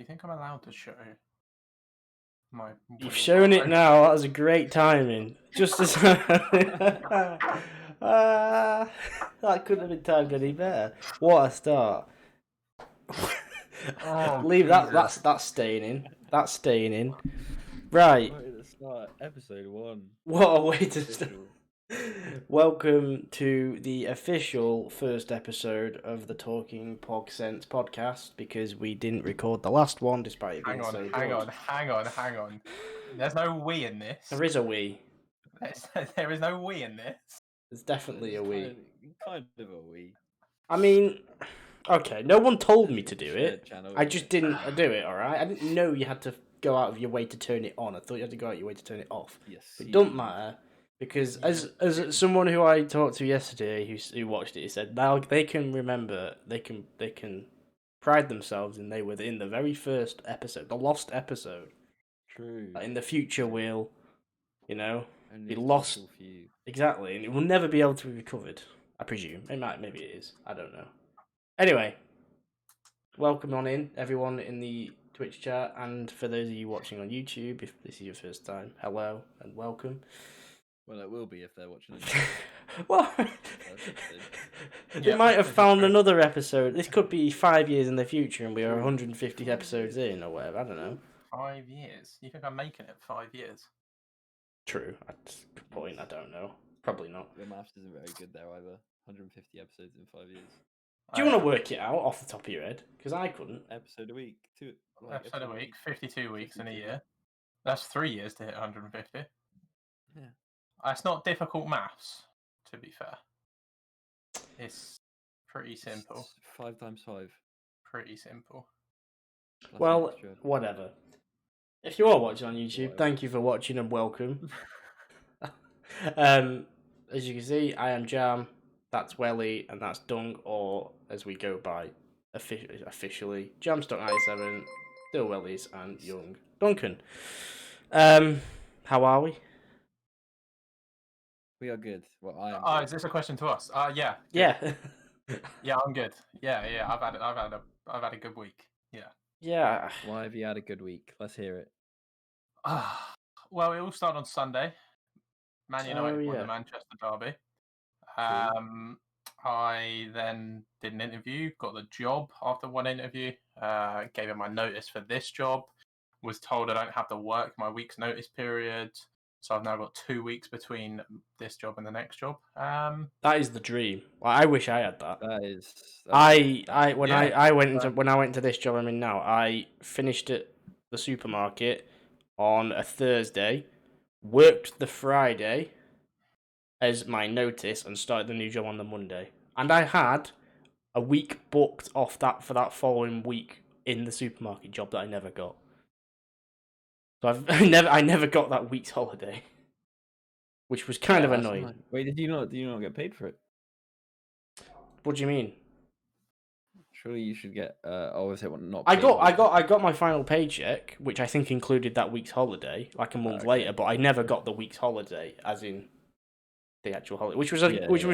you think I'm allowed to show my? You've shown it now. That was a great timing. Just as that couldn't have been timed any better. What a start! Leave that. That's staying in. That's staying in. Right. Right at the start, episode 1. What a way to start. Welcome to the official first episode of the Talking Pogsense Podcast, because we didn't record the last one despite it being so good. Hang on. There's no we in this. There is a we. There is no we in this. There's definitely a we. Kind of a we. I mean, okay, no one told me to do it. I just didn't do it, alright? I didn't know you had to go out of your way to turn it on. I thought you had to go out of your way to turn it off. Yes. It doesn't matter, because as someone who I talked to yesterday who watched it, he said now they can remember, they can pride themselves in they were in the very first episode, the lost episode. True. Like in the future we'll, Only be lost. for you. Exactly, and it will never be able to be recovered, I presume. Maybe it is. I don't know. Anyway, welcome on in, everyone in the Twitch chat, and for those of you watching on YouTube, if this is your first time, hello and welcome. Well, it will be if they're watching it. Well, they might have found another episode. This could be 5 years in the future, and we are 150 episodes in, or whatever. I don't know. 5 years? You think I'm making it 5 years? True. That's a good point. I don't know. Probably not. Your maths isn't very good there either. 150 episodes in 5 years. Do you want to work it out off the top of your head? Because I couldn't. Episode a week. Episode a week, 52 weeks in a year. That's 3 years to hit 150. Yeah. It's not difficult maths, to be fair. It's pretty simple. It's 5 times 5. Pretty simple. Plus Well, extra. whatever. If you are watching on YouTube, Whatever. thank you for watching and welcome. As you can see, I am Jam, that's Welly, and that's Dunk, or as we go by officially, Jamstock97, still Wellies, and Young Duncan. How are we? We are good. Well, I am. Oh, good. is this a question to us? Yeah. Yeah. Yeah, I'm good. Yeah. I've had a good week. Yeah. Yeah. Why have you had a good week? Let's hear it. Well, it all started on Sunday. Man United won yeah. the Manchester derby. True. I then did an interview, got the job after one interview, gave him my notice for this job, was told I don't have to work my week's notice period, so I've now got 2 weeks between this job and the next job. That is the dream. I wish I had that. That is. When I went into this job I'm in now, I finished at the supermarket on a Thursday, worked the Friday as my notice, and started the new job on the Monday. And I had a week booked off that for that following week in the supermarket job that I never got. So I never got that week's holiday, which was kind of annoying. Nice. Wait, did you not get paid for it? What do you mean? Surely you should get. Not. I got my final paycheck, which I think included that week's holiday, like a month later. But I never got the week's holiday, as in the actual holiday, which was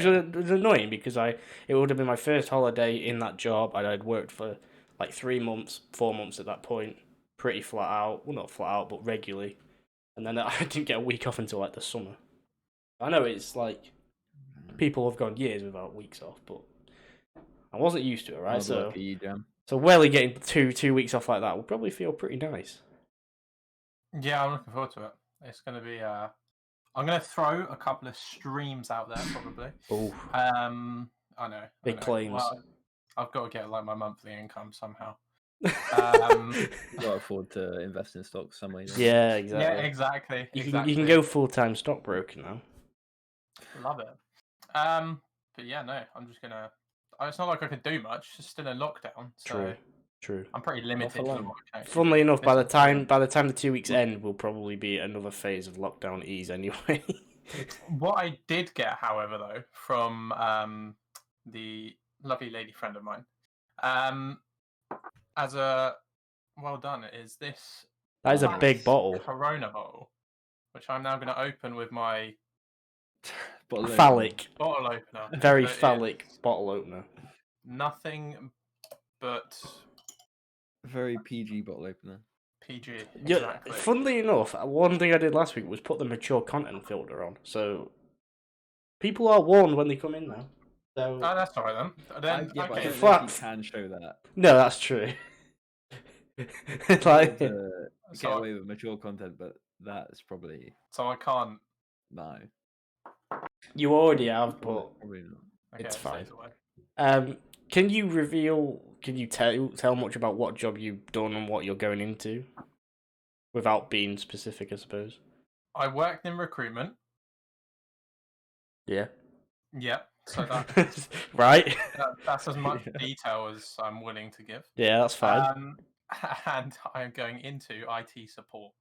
annoying because it would have been my first holiday in that job, and I'd worked for like 3 months, 4 months at that point, pretty flat out. Well, not flat out, but regularly. And then I didn't get a week off until like the summer. I know it's like people have gone years without weeks off, but I wasn't used to it, right? So Welly getting two weeks off like that will probably feel pretty nice. Yeah, I'm looking forward to it. It's going to be. I'm going to throw a couple of streams out there, probably. Oh. I know. Big claims. Well, I've got to get like my monthly income somehow. You got to afford to invest in stocks somewhere. Yeah, exactly. Yeah, exactly. You can go full-time stockbroker now. Love it. But yeah, no, I'm just gonna. It's not like I could do much. It's still in lockdown, so True. I'm pretty limited. Funnily enough, by the time the 2 weeks end, will probably be another phase of lockdown ease anyway. What I did get, however, though, from the lovely lady friend of mine, as a well done, is this. That is a big bottle. Corona bottle, which I'm now going to open with my phallic bottle opener. Very phallic bottle opener. Nothing but Very PG bottle opener. PG, Yeah, exactly. funnily enough, one thing I did last week was put the mature content filter on, so people are warned when they come in now. So Oh, that's alright then. But Okay, I don't know if you can show that. no, that's true. Like, Like, get away with mature content, but that's probably so I can't. no. you already have, but Probably not. Okay, it's it fine. stays away. Can you reveal? Can you tell much about what job you've done and what you're going into, without being specific, I suppose? I worked in recruitment. Yeah. Yep. So that right. that's as much detail as I'm willing to give. Yeah, that's fine. And I'm going into IT support.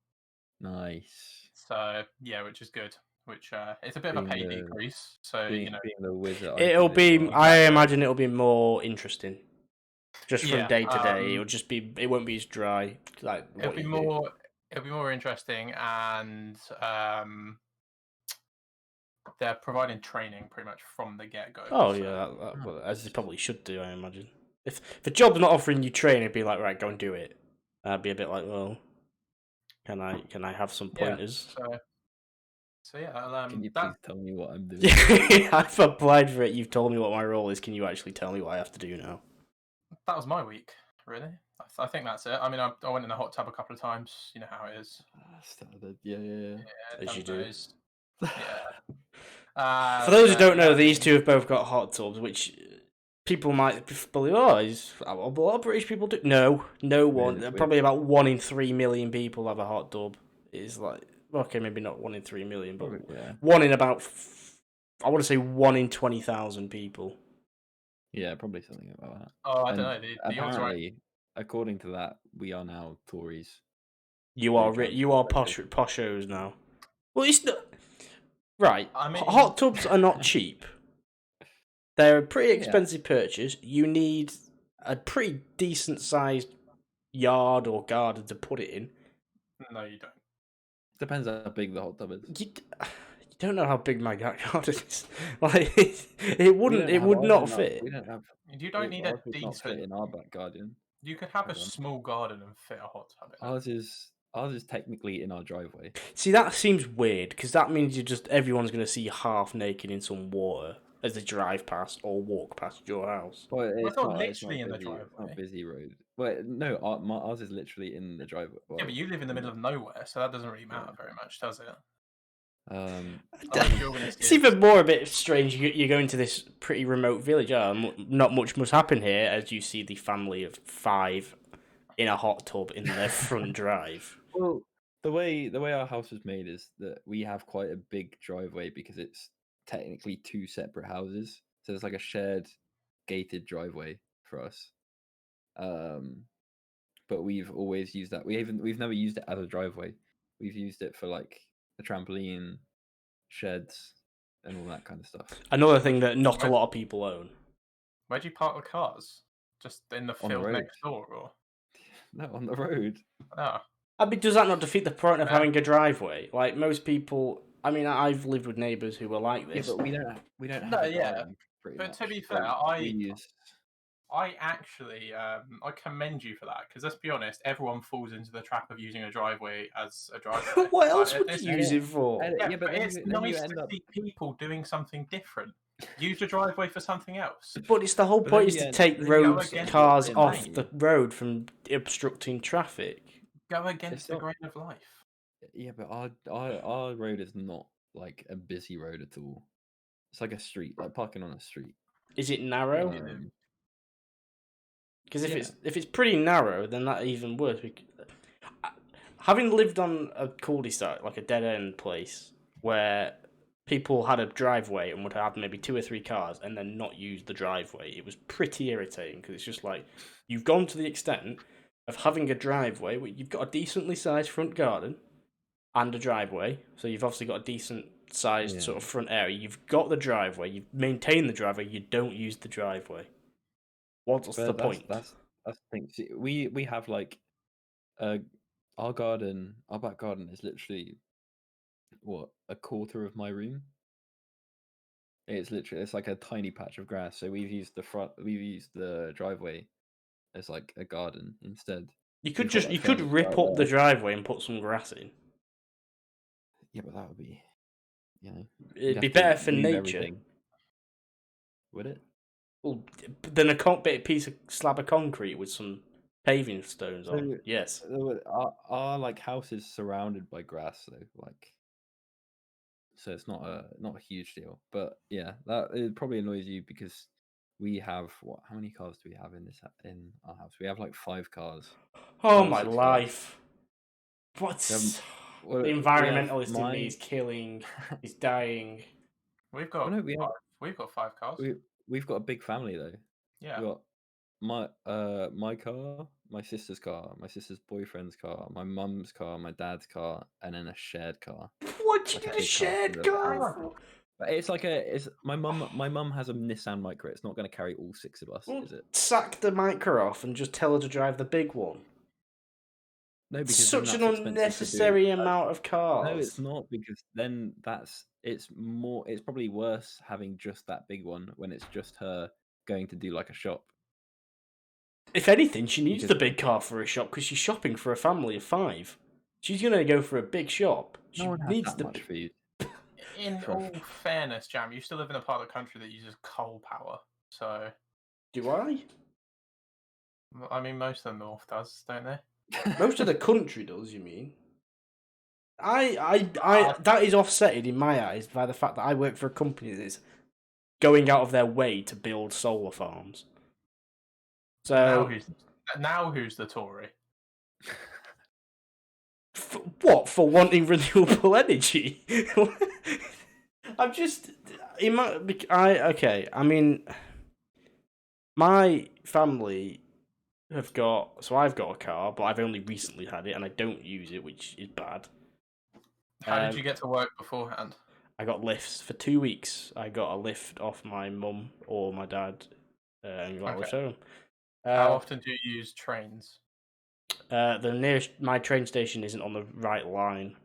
Nice. So yeah, which is good. Which it's a bit of a pay decrease. So being the wizard. It'll be. I imagine it'll be more interesting. Just from day to day, it'll just be. It won't be as dry. Like it'll be more. It'll be more interesting, and they're providing training pretty much from the get go. Oh so. Yeah, well, as they probably should do, I imagine. If the job's not offering you training, it'd be like, right, go and do it. I'd be a bit like, well, can I have some pointers? Yeah, so yeah, can you please tell me what I'm doing? I've applied for it. You've told me what my role is. Can you actually tell me what I have to do now? That was my week, really. I think that's it. I mean, I went in the hot tub a couple of times. You know how it is. Standard. Yeah. As you do. Yeah. For those who don't know, these two have both got hot tubs, which people might believe. Oh, a lot of British people do. No one. Really? Probably about 1 in 3 million people have a hot tub. It's like, okay, maybe not 1 in 3 million, but one in about. I want to say 1 in 20,000 people. Yeah, probably something about that. Oh, I don't know. Apparently, according to that, we are now Tories. You are poshos now. Well, it's not right. I mean, hot tubs are not cheap. They're a pretty expensive purchase. You need a pretty decent sized yard or garden to put it in. No, you don't. Depends how big the hot tub is. You don't know how big my garden is. Like it would not fit. We don't have. You don't need a decent fit in our back garden. You could have a small garden and fit a hot tub in. Ours is technically in our driveway. See, that seems weird because that means everyone's going to see you half naked in some water as they drive past or walk past your house. Well, it's not literally in the driveway. It's not a busy road. Well, no, ours is literally in the driveway. Well, yeah, but you live in the middle of nowhere, so that doesn't really matter very much, does it? It's even more a bit strange. You go into this pretty remote village. Not much must happen here as you see the family of 5 in a hot tub in their front drive. Well, the way our house was made is that we have quite a big driveway because it's technically 2 separate houses. So it's like a shared gated driveway for us. But we've always used that. We've never used it as a driveway. We've used it for like a trampoline, sheds, and all that kind of stuff. Another thing that not a lot of people own. Where do you park the cars? Just in the field next door, or no, on the road? Oh. I mean, does that not defeat the point of having a driveway? Like most people, I mean, I've lived with neighbours who were like this. Yeah, but we don't have a garden, but much. To be fair, I actually I commend you for that because let's be honest, everyone falls into the trap of using a driveway as a driveway. What else would you use it for? Yeah, but it's nice to see people doing something different. Use the driveway for something else. But it's the whole point is to take cars off the road from obstructing traffic. Go against the grain of life. Yeah, but our road is not like a busy road at all. It's like a street, like parking on a street. Is it narrow? Because if it's pretty narrow, then that's even worse. Having lived on a cul-de-sac, like a dead-end place, where people had a driveway and would have maybe 2 or 3 cars and then not use the driveway, it was pretty irritating because it's just like, you've gone to the extent of having a driveway where you've got a decently sized front garden and a driveway, so you've obviously got a decent sized sort of front area. You've got the driveway, you've maintained the driveway, you don't use the driveway. What's the point? That's the thing. See, we have like our back garden is literally a quarter of my room. It's like a tiny patch of grass. So we've used the driveway as like a garden instead. You could We've got you that could furniture rip out up the there. driveway and put some grass in. Yeah, but that would be, you'd It'd be have to better for move nature. everything. Would it? Well, than a piece of slab of concrete with some paving stones on. So, Yes. Our like house is surrounded by grass, though. Like, so it's not a huge deal. But yeah, that it probably annoys you because we have what? How many cars do we have in our house? We have like 5 cars. Oh 5 or my 6 cars. life! What's the We have environmentalist in me mine. is killing, is dying. We've got Well, no, we've got 5 cars. we've got a big family though. Yeah. We got my car, my sister's car, my sister's boyfriend's car, my mum's car, my dad's car, and then a shared car. What do you Like a need a big car shared for the car family. for? But it's my mum has a Nissan Micra. It's not going to carry all 6 of us, Well, is it? sack the Micra off and just tell her to drive the big one. No, It's because then such an that's expensive to do. unnecessary amount of cars. No, it's not, because then it's probably worse having just that big one when it's just her going to do like a shop. If anything, she needs Because- the big car for a shop because she's shopping for a family of 5. She's gonna go for a big shop. She No one has needs that the much food. In For a all fairness, Jam, you still live in a part of the country that uses coal power. So, Do I? I mean, most of the north does, don't they? Most of the country does. You mean? I that is offsetted in my eyes by the fact that I work for a company that's going out of their way to build solar farms. So now who's the Tory? What, for wanting renewable energy? I'm just I mean, my family have got, so I've got a car, but I've only recently had it and I don't use it, which is bad. How did you get to work beforehand? I got lifts for 2 weeks. I got a lift off my mum or my dad and got a lift home. How often do you use trains? The nearest, my train station isn't on the right line,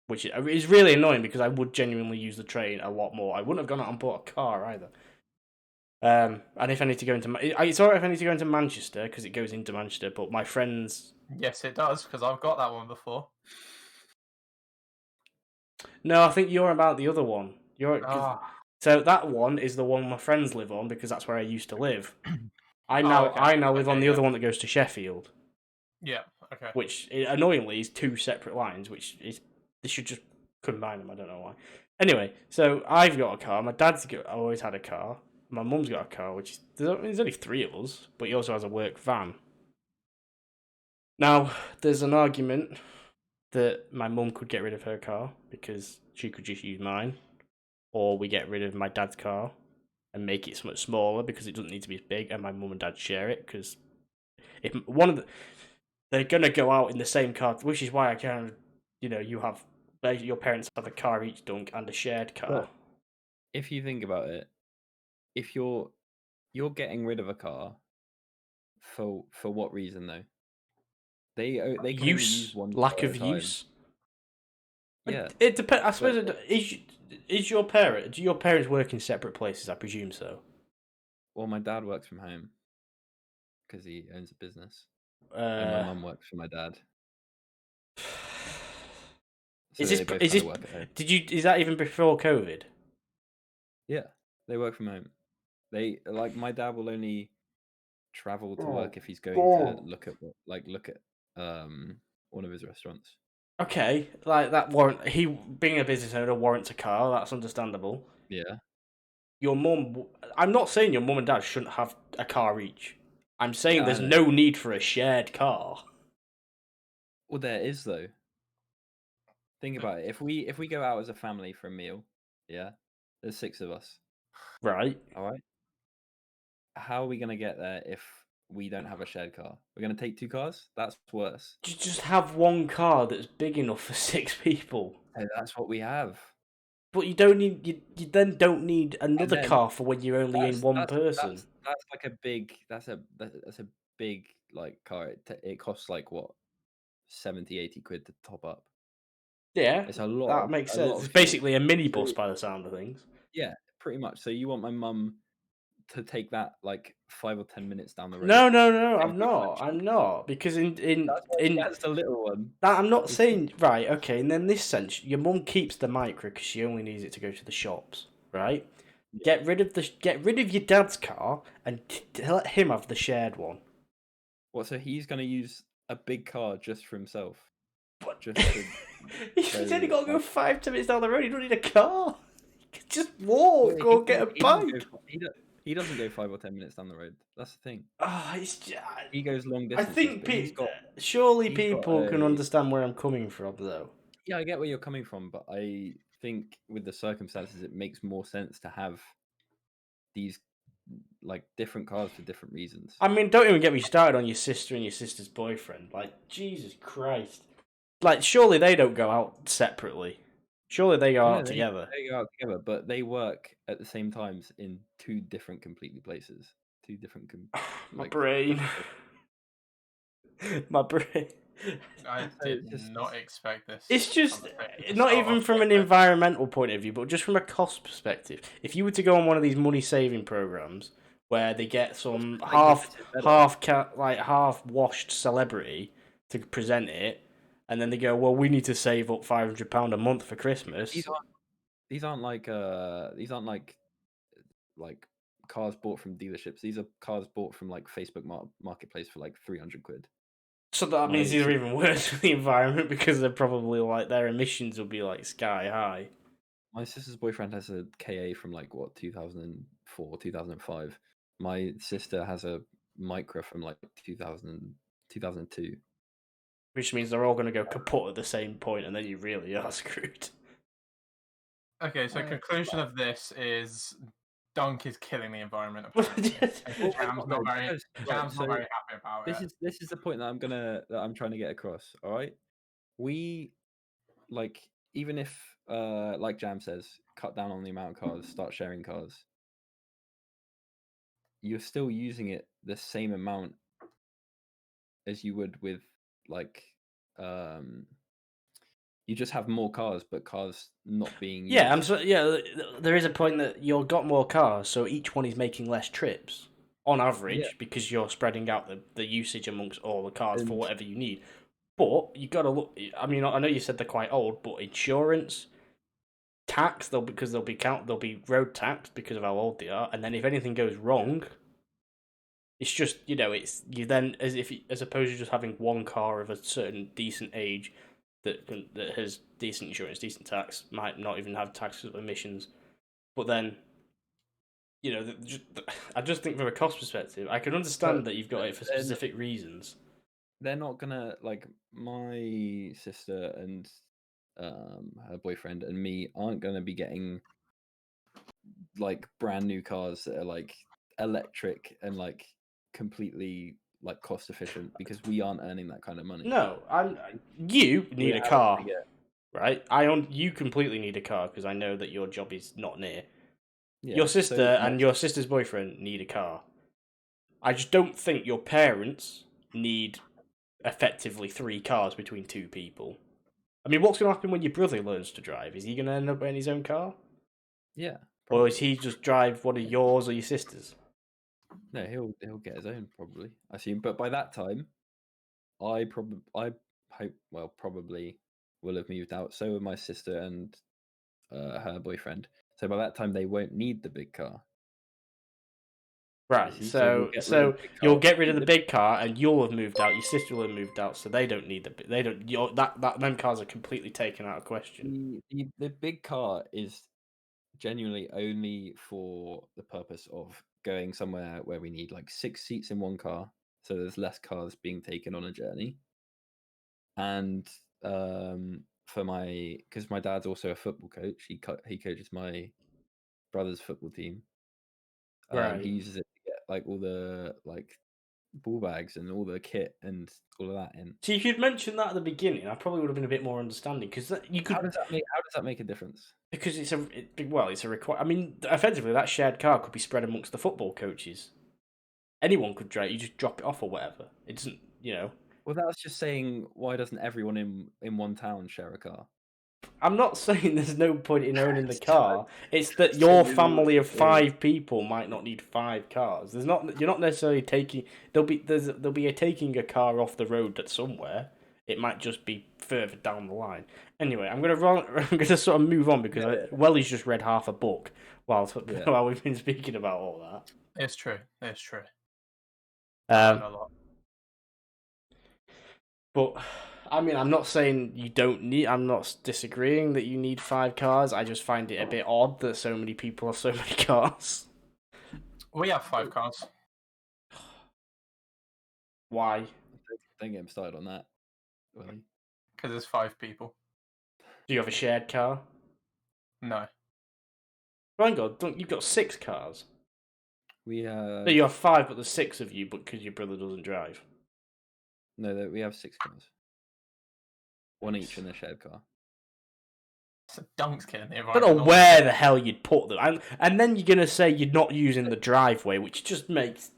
which is really annoying because I would genuinely use the train a lot more. I wouldn't have gone out and bought a car either. And if I need to go into, it's alright if I need to go into Manchester because it goes into Manchester. But my friends, Yes, it does, because I've got that one before. no, I think you're about the other one. So that one is the one my friends live on because that's where I used to live. I now live on the other one that goes to Sheffield. Yeah. Okay. Which annoyingly is 2 separate lines, which is they should just combine them. I don't know why. Anyway, so I've got a car. My dad's always had a car. My mum's got a car, which is there's only 3 of us, but he also has a work van. Now there's an argument that my mum could get rid of her car because she could just use mine, or we get rid of my dad's car and make it much smaller because it doesn't need to be as big, and my mum and dad share it because if one of the they're gonna go out in the same car, which is why I kind of, you have your parents have a car each, Dunk, and a shared car. But if you think about it, if you're getting rid of a car, for what reason though? They can only use one lack car of at a time. use. Yeah, it depends. I suppose is your parent? Do your parents work in separate places? I presume so. Well, my dad works from home because he owns a business, and my mum works for my dad. So is this work at home. Is that even before COVID? Yeah, they work from home. They my dad will only travel to work if he's going to look at one of his restaurants. Okay, like that warrant. He being a business owner warrants a car. That's understandable. Yeah. Your mum. I'm not saying your mum and dad shouldn't have a car each. I'm saying there's I know. no need for a shared car. Well, there is though. Think about it. If we go out as a family for a meal, yeah, there's 6 of us. Right. All right. How are we gonna get there if we don't have a shared car? We're gonna take 2 cars? That's worse. Just have one car that's big enough for 6 people. Hey, that's what we have. But you don't need you then don't need another car for when you're only in one person. That's like a big. That's a big like car. It costs like what, 70-80 quid to top up. Yeah, it's a lot. That makes sense. It's basically a minibus by the sound of things. Yeah, pretty much. So you want my mum to take that like 5 or 10 minutes down the road. No, I'm not because in that's the little one. That I'm not saying right. Okay, and then this sense, your mum keeps the micro because she only needs it to go to the shops, right? Yeah. Get rid of your dad's car and let him have the shared one. What? So he's gonna use a big car just for himself? What? Just to He's only got to go 5 minutes down the road. He don't need a car. He can just walk or get a bike. He doesn't go 5 or 10 minutes down the road. That's the thing. It's just, he goes long I distances. think surely people can understand where I'm coming from, though. Yeah, I get where you're coming from, but I think with the circumstances, it makes more sense to have these like different cars for different reasons. I mean, don't even get me started on your sister and your sister's boyfriend. Like, Jesus Christ. Like, surely they don't go out separately. Surely they go out together. They go out together, but they work at the same times in 2 different completely places. 2 different My brain. My brain. I did not expect this. It's just not even from an environmental point of view, but just from a cost perspective. If you were to go on one of these money saving programs where they get some half washed celebrity to present it, and then they go, well, we need to save up £500 a month for Christmas. These aren't like cars bought from dealerships. These are cars bought from like Facebook Marketplace for like 300 quid. So that means these are even worse for the environment because they're probably like their emissions will be like sky high. My sister's boyfriend has a KA from like 2004, 2005. My sister has a Micra from like 2002. Which means they're all going to go kaput at the same point, and then you really are screwed. Okay, so conclusion of this is Dunk is killing the environment. Jam's not very happy about it. This is the point that I'm trying to get across. All right, we like even if like Jam says, cut down on the amount of cars, start sharing cars. You're still using it the same amount as you would with like you just have more cars, but cars not being used. There is a point that you've got more cars, so each one is making less trips on average because you're spreading out the usage amongst all the cars for whatever you need. But you got to look. I mean, I know you said they're quite old, but insurance, tax, they'll be road tax because of how old they are, and then if anything goes wrong, it's just it's you then as opposed to just having one car of a certain decent age. That has decent insurance, decent tax, might not even have tax emissions, but then, I just think from a cost perspective, I can understand that you've got it for specific reasons. They're not gonna like my sister and her boyfriend and me aren't gonna be getting like brand new cars that are like electric and like completely like cost efficient because we aren't earning that kind of money. No, you need a car, right? You completely need a car because I know that your job is not near. Yeah, your sister and your sister's boyfriend need a car. I just don't think your parents need effectively 3 cars between 2 people. I mean, what's going to happen when your brother learns to drive? Is he going to end up in his own car? Yeah. Probably. Or is he just drive one of yours or your sister's? No, he'll get his own probably. I assume, but by that time, I probably will have moved out. So will my sister and her boyfriend. So by that time, they won't need the big car. Right. So you'll get rid of the big car, and you'll have moved out. Your sister will have moved out, so they don't need them cars are completely taken out of question. The big car is genuinely only for the purpose of going somewhere where we need like 6 seats in one car, so there's less cars being taken on a journey. And because my dad's also a football coach, he coaches my brother's football team. Right. He uses it to get like all the like ball bags and all the kit and all of that in. So if you'd mentioned that at the beginning, I probably would have been a bit more understanding because you could. How does that make a difference? Because it's a requirement. I mean, effectively, that shared car could be spread amongst the football coaches. Anyone could drive. You just drop it off or whatever. It doesn't, Well, that's just saying, why doesn't everyone in one town share a car? I'm not saying there's no point in owning the car. It's that your family of 5 people might not need 5 cars. You're not necessarily taking. There'll be taking a car off the road somewhere. It might just be further down the line. Anyway, I'm gonna sort of move on because Welly's just read half a book while we've been speaking about all that. It's true. It's true. Um, A lot. But I mean, I'm not saying you don't need. I'm not disagreeing that you need 5 cars. I just find it a bit odd that so many people have so many cars. We have 5 cars. Why? Don't get him started on that. Willie. Because there's 5 people. Do you have a shared car? No. Hang on, you've got 6 cars. We No, you have 5, but there's 6 of you, but because your brother doesn't drive. No, we have 6 cars. 1 each in a shared car. It's a Dunk's kid in the I environment. don't know where the hell you'd put them. And then you're going to say you're not using the driveway, which just makes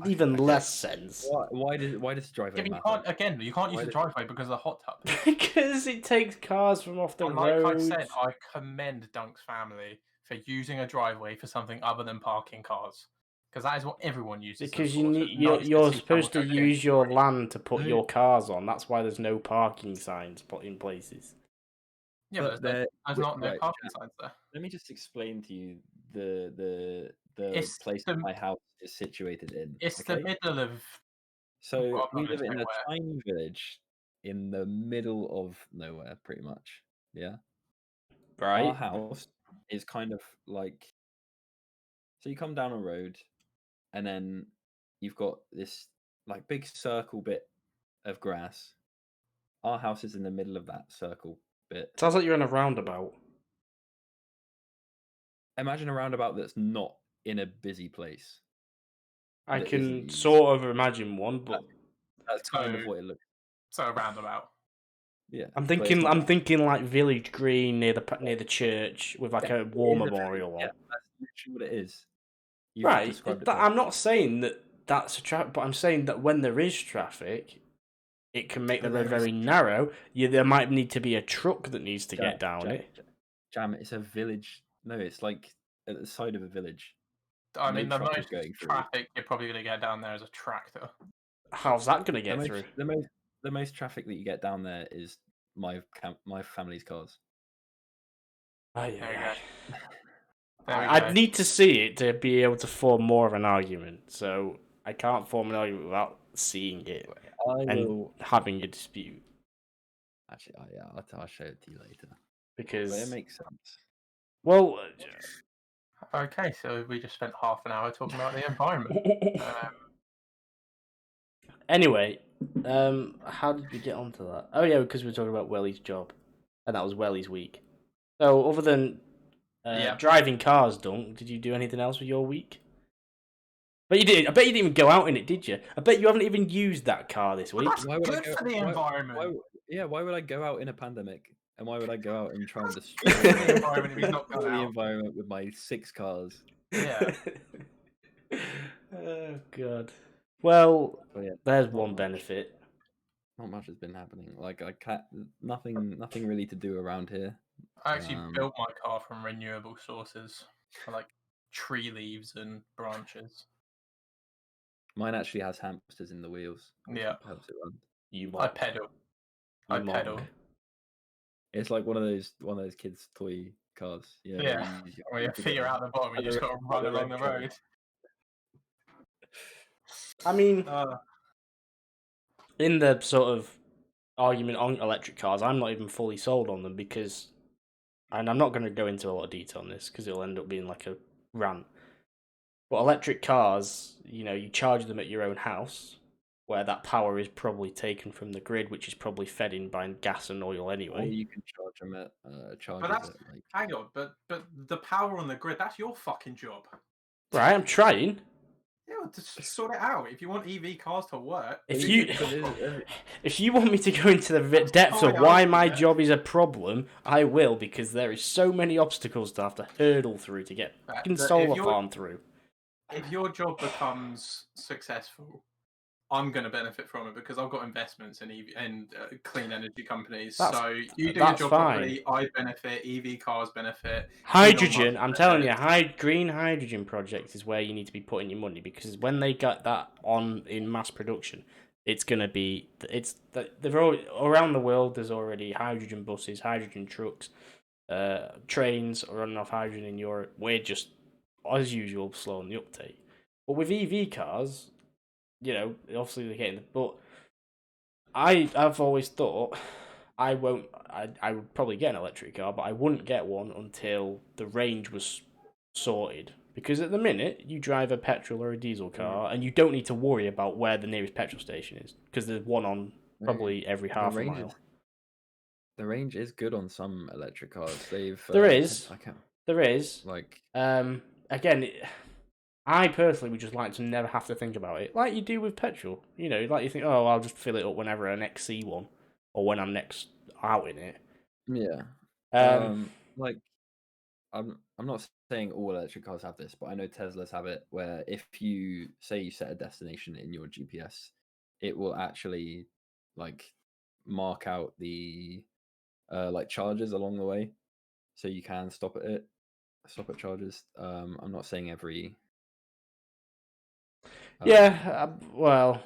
even less sense. Why does the driveway matter? You can't use the driveway because of the hot tub. Because it takes cars from off the road. Like I said, I commend Dunk's family for using a driveway for something other than parking cars. Because that is what everyone uses. Because you're supposed to use your land to put your cars on. That's why there's no parking signs put in places. Yeah, but there's not no parking signs there. Let me just explain to you the place that my house is situated in. It's the middle of. So we live in a tiny village in the middle of nowhere, pretty much. Yeah. Right. Our house is kind of like. So you come down a road, and then you've got this like big circle bit of grass. Our house is in the middle of that circle bit. Sounds like you're in a roundabout. Imagine a roundabout that's not in a busy place. I can sort of imagine one, but that's kind of what it looks. So a roundabout. Yeah, I'm thinking like Village Green near the church with like a war memorial on. Yeah, that's literally what it is. Right. I'm not saying that that's a traffic, but I'm saying that when there is traffic, it can make the road very narrow. There might need to be a truck that needs to get down it. Jam, it's a village. No, it's like at the side of a village. I mean, the most traffic you're probably going to get down there is a tractor. How's that going to get through? The most traffic that you get down there is my family's cars. There you go. I'd need to see it to be able to form more of an argument. So I can't form an argument without seeing it and having a dispute. Actually, I'll show it to you later. Because it makes sense. Well, okay, so we just spent half an hour talking about the environment. Anyway, how did we get onto that? Oh yeah, because we were talking about Welly's job, and that was Welly's week. So other than driving cars, Dunk, did you do anything else with your week? But you did. I bet you didn't even go out in it, did you? I bet you haven't even used that car this week. That's good for the environment. Why would I go out in a pandemic? And why would I go out and try and destroy the environment if he's not going the environment with my 6 cars? Yeah. Oh god. Well, there's one benefit. Not much has been happening. Like nothing really to do around here. I actually built my car from renewable sources, like tree leaves and branches. Mine actually has hamsters in the wheels. Yeah. Helps it run. I pedal. It's like one of those kids' toy cars. Yeah. Where your feet are out the bottom and you just got to run along the road. I mean, in the sort of argument on electric cars, I'm not even fully sold on them because, and I'm not going to go into a lot of detail on this because it'll end up being like a rant. But electric cars, you charge them at your own house, where that power is probably taken from the grid, which is probably fed in by gas and oil anyway. Or you can charge them at But that's hang on, but the power on the grid, that's your fucking job. Right, I'm trying. Yeah, just sort it out. If you want EV cars to work, if you want me to go into the depths of why my job is a problem, I will, because there is so many obstacles to have to hurdle through to get fucking solar farm through. If your job becomes successful, I'm going to benefit from it because I've got investments in EV and clean energy companies. That's- so you do your that's job fine. properly, I benefit, EV cars benefit. Hydrogen, Elon I'm Musk telling you, benefits. green hydrogen projects is where you need to be putting your money, because when they get that on in mass production, it's going to be, they're all, around the world, there's already hydrogen buses, hydrogen trucks, trains are running off hydrogen in Europe. We're just, as usual, slow on the uptake. But with EV cars, obviously they're getting, but I've always thought I would probably get an electric car, but I wouldn't get one until the range was sorted. Because at the minute, you drive a petrol or a diesel car, and you don't need to worry about where the nearest petrol station is, because there's one on probably every half a mile. The range is good on some electric cars. There is. Again, I personally would just like to never have to think about it, like you do with petrol. Like you think, oh, I'll just fill it up whenever I next see one, or when I'm next out in it. Yeah. Like, I'm not saying all electric cars have this, but I know Teslas have it, where if you say you set a destination in your GPS, it will actually like mark out the like charges along the way, so you can stop at charges. I'm not saying every. Well,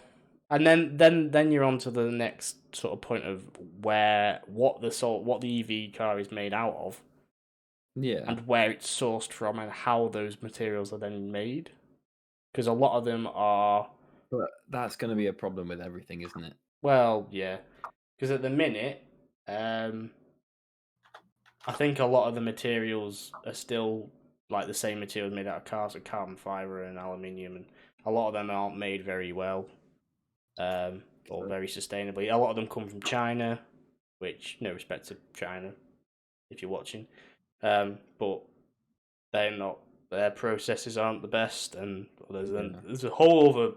and then you're on to the next sort of point of what the EV car is made out of. Yeah. And where it's sourced from and how those materials are then made. Because a lot of them are. But that's going to be a problem with everything, isn't it? Well, yeah. Because at the minute, I think a lot of the materials are still like the same materials made out of cars, like carbon fiber and aluminium, and a lot of them aren't made very well, or very sustainably. A lot of them come from China, which no respect to China, if you're watching, but they're not. Their processes aren't the best, and there's a whole other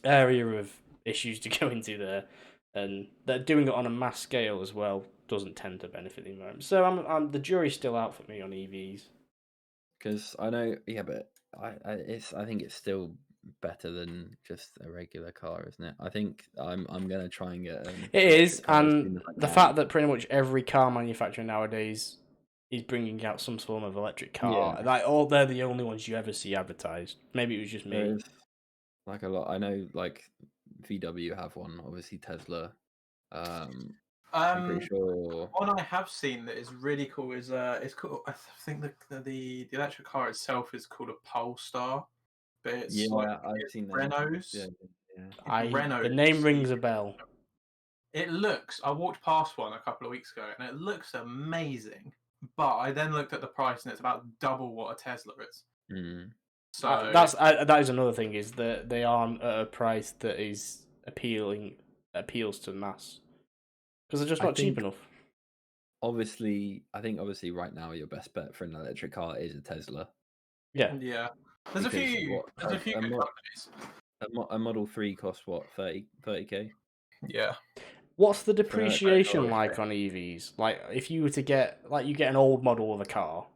area of issues to go into there, and they're doing it on a mass scale as well. Doesn't tend to benefit the environment. So I'm the jury's still out for me on EVs. Because I know, but I think it's still better than just a regular car, isn't it? I think I'm gonna try and get it is, and the fact that pretty much every car manufacturer nowadays is bringing out some form of electric car. Yeah. They're the only ones you ever see advertised. Maybe it was just me. There's like a lot. I know, like VW have one. Obviously, Tesla. I'm pretty sure. One I have seen that is really cool is it's called. I think the electric car itself is called a Polestar, but it's I've seen Renault's. The name rings a bell. It looks. I walked past one a couple of weeks ago, and it looks amazing. But I then looked at the price, and it's about double what a Tesla is. So that is another thing, is that they aren't at a price that is appeals to mass, because they're just not cheap enough. I think right now your best bet for an electric car is a Tesla. Yeah. There's a few good companies. A Model 3 costs what, 30k? Yeah. What's the depreciation like on EVs? Like, if you were to get you get an old model of a car,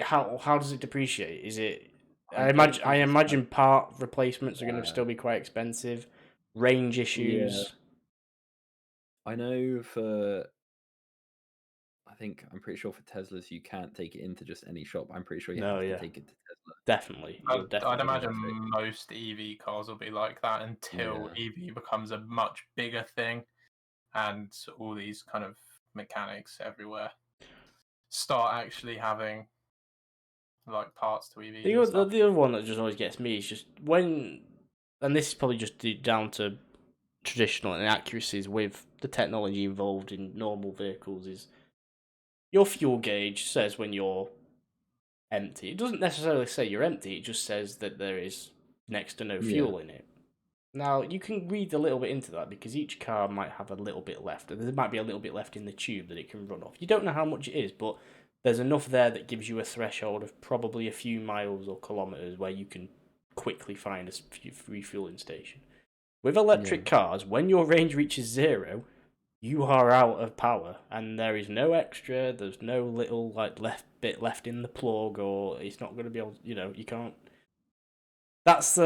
how does it depreciate? Is it? I imagine part replacements are going to still be quite expensive. Range issues. Yeah. I know I'm pretty sure for Teslas you can't take it into just any shop. I'm pretty sure you have to take it to Tesla. Definitely. I'd imagine most EV cars will be like that until EV becomes a much bigger thing, and all these kind of mechanics everywhere start actually having like parts to EV. The other one that just always gets me is just when, and this is probably just down to traditional inaccuracies with the technology involved in normal vehicles, is your fuel gauge says when you're empty. It doesn't necessarily say you're empty, it just says that there is next to no fuel in it. Now, you can read a little bit into that, because each car might have a little bit left. There might be a little bit left in the tube that it can run off. You don't know how much it is, but there's enough there that gives you a threshold of probably a few miles or kilometres where you can quickly find a refueling station. With electric cars, when your range reaches 0, you are out of power, and there is no extra. There's no little bit left in the plug, or it's not going to be able. You can't. That's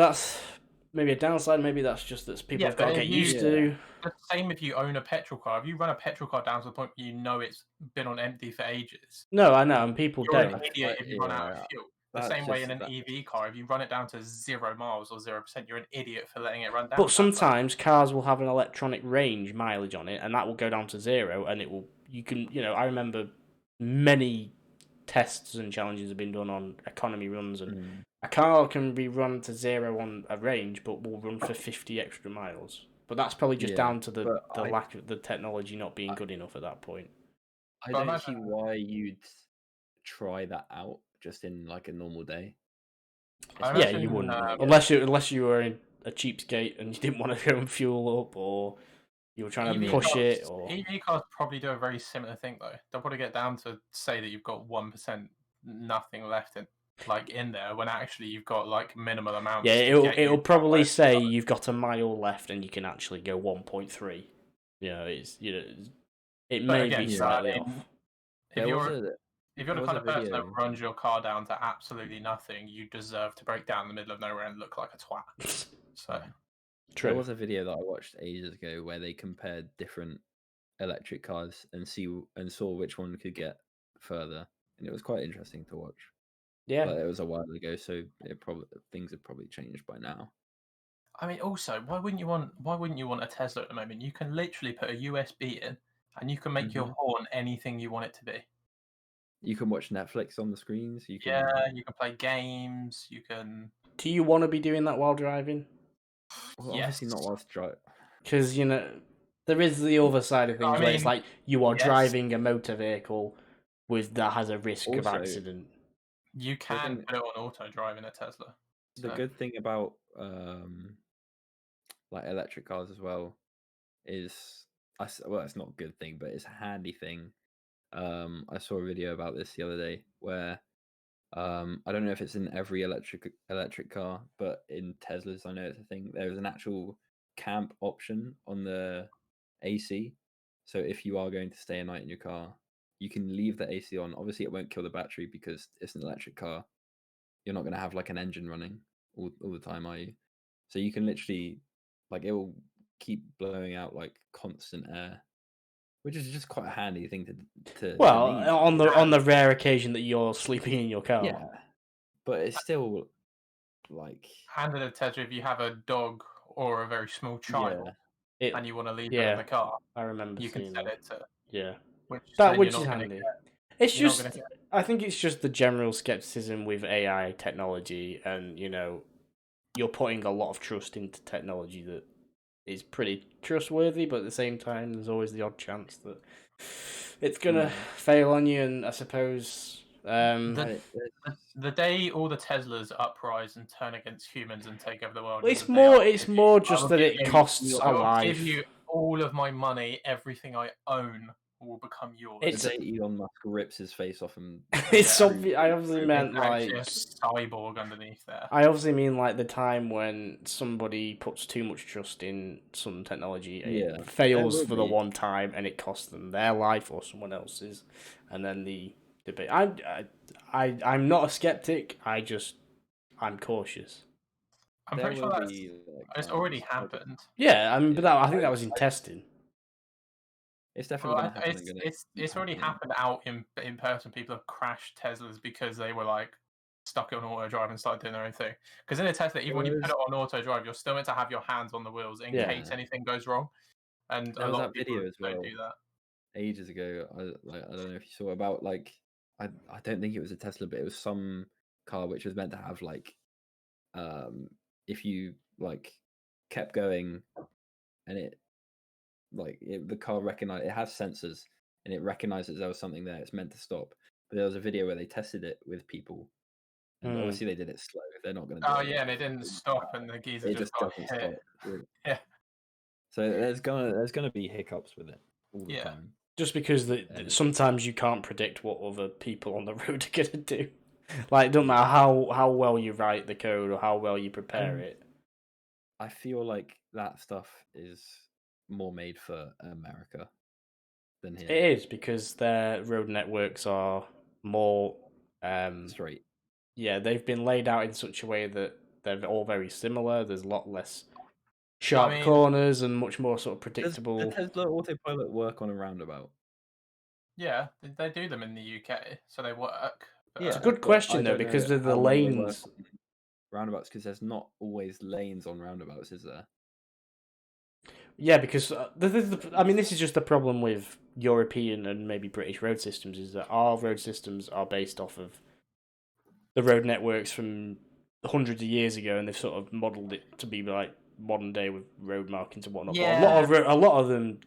maybe a downside. Maybe that's just that people have got to get used to. The same if you own a petrol car. If you run a petrol car down to the point where you know it's been on empty for ages. No, I know, and people You're don't. an idiot if you run out of fuel. The same way in an EV car, if you run it down to 0 miles or 0%, you're an idiot for letting it run down. But sometimes cars will have an electronic range mileage on it, and that will go down to 0, and it will. You can, I remember many tests and challenges have been done on economy runs, and a car can be run to 0 on a range, but will run for 50 extra miles. But that's probably just down to the lack of the technology not being good enough at that point. I don't see why you'd try that out just in like a normal day. Yeah, you wouldn't, unless you were in a cheapskate and you didn't want to go and fuel up, or you were trying to push it. Or EV cars probably do a very similar thing though. They'll probably get down to say that you've got 1% nothing left in there, when actually you've got like minimal amounts. Yeah, it'll probably say you've got a mile left and you can actually go 1.3. It may be slightly off. If you're the kind of person that runs your car down to absolutely nothing, you deserve to break down in the middle of nowhere and look like a twat. So true. There was a video that I watched ages ago where they compared different electric cars and saw which one could get further, and it was quite interesting to watch. Yeah, but it was a while ago, so things have probably changed by now. I mean, also, why wouldn't you want a Tesla at the moment? You can literally put a USB in, and you can make your horn anything you want it to be. You can watch Netflix on the screens. You can play games. You can. Do you want to be doing that while driving? Well, obviously not whilst driving. Because there is the other side of things where it's like you are driving a motor vehicle that has a risk of accident. You can put it on auto drive in a Tesla. The good thing about like electric cars as well is, it's not a good thing, but it's a handy thing. I saw a video about this the other day where I don't know if it's in every electric car, but in Teslas I know it's a thing. There's an actual camp option on the AC. So if you are going to stay a night in your car, you can leave the AC on. Obviously it won't kill the battery because it's an electric car. You're not going to have like an engine running all the time, are you? So you can literally, like, it will keep blowing out like constant air, which is just quite a handy thing to on the rare occasion that you're sleeping in your car. Yeah, but it's still like handed a Tesla if you have a dog or a very small child and you want to leave it in the car. I remember you can set it to which is handy. It's just I think it's just the general skepticism with AI technology, and you're putting a lot of trust into technology that is pretty trustworthy, but at the same time there's always the odd chance that it's gonna fail on you. And I suppose the day all the Teslas uprise and turn against humans and take over the world, it's more just that it costs a life. I'll give you all of my money, everything I own will become yours. It's the day Elon Musk rips his face off and it's obvious. I obviously meant like a cyborg underneath there. I obviously mean like the time when somebody puts too much trust in some technology, it fails for the one time, and it costs them their life or someone else's, and then the debate. I'm not a skeptic. I'm cautious. I'm pretty sure it's already happened. Yeah, I think that was in testing. It's definitely going to happen. It's already happened out in person. People have crashed Teslas because they were like stuck it on auto drive and started doing their own thing. Because in a Tesla, even when you put it on auto drive, you're still meant to have your hands on the wheels in case anything goes wrong. And there a was lot of video people as well, don't do that. Ages ago, I don't know if you saw about like I don't think it was a Tesla, but it was some car which was meant to have like if you like kept going and it the car recognized, it has sensors and it recognizes there was something there, it's meant to stop. But there was a video where they tested it with people, and obviously they did it slow. They're not going to and they didn't stop, and the geezer just got hit. Stop. Yeah. So there's gonna be hiccups with it all the time. Just because sometimes you can't predict what other people on the road are gonna do. Like, it doesn't matter how well you write the code or how well you prepare it. I feel like that stuff is more made for America than here. It is, because their road networks are more straight. Yeah, they've been laid out in such a way that they're all very similar. There's a lot less sharp corners and much more sort of predictable. Does the Tesla autopilot work on a roundabout? Yeah, they do them in the UK, so they work. Yeah, it's a good question though, because of the lanes. Roundabouts, because there's not always lanes on roundabouts, is there? Yeah, because I mean, this is just the problem with European and maybe British road systems, is that our road systems are based off of the road networks from hundreds of years ago, and they've sort of modelled it to be like modern day with road markings and whatnot. Yeah. But a lot of them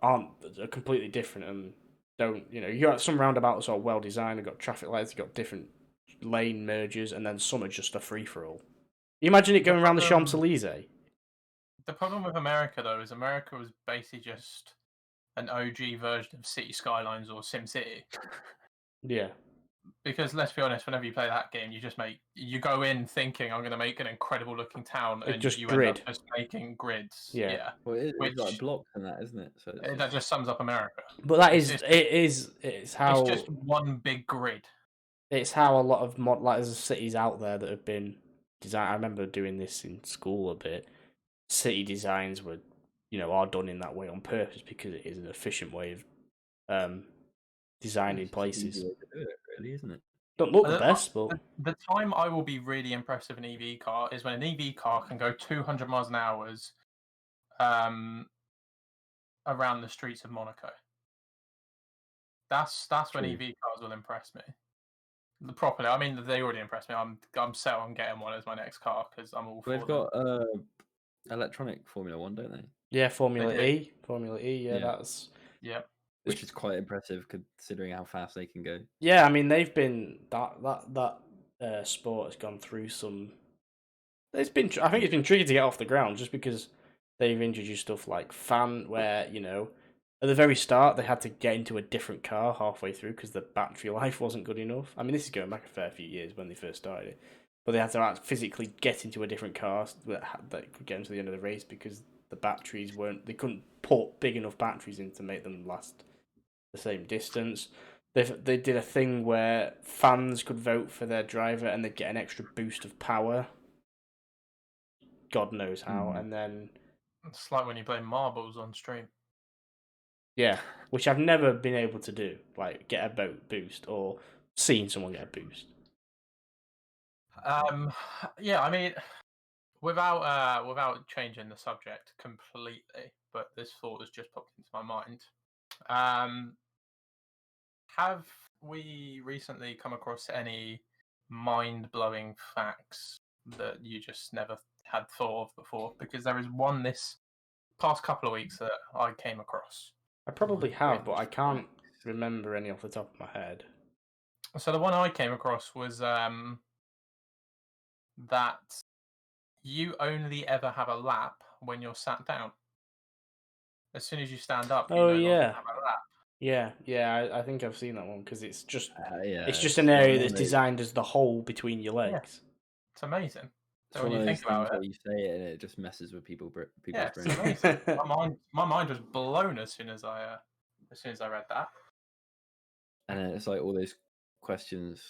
aren't are completely different and don't. You got some roundabouts are well designed, they've got traffic lights, they've got different lane mergers, and then some are just a free for all. You imagine it going around the Champs Elysees. The problem with America, though, is America was basically just an OG version of City Skylines or SimCity. Yeah. Because let's be honest, whenever you play that game, you go in thinking I'm going to make an incredible looking town, and just you grid. end up just making grids. Yeah. Well, it's like blocks and that, isn't it? So that just sums up America. But that it's how it's just one big grid. It's how a lot of there's cities out there that have been designed. I remember doing this in school a bit. City designs are done in that way on purpose because it is an efficient way of designing places. Easy way to do it, really, isn't it? Don't look the best, but the time I will be really impressed with an EV car is when an EV car can go 200 miles an hour around the streets of Monaco. That's when EV cars will impress me. Properly, I mean, they already impressed me. I'm set on getting one as my next car because I'm all for They've got electronic Formula 1, don't they? Yeah, Formula E. Yeah, that's which is quite impressive considering how fast they can go. Yeah, I mean they've been that sport has gone through some. I think it's been tricky to get off the ground just because they've introduced stuff like fan, where at the very start they had to get into a different car halfway through because the battery life wasn't good enough. I mean, this is going back a fair few years when they first started it, but they had to physically get into a different car that could get them to the end of the race because the batteries they couldn't put big enough batteries in to make them last the same distance. They did a thing where fans could vote for their driver and they'd get an extra boost of power. God knows how. And then it's like when you play marbles on stream. Yeah, which I've never been able to do, like get a boost or seen someone get a boost. Yeah, I mean, without changing the subject completely, but this thought has just popped into my mind. Have we recently come across any mind-blowing facts that you just never had thought of before? Because there is one this past couple of weeks that I came across. I probably have, but I can't remember any off the top of my head. So the one I came across was that you only ever have a lap when you're sat down. As soon as you stand up, you no longer have a lap. Yeah, I think I've seen that one because it's just it's just an area that's designed as the hole between your legs. Yeah. It's amazing. So when you think about it, you say it and it just messes with people's brains. It's amazing. my mind was blown as soon as I read that. And then it's like all those questions,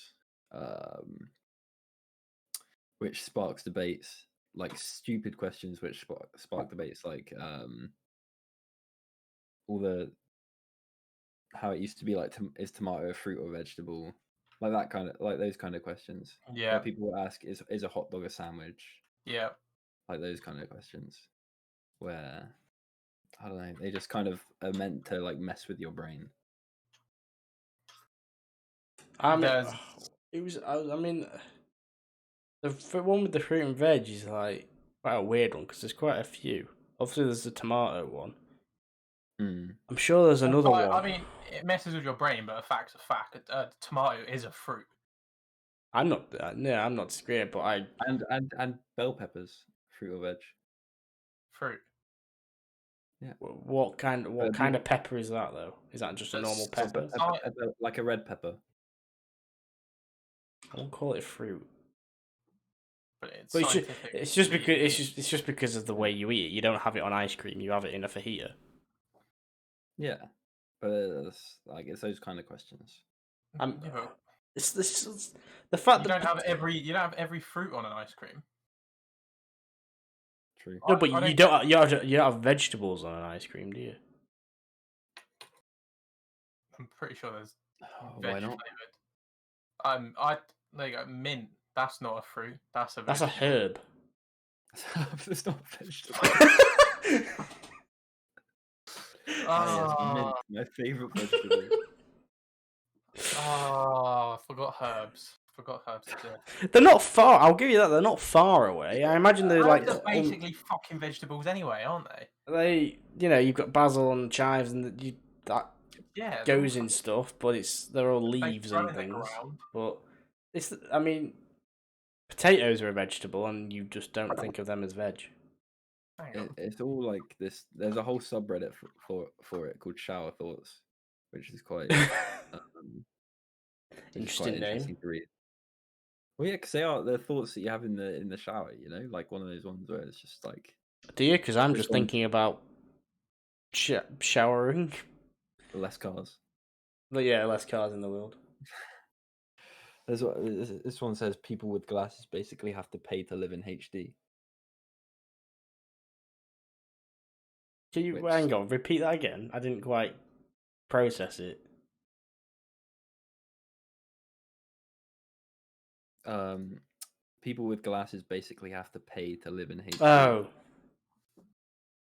which sparks debates, like stupid questions which spark debates, like all the how it used to be like is tomato a fruit or vegetable, like that kind of those kind of questions. Yeah. Where people will ask is a hot dog a sandwich? Yeah. Like those kind of questions, where I don't know, they just kind of are meant to like mess with your brain. I mean, it was. I mean, the one with the fruit and veg is like quite a weird one because there's quite a few. Obviously, there's the tomato one. I'm sure there's another one. I mean, it messes with your brain, but a fact's a fact. Tomato is a fruit. I'm not disagreeing, but I and bell peppers, fruit or veg. Fruit. Yeah. What kind of pepper is that though? Is that just a normal pepper? Like a red pepper. I won't call it fruit. But it's just because of the way you eat it. You don't have it on ice cream. You have it in a fajita. Yeah, but it's those kind of questions. It's the fact you don't have every fruit on an ice cream. true. No, but I you don't don't have vegetables on an ice cream, do you? I'm pretty sure there's Why veg not? flavored. There you go. Mint. That's not a fruit. That's a That's a vegetable. herb. It's not a vegetable. Yes, mint, my favorite vegetable. I forgot herbs. Exist. They're not far. I'll give you that. They're not far away. I imagine they're like Herbs are basically fucking vegetables anyway, aren't they? you've got basil and chives and that Yeah. goes in stuff, but they're all They leaves grow and in the things. ground. But I mean, potatoes are a vegetable, and you just don't think of them as veg. It's all like this. There's a whole subreddit for it called Shower Thoughts, which is quite Interesting name. to read. Well, yeah, because they are the thoughts that you have in the shower. You know, like one of those ones where it's just like. Do you? Because I'm just one? thinking about showering. Less cars. But yeah, less cars in the world. This one says people with glasses basically have to pay to live in HD. Can you hang on? Repeat that again. I didn't quite process it. People with glasses basically have to pay to live in HD. Oh,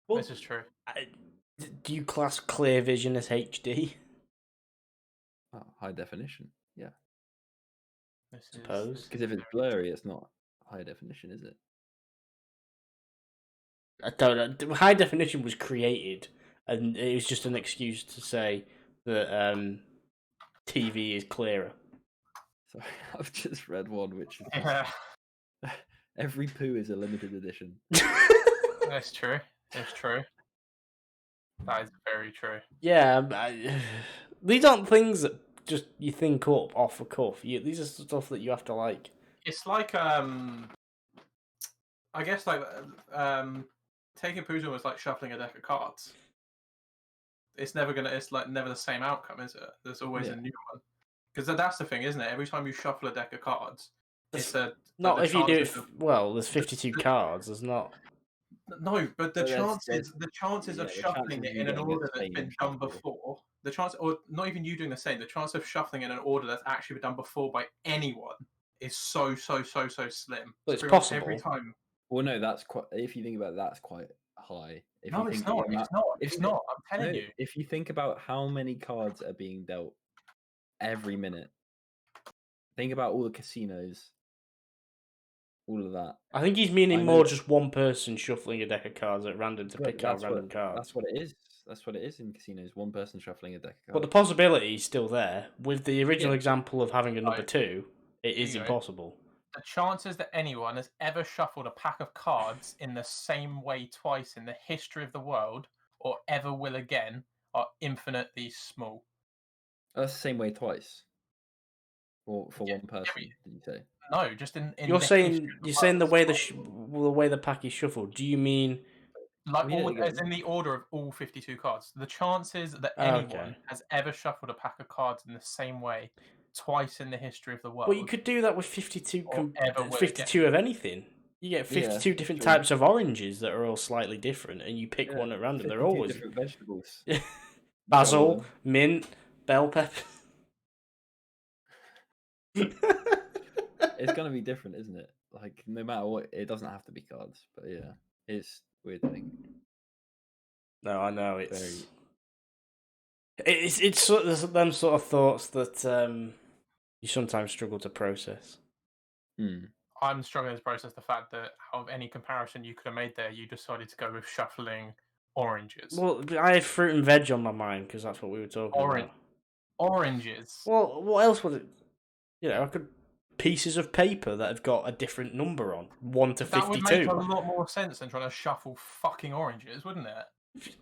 well, this is true. Do you class clear vision as HD? Oh, high definition, yeah. I suppose. Because if it's blurry, it's not high definition, is it? I don't know. High definition was created, and it was just an excuse to say that TV is clearer. So I've just read one which is every poo is a limited edition. That's true. It's true. That is very true. Yeah, these aren't things that just you think up off the cuff. These are stuff that you have to like. It's like I guess like taking poos was like shuffling a deck of cards. It's never the same outcome, is it? There's always a new one. Because that's the thing, isn't it? Every time you shuffle a deck of cards, it's not if you do it. Well, there's 52 cards. There's not. No, but the chances of shuffling it in an order that's been done before, or not even you doing the same, the chance of shuffling in an order that's actually been done before by anyone is so slim. But it's possible every time. Well, no, that's quite. If you think about it, that's quite high. It's not. It's not. I'm telling you. If you think about how many cards are being dealt every minute, think about all the casinos. All of that. I think he's meaning more just one person shuffling a deck of cards at random to pick out random cards. That's what it is. That's what it is in casinos. One person shuffling a deck of cards. But the possibility is still there. With the original example of having a number 2, it is impossible. The chances that anyone has ever shuffled a pack of cards in the same way twice in the history of the world, or ever will again, are infinitely small. That's the same way twice. Or for one person, did you say? No, just in you're saying the way the pack is shuffled. Do you mean as in the order of all 52 cards? The chances that anyone has ever shuffled a pack of cards in the same way twice in the history of the world. Well, you could do that with 52 of anything. You get 52 different types of oranges that are all slightly different, and you pick one at random. They're always different vegetables. Basil, mint, bell pepper. It's gonna be different, isn't it? Like no matter what, it doesn't have to be cards. But yeah, it's a weird thing. No, I know it's sort of them sort of thoughts that you sometimes struggle to process. I'm struggling to process the fact that out of any comparison you could have made there, you decided to go with shuffling oranges. Well, I had fruit and veg on my mind because that's what we were talking about. Oranges. Well, what else would it? I could pieces of paper that have got a different number on 1 to 52. That would make a lot more sense than trying to shuffle fucking oranges, wouldn't it? Can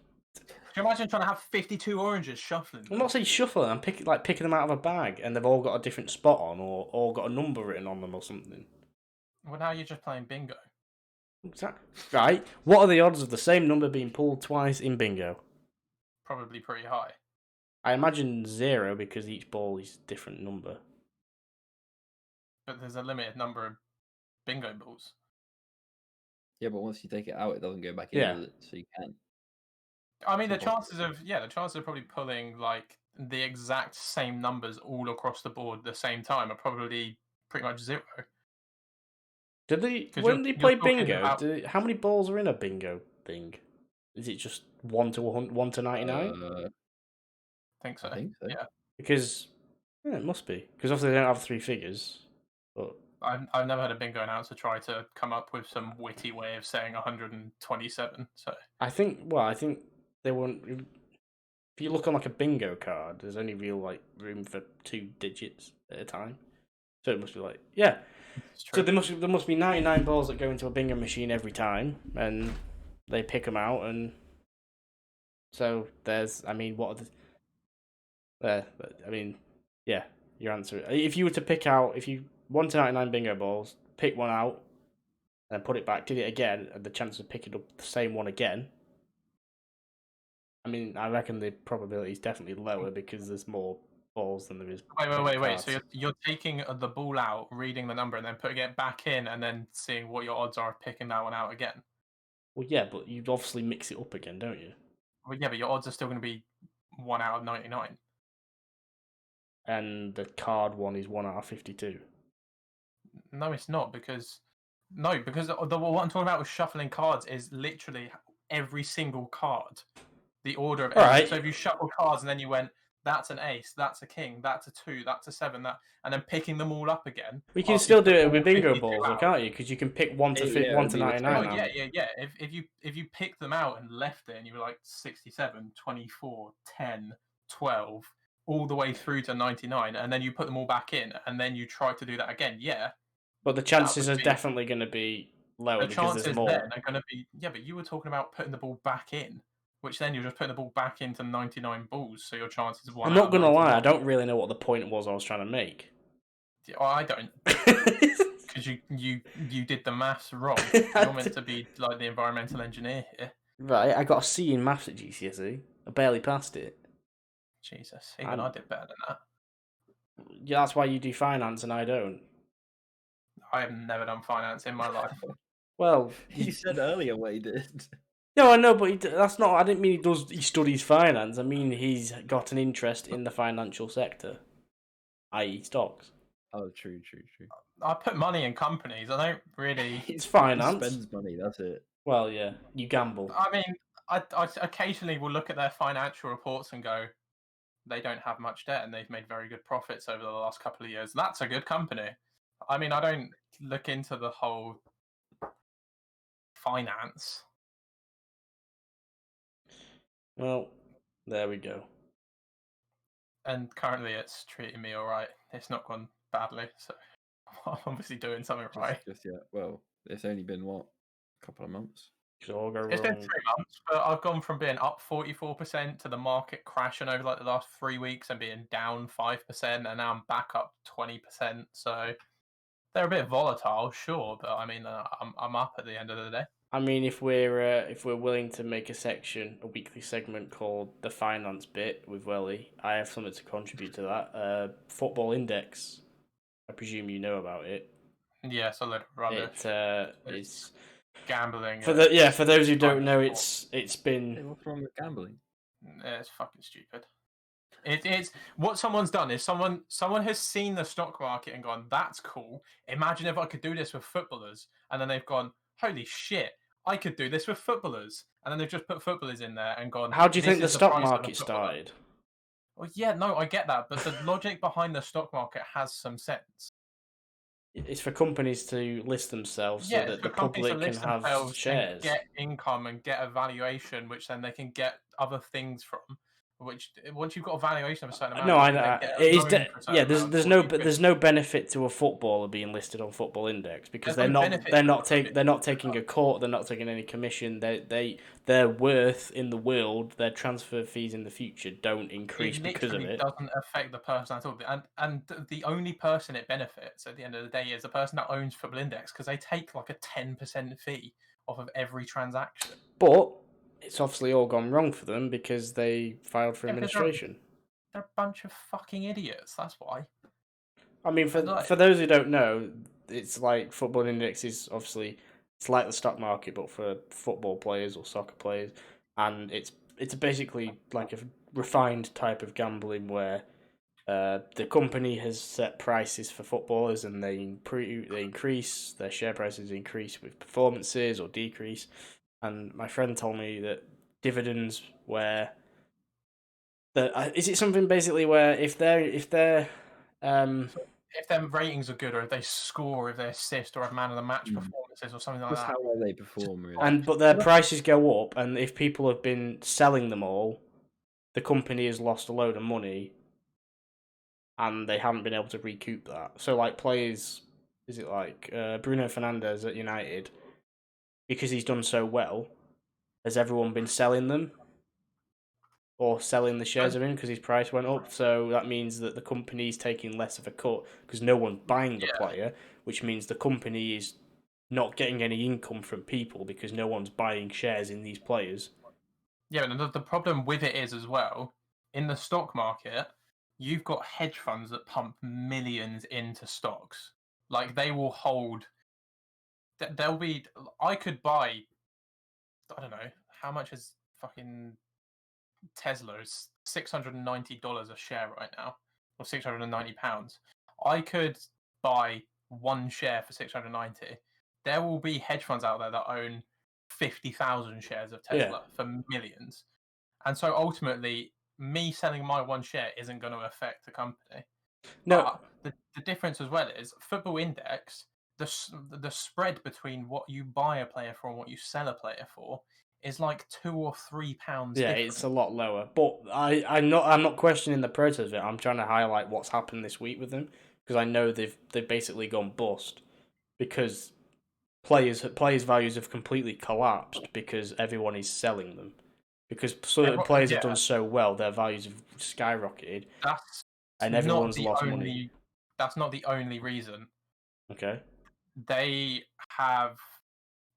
you imagine trying to have 52 oranges shuffling? I'm not saying shuffling. I'm picking them out of a bag, and they've all got a different spot on, or all got a number written on them, or something. Well, now you're just playing bingo. Exactly. Right. What are the odds of the same number being pulled twice in bingo? Probably pretty high. I imagine 0 because each ball is a different number. But there's a limited number of bingo balls. Yeah, but once you take it out, it doesn't go back in, Yeah. does it? So you can't. I mean, the Impossible. chances of probably pulling like the exact same numbers all across the board at the same time are probably pretty much zero. When they You're play talking bingo, about, how many balls are in a bingo thing? Is it just 1 to 99? I I think so. think so. Yeah, Because it must be. Because obviously they don't have 3 figures. But I've never had a bingo announcer try to come up with some witty way of saying 127. So I think they won't. If you look on like a bingo card, there's only real like room for 2 digits at a time. So it must be like it's So true. there must be 99 balls that go into a bingo machine every time, and they pick them out, and so there's. I mean, what are the? I mean, yeah, your answer. If you were to pick out, if you 1 to 99 bingo balls, pick one out, and put it back, did it again, and the chance of picking up the same one again. I mean, I reckon the probability is definitely lower because there's more balls than there is. Wait. So you're taking the ball out, reading the number, and then putting it back in, and then seeing what your odds are of picking that one out again. Well, yeah, but you'd obviously mix it up again, don't you? Well, yeah, but your odds are still going to be 1 out of 99. And the card one is 1 out of 52. No, it's not because what I'm talking about with shuffling cards is literally every single card, the order of. All right. So if you shuffle cards and then you went, that's an ace, that's a king, that's a 2, that's a 7, and then picking them all up again. We can after still you do put it all with bingo 52 balls, though, out. can't you? Because you can pick 1 to Yeah, 1 to it'd be the 99 same. out. Yeah. If you pick them out and left it, and you were like 67, 24, 10, 12, all the way through to 99, and then you put them all back in, and then you try to do that again, yeah. But the chances are definitely going to be lower The because there's chances more. then are going to be, yeah, but you were talking about putting the ball back in, which then you're just putting the ball back into 99 balls, so your chances of 1 I'm out not of going to lie, 99. I don't really know what the point was I was trying to make. Oh, I don't, because you did the maths wrong. You're meant to be like the environmental engineer here. Right, I got a C in maths at GCSE. I barely passed it. Jesus, even I did better than that. Yeah, that's why you do finance and I don't. I have never done finance in my life. Well, He said earlier what he did. No, I know, but that's not. I didn't mean he studies finance. I mean he's got an interest in the financial sector, i.e., stocks. Oh, true. I put money in companies. I don't really. It's finance. He spends money. That's it. Well, yeah, you gamble. I mean, I occasionally will look at their financial reports and go, they don't have much debt and they've made very good profits over the last couple of years. That's a good company. I mean, I don't look into the whole finance. Well, there we go. And currently it's treating me all right. It's not gone badly, so I'm obviously doing something right. Just yet. Well, it's only been what, a couple of months. Could all go It's wrong. been 3 months, but I've gone from being up 44% to the market crashing over like the last 3 weeks and being down 5%, and now I'm back up 20%. So they're a bit volatile, sure, but I mean, I'm up at the end of the day. I mean, if we're willing to make a weekly segment called the finance bit with Welly, I have something to contribute to that. Football Index. I presume you know about it. Yes, a little rubbish. It's gambling. For those who don't know, it's been. Hey, what's wrong with gambling? It's fucking stupid. It's what someone's done is someone has seen the stock market and gone, that's cool. Imagine if I could do this with footballers, and then they've gone, holy shit, I could do this with footballers, and then they've just put footballers in there and gone. How do you think the stock price of market started? Well, yeah, no, I get that, but the logic behind the stock market has some sense. It's for companies to list themselves so that the public can have shares, get income, and get a valuation, which then they can get other things from. Which once you've got a valuation of a certain amount, no, I know it is. There's no benefit to a footballer being listed on Football Index because they're not taking a court, they're not taking any commission. Their worth in the world, their transfer fees in the future don't increase because of it. It doesn't affect the person at all, and the only person it benefits at the end of the day is the person that owns Football Index because they take like a 10% fee off of every transaction. But it's obviously all gone wrong for them because they filed for administration. They're a bunch of fucking idiots. That's why. I mean, for those who don't know, it's like Football Index is obviously It's like the stock market, but for football players or soccer players, and it's basically like a refined type of gambling where the company has set prices for footballers, and they increase their share prices increase with performances or decrease. And my friend told me that dividends where is it something basically where if their if their ratings are good, or if they score, if they assist, or have man of the match performances, or something like Just that. how well they perform, really. but their prices go up, and if people have been selling them all, the company has lost a load of money, and they haven't been able to recoup that. So, like players, is it like Bruno Fernandes at United? Because he's done so well, has everyone been selling them? Or selling the shares of him because his price went up, so that means that the company's taking less of a cut because no one's buying the player, which means the company is not getting any income from people because no one's buying shares in these players. Yeah, and the problem with it is as well, in the stock market, you've got hedge funds that pump millions into stocks. Like they will hold. There'll be. I could buy. I don't know how much is fucking Tesla's $690 a share right now, or £690. I could buy one share for 690. There will be hedge funds out there that own 50,000 shares of Tesla for millions, and so ultimately, me selling my one share isn't going to affect the company. No, But the difference as well is Football Index. The spread between what you buy a player for and what you sell a player for is like £2 or £3. yeah, different. it's a lot lower. But I'm not questioning the process of it. I'm trying to highlight what's happened this week with them because I know they've basically gone bust because players values have completely collapsed because everyone is selling them. Because players have done so well, their values have skyrocketed, and everyone's lost money. That's not the only reason. Okay. They have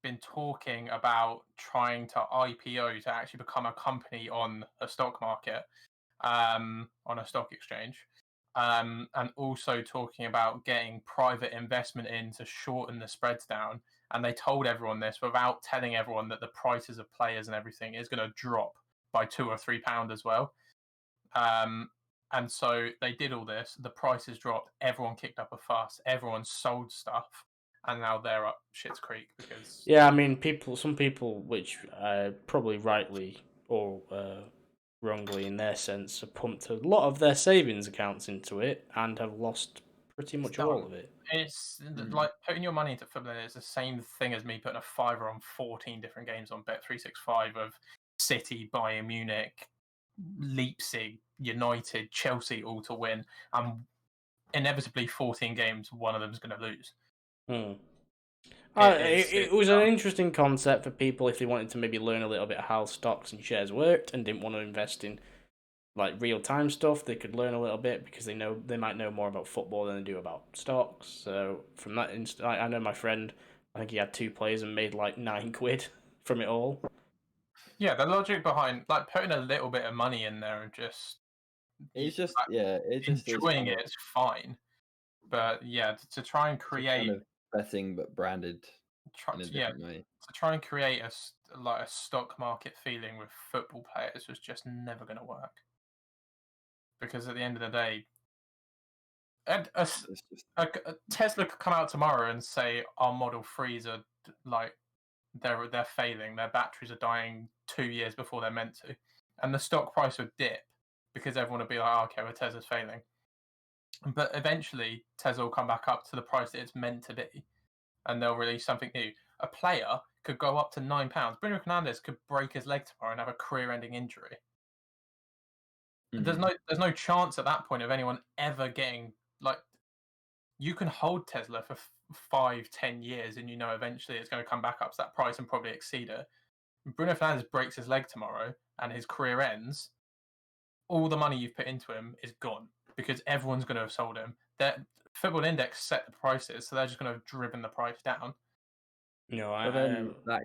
been talking about trying to IPO to actually become a company on a stock market, on a stock exchange, and also talking about getting private investment in to shorten the spreads down. And they told everyone this without telling everyone that the prices of players and everything is going to drop by £2 or £3 as well. And so they did all this. The prices dropped. Everyone kicked up a fuss. Everyone sold stuff, and now they're up shit's creek because. Yeah, I mean, some people, which probably rightly or wrongly in their sense, have pumped a lot of their savings accounts into it and have lost pretty much all of it. It's like putting your money into football. It's the same thing as me putting a fiver on 14 different games on Bet365 of City, Bayern Munich, Leipzig, United, Chelsea all to win. And inevitably 14 games, one of them is going to lose. It was an interesting concept for people if they wanted to maybe learn a little bit how stocks and shares worked and didn't want to invest in like real time stuff. They could learn a little bit because they might know more about football than they do about stocks. So from that I know my friend, I think he had 2 players and made like £9 from it all. Yeah, the logic behind like putting a little bit of money in there and just enjoying it is fine. But yeah, to try and create kind of betting but branded in a different way. To try and create a stock market feeling with football players was just never going to work. Because at the end of the day, Tesla could come out tomorrow and say our Model 3s are like they're failing, their batteries are dying 2 years before they're meant to, and the stock price would dip because everyone would be like, oh, okay, well Tesla's failing. But eventually, Tesla will come back up to the price that it's meant to be, and they'll release something new. A player could go up to £9. Bruno Fernandes could break his leg tomorrow and have a career-ending injury. There's no chance at that point of anyone ever getting like. You can hold Tesla for 5-10 years, and you know eventually it's going to come back up to that price and probably exceed it. Bruno Fernandes breaks his leg tomorrow and his career ends. All the money you've put into him is gone because everyone's going to have sold him. That Football Index set the prices, so they're just going to have driven the price down. No, that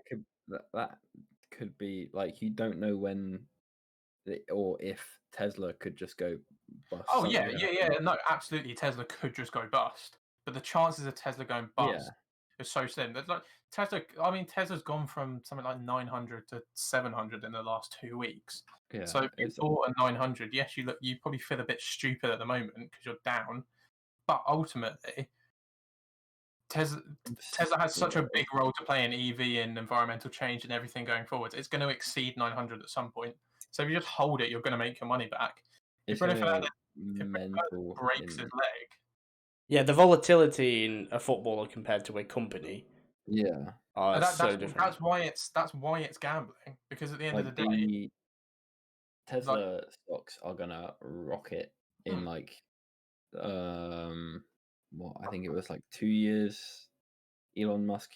could be like you don't know when or if Tesla could just go bust. Oh yeah. No, absolutely, Tesla could just go bust. But the chances of Tesla going bust is so slim. There's like Tesla. I mean, Tesla's gone from something like 900 to 700 in the last 2 weeks. Yeah, So if you bought a 900, yes, you probably feel a bit stupid at the moment because you're down, but ultimately, Tesla has such a big role to play in EV and environmental change and everything going forward. It's going to exceed 900 at some point. So if you just hold it, you're going to make your money back. It's If Bruno mental breaks his leg, Yeah, the volatility in a footballer compared to a company. Yeah, That's so different. That's why it's gambling, because at the end of the day, Tesla stocks are gonna rocket in like what I think it was like 2 years. Elon Musk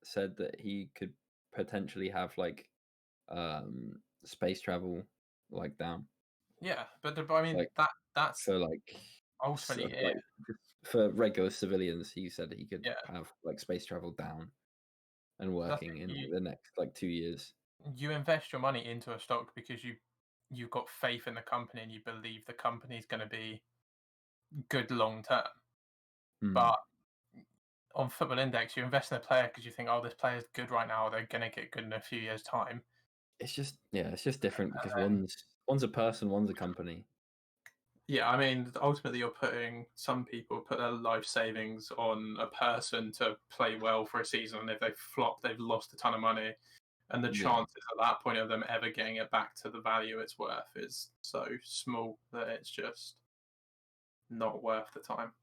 said that he could potentially have like space travel like down. Yeah, but I mean like that's for like ultimately it. like for regular civilians. He said he could Yeah. have like space travel down and working in the next like 2 years. You invest your money into a stock because you've got faith in the company and you believe the company's going to be good long term. But on Football Index, you invest in a player because you think, oh, this player's good right now. They're going to get good in a few years' time. It's just different because one's a person, one's a company. Yeah, I mean, ultimately, some people put their life savings on a person to play well for a season, and if they flop, they've lost a ton of money. And the chances at that point of them ever getting it back to the value it's worth is so small that it's just not worth the time.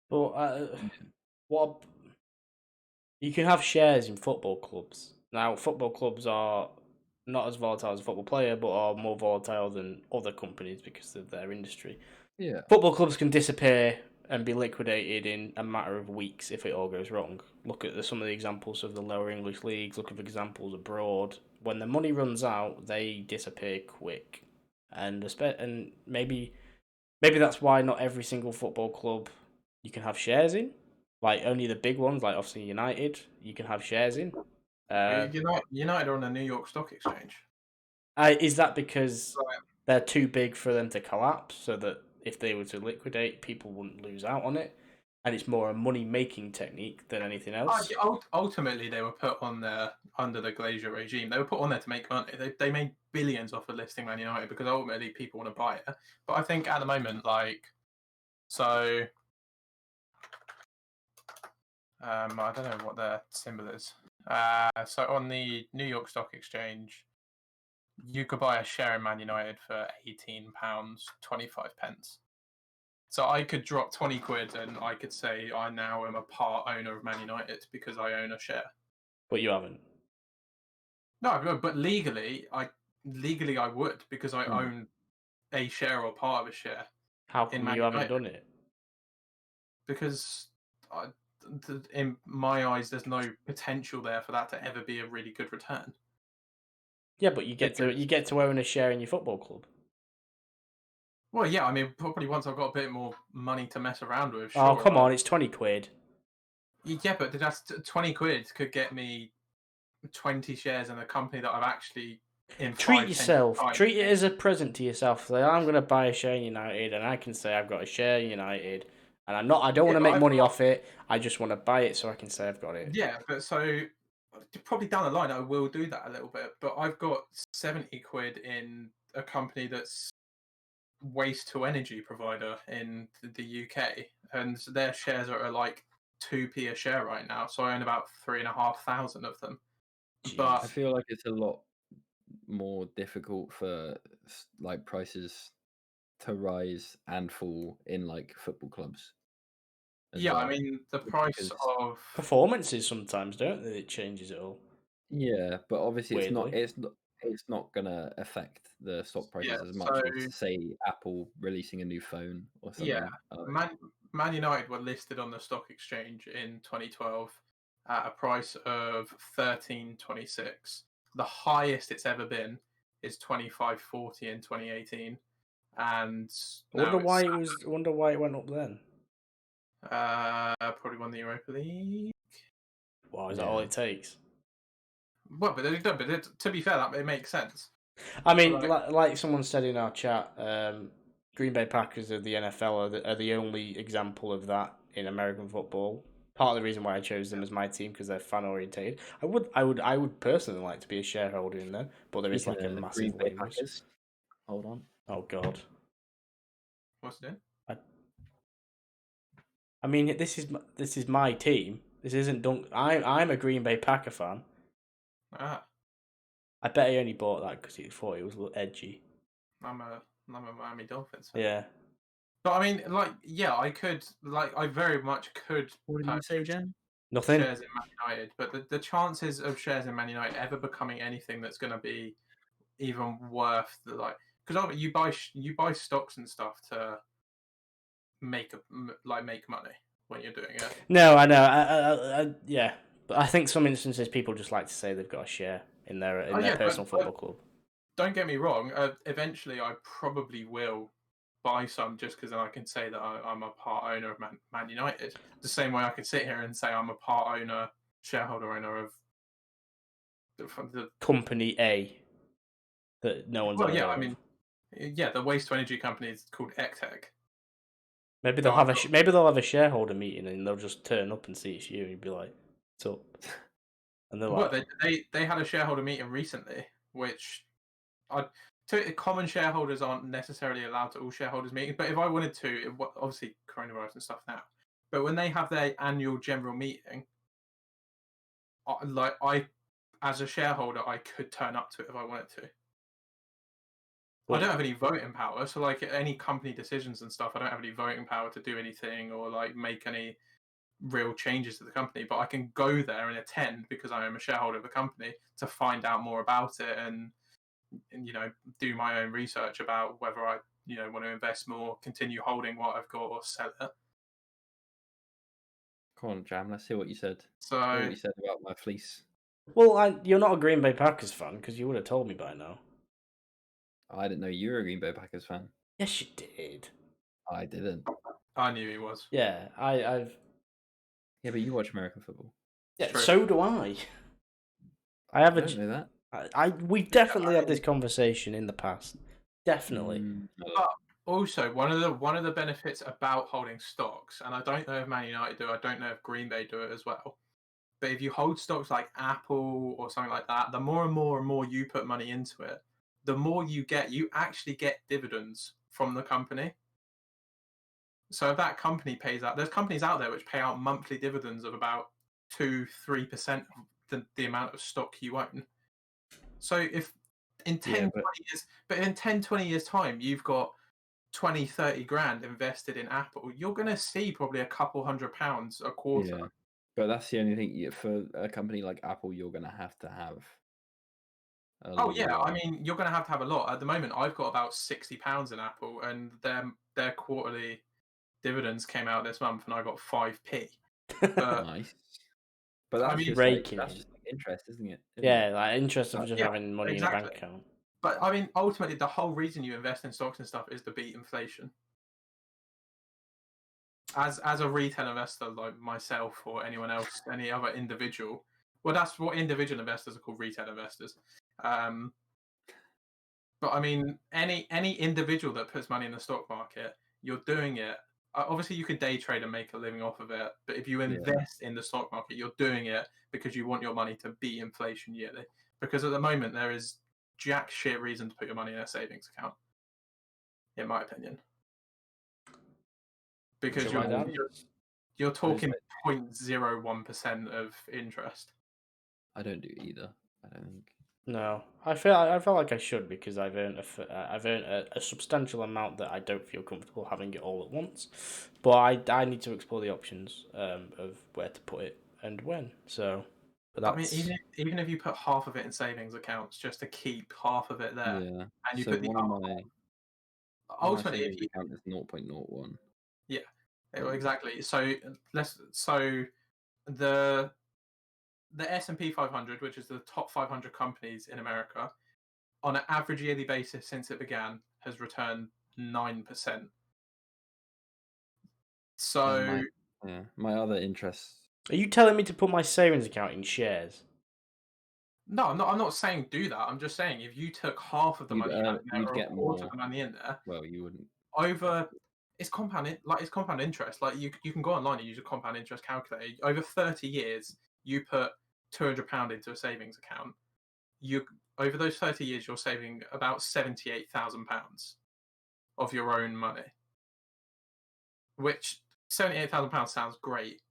But what you can have shares in football clubs. Now, football clubs are not as volatile as a football player, but are more volatile than other companies because of their industry. Yeah, football clubs can disappear and be liquidated in a matter of weeks if it all goes wrong. Look at some of the examples of the lower English leagues. Look at examples abroad. When the money runs out, they disappear quick, and maybe that's why not every single football club you can have shares in. Like only the big ones, like obviously United, you can have shares in. United are on the New York Stock Exchange. Is that because they're too big for them to collapse, so that if they were to liquidate, people wouldn't lose out on it? And it's more a money-making technique than anything else? Ultimately, they were put on there under the Glazer regime. They were put on there to make money. They made billions off of listing Man United because ultimately people want to buy it. But I think at the moment, I don't know what their symbol is. So on the New York Stock Exchange, you could buy a share in Man United for £18.25. So I could drop 20 quid and I could say I now am a part owner of Man United because I own a share. But you haven't. No, but legally I would because I own a share or part of a share. How come you haven't done it? Because in my eyes, there's no potential there for that to ever be a really good return. Yeah, but you get to own a share in your football club. Well, yeah, I mean, probably once I've got a bit more money to mess around with. Sure, come on, it's 20 quid. Yeah, but that's 20 quid could get me 20 shares in a company that I've actually treat yourself. Treat it as a present to yourself. Say, I'm going to buy a share in United, and I can say I've got a share in United, and I don't want to make money off it. I just want to buy it so I can say I've got it. Yeah, but so probably down the line I will do that a little bit. But I've got 70 quid in a company that's waste to energy provider in the UK, and their shares are like 2p a share right now. So I own about 3,500 of them. Jeez. But I feel like it's a lot more difficult for like prices to rise and fall in like football clubs. Yeah, well. I mean the price of performances sometimes don't they? It changes it all. Yeah, but obviously Weirdly. it's not gonna affect the stock prices as much as say Apple releasing a new phone or something. Yeah, Man United were listed on the stock exchange in 2012 at a price of 13.26. The highest it's ever been is 25.40 in 2018, and I wonder why it went up then. Probably won the Europa League. Wow, is that all it takes? Well, but to be fair, it makes sense. I mean, like someone said in our chat, Green Bay Packers of the NFL are the only example of that in American football. part of the reason why I chose them as my team because they're fan orientated. I would personally like to be a shareholder in them, but there is like a Green massive Bay win risk. Packers. Hold on. Oh God. What's it doing? I mean, this is my team. This isn't Dunk. I'm a Green Bay Packer fan. Ah, I bet he only bought that because he thought it was a little edgy. I'm a Miami Dolphins fan. Yeah. But I mean, like, yeah, I very much could What did you say, Jen? Nothing. shares in Man United, but the chances of shares in Man United ever becoming anything that's going to be even worth the because you buy stocks and stuff to make money when you're doing it. No, I know. Yeah, but I think some instances people just like to say they've got a share in their personal football club. Don't get me wrong. Eventually, I probably will buy some just because then I can say that I'm a part owner of Man United. The same way I could sit here and say I'm a part owner, shareholder owner of the Company A that no one's ever heard of. I mean, yeah, the waste to energy company is called Ectech. Maybe they'll have a shareholder meeting and they'll just turn up and see it's you and you'd be like, "What's up?" And they're like, Well, they had a shareholder meeting recently, which common shareholders aren't necessarily allowed to all shareholders meetings. But if I wanted to, obviously coronavirus and stuff now. But when they have their annual general meeting, I as a shareholder, I could turn up to it if I wanted to. I don't have any voting power, so like any company decisions and stuff, I don't have any voting power to do anything or like make any real changes to the company. But I can go there and attend because I am a shareholder of the company to find out more about it and do my own research about whether I want to invest more, continue holding what I've got, or sell it. Come on, Jam. Let's hear what you said. So Hear what you said about my fleece. well, you're not a Green Bay Packers fan because you would have told me by now. I didn't know you were a Green Bay Packers fan. Yes, you did. I didn't. I knew he was. Yeah, I've. Yeah, but you watch American football. Yeah, True. so do I. I have I don't know that. We've definitely had this conversation in the past. Definitely. But also, one of the benefits about holding stocks, and I don't know if Man United do, I don't know if Green Bay do it as well. But if you hold stocks like Apple or something like that, the more and more you put money into it, the more you actually get dividends from the company. So if that company pays out, there's companies out there which pay out monthly dividends of about 2-3% of the amount of stock you own. So if in 10, 20 years, but in 10, 20 years time, you've got 20, 30 grand invested in Apple, you're going to see probably a couple £100 a quarter. Yeah. But that's the only thing for a company like Apple, you're going to have. Oh yeah, I mean, you're going to have a lot. At the moment, I've got about £60 in Apple, and their quarterly dividends came out this month, and I got 5p. But, nice. But that's just interest, isn't it? Like interest of just having money in a bank account. But I mean, ultimately, the whole reason you invest in stocks and stuff is to beat inflation. As a retail investor like myself or anyone else, any other individual, well, that's what individual investors are called, retail investors. But I mean, any individual that puts money in the stock market, you're doing it. Obviously, you could day trade and make a living off of it. But if you invest in the stock market, you're doing it because you want your money to beat inflation yearly. Because at the moment, there is jack shit reason to put your money in a savings account, in my opinion. Because you're talking 0.01% of interest. I don't do either. I don't think. No, I feel like I should because I've earned a substantial amount that I don't feel comfortable having it all at once. But I need to explore the options of where to put it and when. So, but that's... I mean, even if you put half of it in savings accounts just to keep half of it there, and you put the ultimately, if you count as 0.01. Yeah, exactly. So the S&P 500, which is the top 500 companies in America, on an average yearly basis since it began, has returned 9%. So my other interests. Are you telling me to put my savings account in shares? No, I'm not saying do that. I'm just saying if you took half of the money out you'd get or a quarter of the money in there. Well, you wouldn't. it's compound interest. Like you can go online and use a compound interest calculator. Over 30 years, you put £200 into a savings account. Over those 30 years, you're saving about £78,000 of your own money. Which £78,000 sounds great.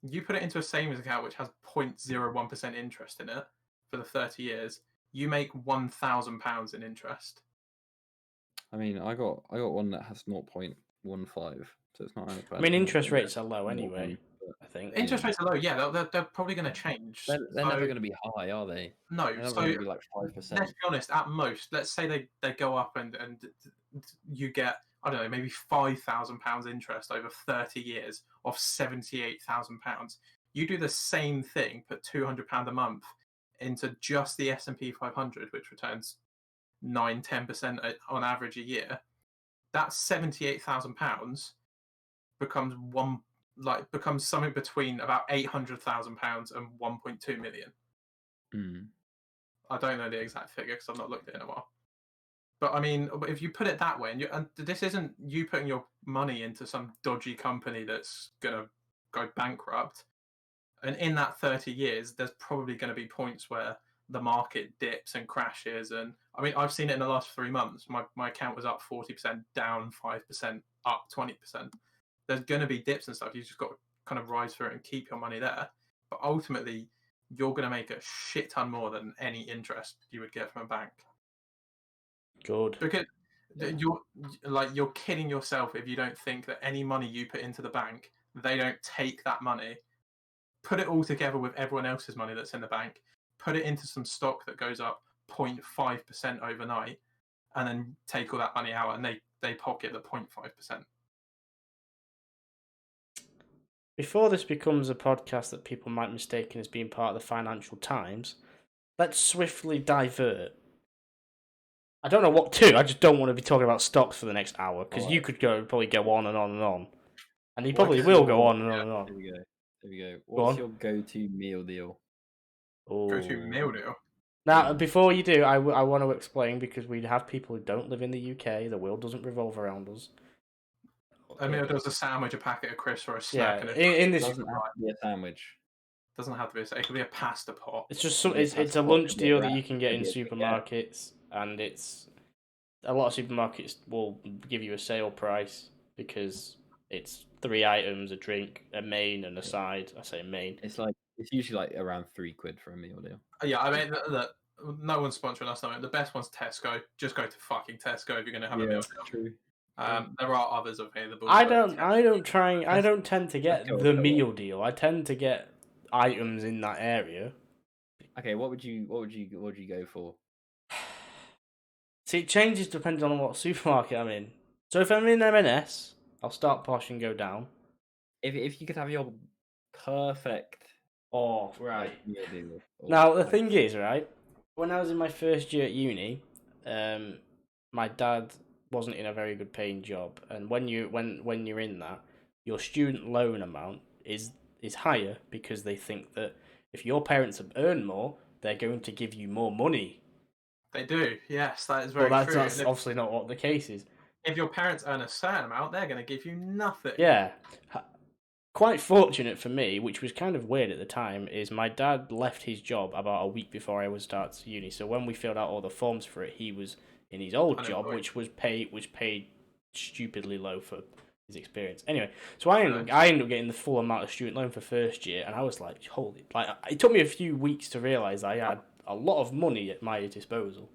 You put it into a savings account which has 0.01% interest in it for the 30 years. You make £1,000 in interest. I mean, I got one that has 0.15, so it's not as bad. I mean, interest rates are low anyway. I think interest rates are low. Yeah, they're probably going to change. They're never going to be high, are they? No, they're never going to be like 5%. Let's be honest. At most, let's say they go up and you get, I don't know, maybe £5,000 interest over 30 years of £78,000. You do the same thing, put £200 a month into just the S&P 500, which returns 9-10% on average a year. That £78,000 becomes something between about £800,000 and 1.2 million. I don't know the exact figure because I've not looked at it in a while. But I mean, if you put it that way, and this isn't you putting your money into some dodgy company that's gonna go bankrupt. And in that 30 years, there's probably going to be points where the market dips and crashes. And I mean, I've seen it in the last 3 months. My account was up 40%, down 5%, up 20%. There's going to be dips and stuff. You just got to kind of rise through it and keep your money there. But ultimately, you're going to make a shit ton more than any interest you would get from a bank. Good. Because you're kidding yourself if you don't think that any money you put into the bank, they don't take that money, put it all together with everyone else's money that's in the bank, put it into some stock that goes up 0.5% overnight, and then take all that money out and they pocket the 0.5%. Before this becomes a podcast that people might mistake as being part of the Financial Times, let's swiftly divert. I don't know what to. I just don't want to be talking about stocks for the next hour, because you could probably go on and on and on. And he probably will go on and on and on. There we go. What's your go-to meal deal? Go-to meal deal? Now, before you do, I want to explain, because we have people who don't live in the UK. The world doesn't revolve around us. A meal does a sandwich, a packet of crisps, or a snack. Yeah, in this doesn't have to be a sandwich. Doesn't have to be a sandwich. It could be a pasta pot. It's just it's a lunch deal that you can get in supermarkets, and it's a lot of supermarkets will give you a sale price because it's 3 items, a drink, a main, and a side. I say main. It's usually like around £3 for a meal deal. Yeah, I mean, no one's sponsoring us. The best one's Tesco. Just go to fucking Tesco if you're going to have a meal deal. True. There are others available. I don't tend to get the meal deal. I tend to get items in that area. Okay, what would you go for? See, it changes depending on what supermarket I'm in. So if I'm in M&S, I'll start posh and go down. If you could have your perfect meal deal. Now the thing is, right, when I was in my first year at uni, my dad wasn't in a very good paying job, and when you're in that, your student loan amount is higher because they think that if your parents have earned more, they're going to give you more money. They do, yes, that is very true. That's obviously not what the case is. If your parents earn a certain amount, they're going to give you nothing. Yeah. Quite fortunate for me, which was kind of weird at the time, is my dad left his job about a week before I would start uni. So when we filled out all the forms for it, he was in his old job, which was paid stupidly low for his experience. Anyway, so I ended up getting the full amount of student loan for first year, and I was like, holy! Like, it took me a few weeks to realise I had a lot of money at my disposal.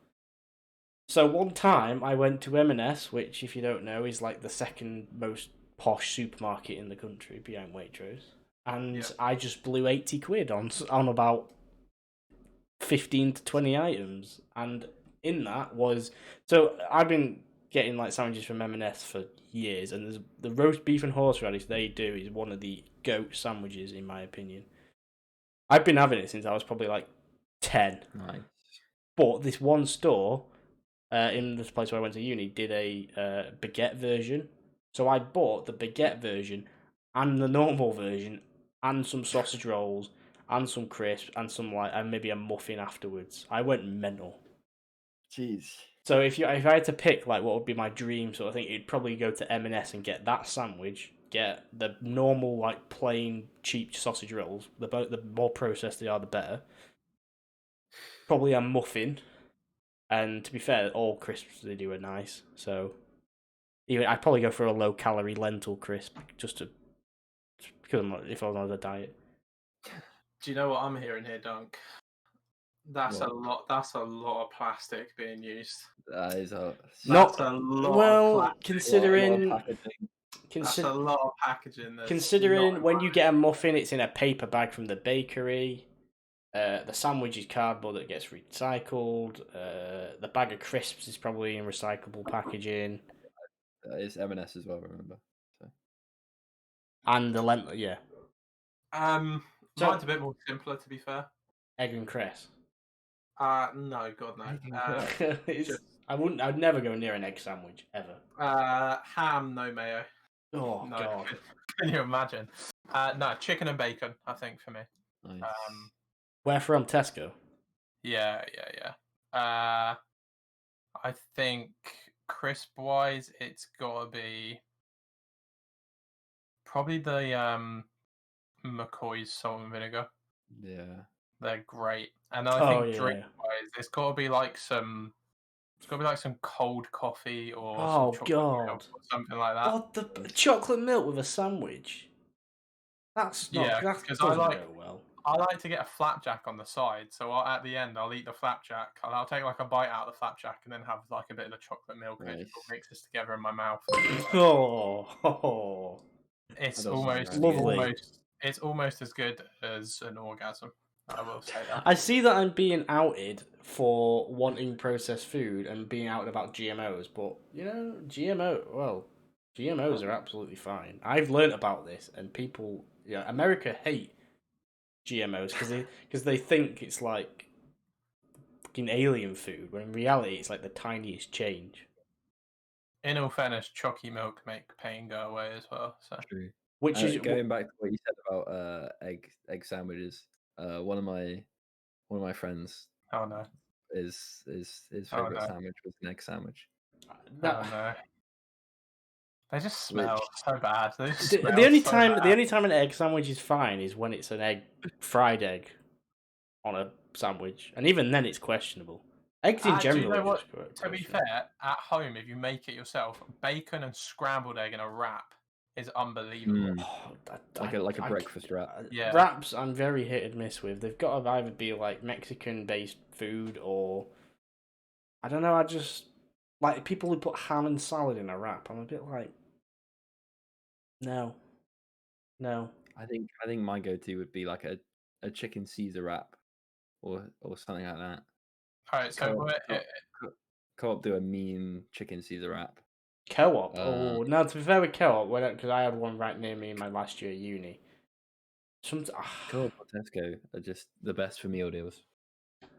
So one time I went to M&S, which, if you don't know, is like the second most posh supermarket in the country behind Waitrose, and I just blew £80 on about 15 to 20 items, and in that was, so I've been getting like sandwiches from M&S for years, and there's the roast beef and horseradish they do is one of the goat sandwiches in my opinion. I've been having it since I was probably like 10. Nice. But this one store in this place where I went to uni did a baguette version. So I bought the baguette version and the normal version and some sausage rolls and some crisps and some and maybe a muffin afterwards. I went mental. Jeez. So if I had to pick like what would be my dream sort of thing, it'd probably go to M&S and get that sandwich, get the normal like plain cheap sausage rolls. The more processed they are, the better. Probably a muffin, and to be fair, all crisps they do are nice. So even I'd probably go for a low calorie lentil crisp just to because if I was on a diet. Do you know what I'm hearing here, Dunk? That's What? a lot. That's a lot of plastic being used. That is That's a lot of plastic. Considering That's a lot of packaging. Considering when you get a muffin, it's in a paper bag from the bakery. The sandwich is cardboard that gets recycled. The bag of crisps is probably in recyclable packaging. It's M&S as well, remember? So. And the lentil, yeah. Mine's a bit more simpler, to be fair. Egg and cress. No, God no. I'd never go near an egg sandwich ever. Ham, no mayo. Oh no, God! Can you imagine? No, chicken and bacon. I think for me. Nice. Where from? Tesco. Yeah. I think crisp wise, it's gotta be probably the McCoy's salt and vinegar. Yeah. They're great, and I think drink wise, it's gotta be like some. It's got to be like some cold coffee or some chocolate milk or something like that. Oh, the chocolate milk with a sandwich. That's not. That doesn't go well. I like to get a flapjack on the side, so at the end I'll eat the flapjack. I'll take like a bite out of the flapjack and then have like a bit of the chocolate milk and it just mixes together in my mouth. It's almost lovely. It's almost as good as an orgasm. I will say that. I see that I'm being outed for wanting processed food and being outed about GMOs, but you know, GMOs are absolutely fine. I've learnt about this, and people, America hate GMOs because they think it's like fucking alien food, when in reality it's like the tiniest change. In all fairness, chalky milk make pain go away as well. So true. Which is going back to what you said about egg sandwiches. One of my friends. Oh no. His favorite sandwich was an egg sandwich. Oh no. They just smell so bad. The only time an egg sandwich is fine is when it's an fried egg on a sandwich, and even then it's questionable. Eggs in general. Do you know what? To be fair, at home if you make it yourself, bacon and scrambled egg in a wrap is unbelievable. Like a breakfast wrap. Yeah. Wraps I'm very hit and miss with. They've got to either be like Mexican based food or I don't know, I just like people who put ham and salad in a wrap. I'm a bit like no. I think my go-to would be like a chicken Caesar wrap or something like that. Alright, so Co-op do a mean chicken Caesar wrap. Co-op? No, to be fair with Co-op, because I had one right near me in my last year at uni. Co-op or Tesco are just the best for meal deals.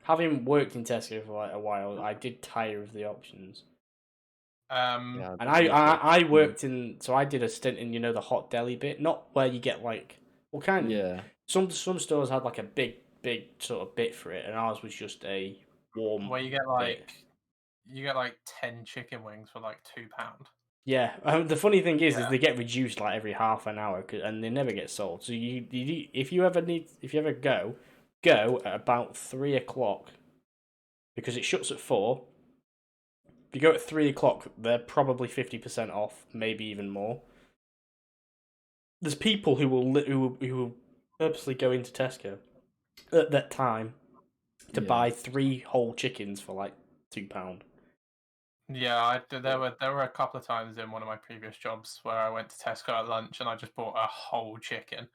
Having worked in Tesco for like a while, I did tire of the options. And I worked in, so I did a stint in, the hot deli bit, not where you get like, some stores had like a big sort of bit for it, and ours was just a warm. Where you get like 10 chicken wings for like £2. Yeah, the funny thing is they get reduced like every half an hour, and they never get sold. So if you ever go at about 3:00 because it shuts at 4. If you go at 3:00, they're probably 50% off, maybe even more. There's people who will purposely go into Tesco at that time to buy 3 whole chickens for like £2. Yeah, there were a couple of times in one of my previous jobs where I went to Tesco at lunch and I just bought a whole chicken,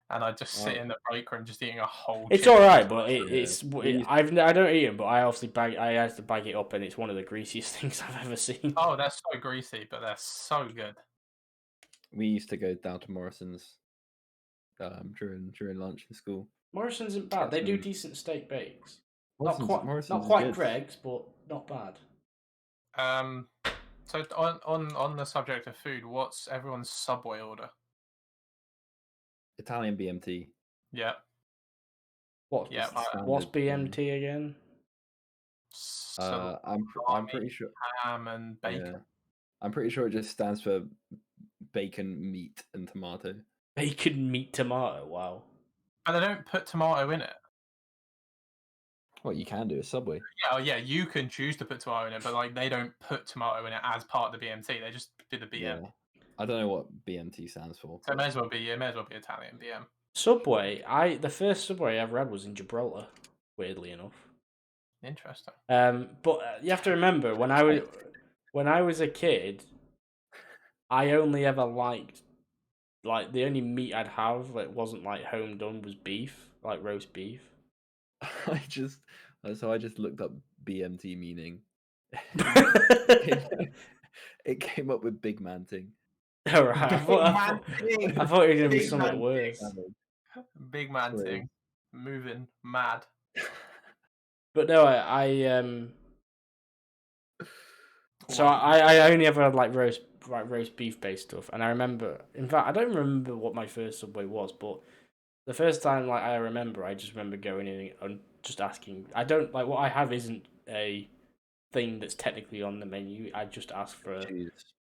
and I just sit in the break room just eating a whole. It's all right, but I don't eat them, but I obviously I have to bag it up, and it's one of the greasiest things I've ever seen. Oh, they're so greasy, but they're so good. We used to go down to Morrison's during lunch in school. Morrison's isn't bad. They do decent steak bakes. Morrison's not quite Greg's, but not bad. So on the subject of food, what's everyone's Subway order? Italian BMT. Yeah. What's BMT again? I'm pretty sure ham and bacon. Yeah, I'm pretty sure it just stands for bacon, meat, and tomato. Bacon, meat, tomato. Wow. But they don't put tomato in it. What you can do is Subway. Yeah, you can choose to put tomato in it, but like they don't put tomato in it as part of the BMT. They just do the BM. Yeah. I don't know what BMT stands for. So it may as well be Italian BM. Subway. The first Subway I ever had was in Gibraltar. Weirdly enough. Interesting. But you have to remember when I was a kid, I only ever liked the only meat I'd have that wasn't like home done was beef, like roast beef. I just looked up BMT meaning. It came up with big man thing. All right, I thought it was gonna be something worse. Big man thing, moving mad. But no, so I only ever had like roast beef based stuff, and I remember. In fact, I don't remember what my first Subway was, but the first time I remember, I just remember going in and just asking. I don't like what I have isn't a thing that's technically on the menu. I just ask for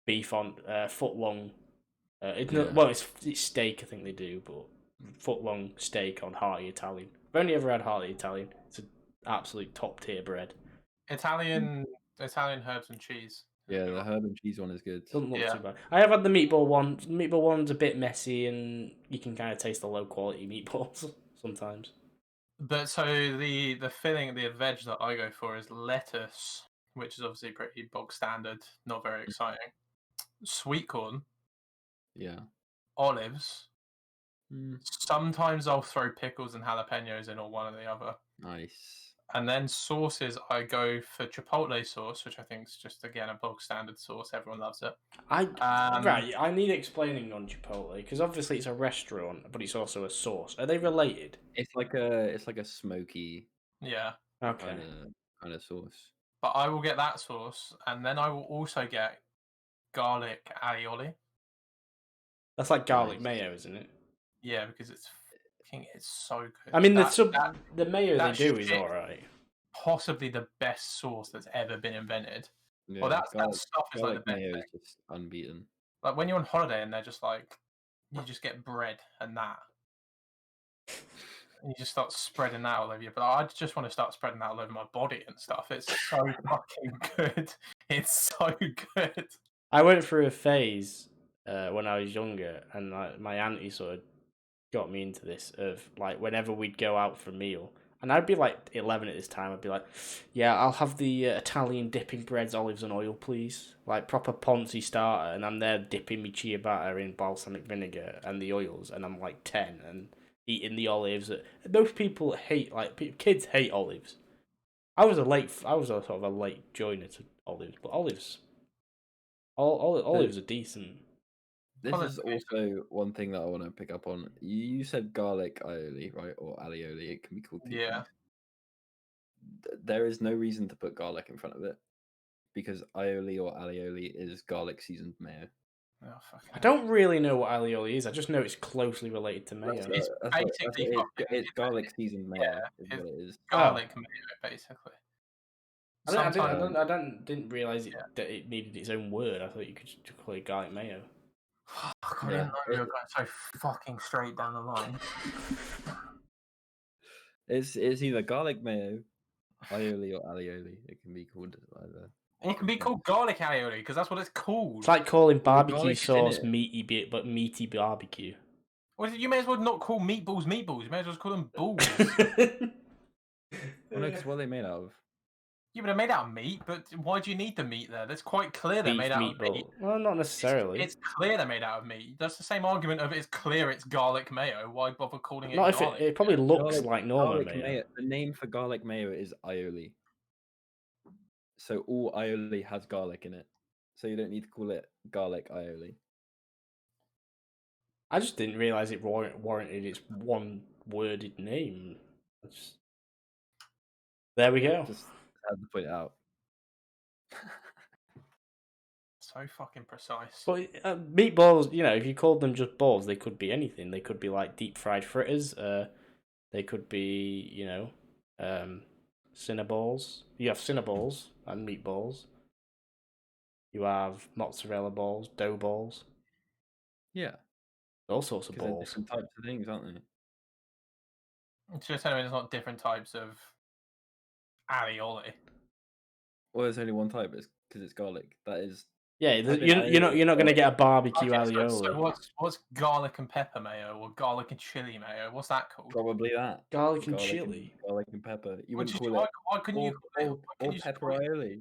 beef on foot long. It's steak. I think they do, but foot long steak on hearty Italian. I've only ever had hearty Italian. It's an absolute top tier bread. Italian herbs and cheese. Yeah, the herb and cheese one is good. Doesn't look too bad. I have had the meatball one. The meatball one's a bit messy, and you can kind of taste the low quality meatballs sometimes. But so the filling, the veg that I go for is lettuce, which is obviously pretty bog standard, not very exciting. Sweet corn. Yeah. Olives. Sometimes I'll throw pickles and jalapenos in, or one or the other. Nice. And then sauces, I go for chipotle sauce, which I think is just, again, a bog standard sauce. Everyone loves it. I need explaining on Chipotle, because obviously it's a restaurant, but it's also a sauce. Are they related? It's like a smoky kind of sauce. But I will get that sauce, and then I will also get garlic aioli. That's like garlic mayo, isn't it? Yeah, because it's so good. I mean, the mayo they do is alright. Possibly the best sauce that's ever been invented. Yeah, well, that stuff is like the best mayo thing. is just unbeaten. Like when you're on holiday and they're just like, you just get bread and that. And you just start spreading that all over you. But I just want to start spreading that all over my body and stuff. It's so fucking good. It's so good. I went through a phase when I was younger, and my auntie sort of got me into this of like whenever we'd go out for a meal, and I'd be like 11 at this time, I'd be like, yeah, I'll have the Italian dipping breads, olives and oil, please. Like proper Ponzi starter, and I'm there dipping my ciabatta in balsamic vinegar and the oils, and I'm like 10 and eating the olives. Most people hate, kids hate olives. I was a sort of a late joiner to olives, but olives are decent. This is also one thing that I want to pick up on. You said garlic aioli, right? Or alioli. It can be called two things. There is no reason to put garlic in front of it, because aioli or alioli is garlic seasoned mayo. Oh, I don't really know what alioli is. I just know it's closely related to mayo. It's garlic seasoned mayo. Yeah, is what it is. Garlic mayo, basically. I didn't realize that it needed its own word. I thought you could just call it garlic mayo. I didn't know we were going so fucking straight down the line. It's either garlic mayo, aioli, or alioli. It can be called either. It can be called garlic aioli because that's what it's called. It's like calling barbecue sauce meaty barbecue. Well, you may as well not call meatballs meatballs. You may as well call them balls. Well, no, because what are they made out of? Yeah, but they're made out of meat, but why do you need the meat there? That's quite clear they're made out of meat. Well, not necessarily. It's clear they're made out of meat. That's the same argument of it's clear it's garlic mayo. Why bother calling it garlic? It probably looks like normal mayo. The name for garlic mayo is aioli. So all aioli has garlic in it. So you don't need to call it garlic aioli. I just didn't realise it warranted its one-worded name. There we go. Just had to put it out. So fucking precise. But meatballs, if you called them just balls, they could be anything. They could be like deep fried fritters. They could be, cinnaballs. You have cinnaballs and meatballs. You have mozzarella balls, dough balls, Yeah, all sorts of because they're balls. different types of things, aren't they? It's just telling me there's not different types of aioli. Well, there's only one type, because it's garlic. That is. Yeah, Type in you're not going to get a barbecue Okay, aioli. so what's garlic and pepper mayo or garlic and chili mayo? What's that called? Probably that. Garlic and chili. Garlic and pepper. You wouldn't Which call why, it. why couldn't you call it? Why couldn't you just Pepper call it? aioli.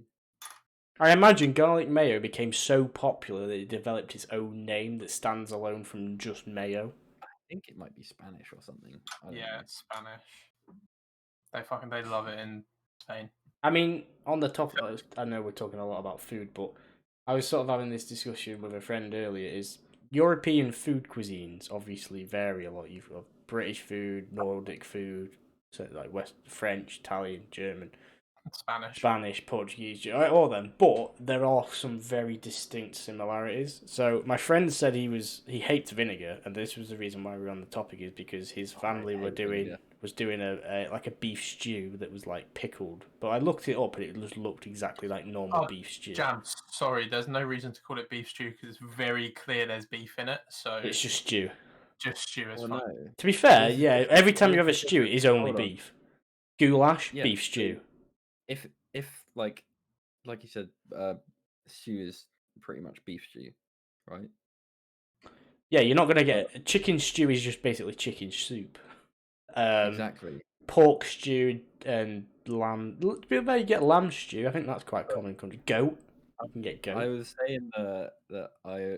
I imagine garlic mayo became so popular that it developed its own name that stands alone from just mayo. I think it might be Spanish or something. I don't Yeah, know. it's Spanish. They love it in Spain. I mean, on the topic, I know we're talking a lot about food, but I was sort of having this discussion with a friend earlier. Is European food cuisines obviously vary a lot. You've got British food, Nordic food, so like West French, Italian, German, Spanish, Portuguese, all of them. But there are some very distinct similarities. So my friend said he hates vinegar, and this was the reason why we're on the topic is because his family was doing a like a beef stew that was like pickled. But I looked it up, and it just looked exactly like normal beef stew. Jam, sorry, there's no reason to call it beef stew because it's very clear there's beef in it. So it's just stew. Just stew is fine. No. To be fair, yeah, every time you have a stew, it is only beef. Goulash, beef stew. If like you said, stew is pretty much beef stew, right? Yeah, you're not gonna get chicken stew is just basically chicken soup. Exactly. Pork stew and lamb. You get lamb stew. I think that's quite common in the country. Goat. You can get goat. I was saying that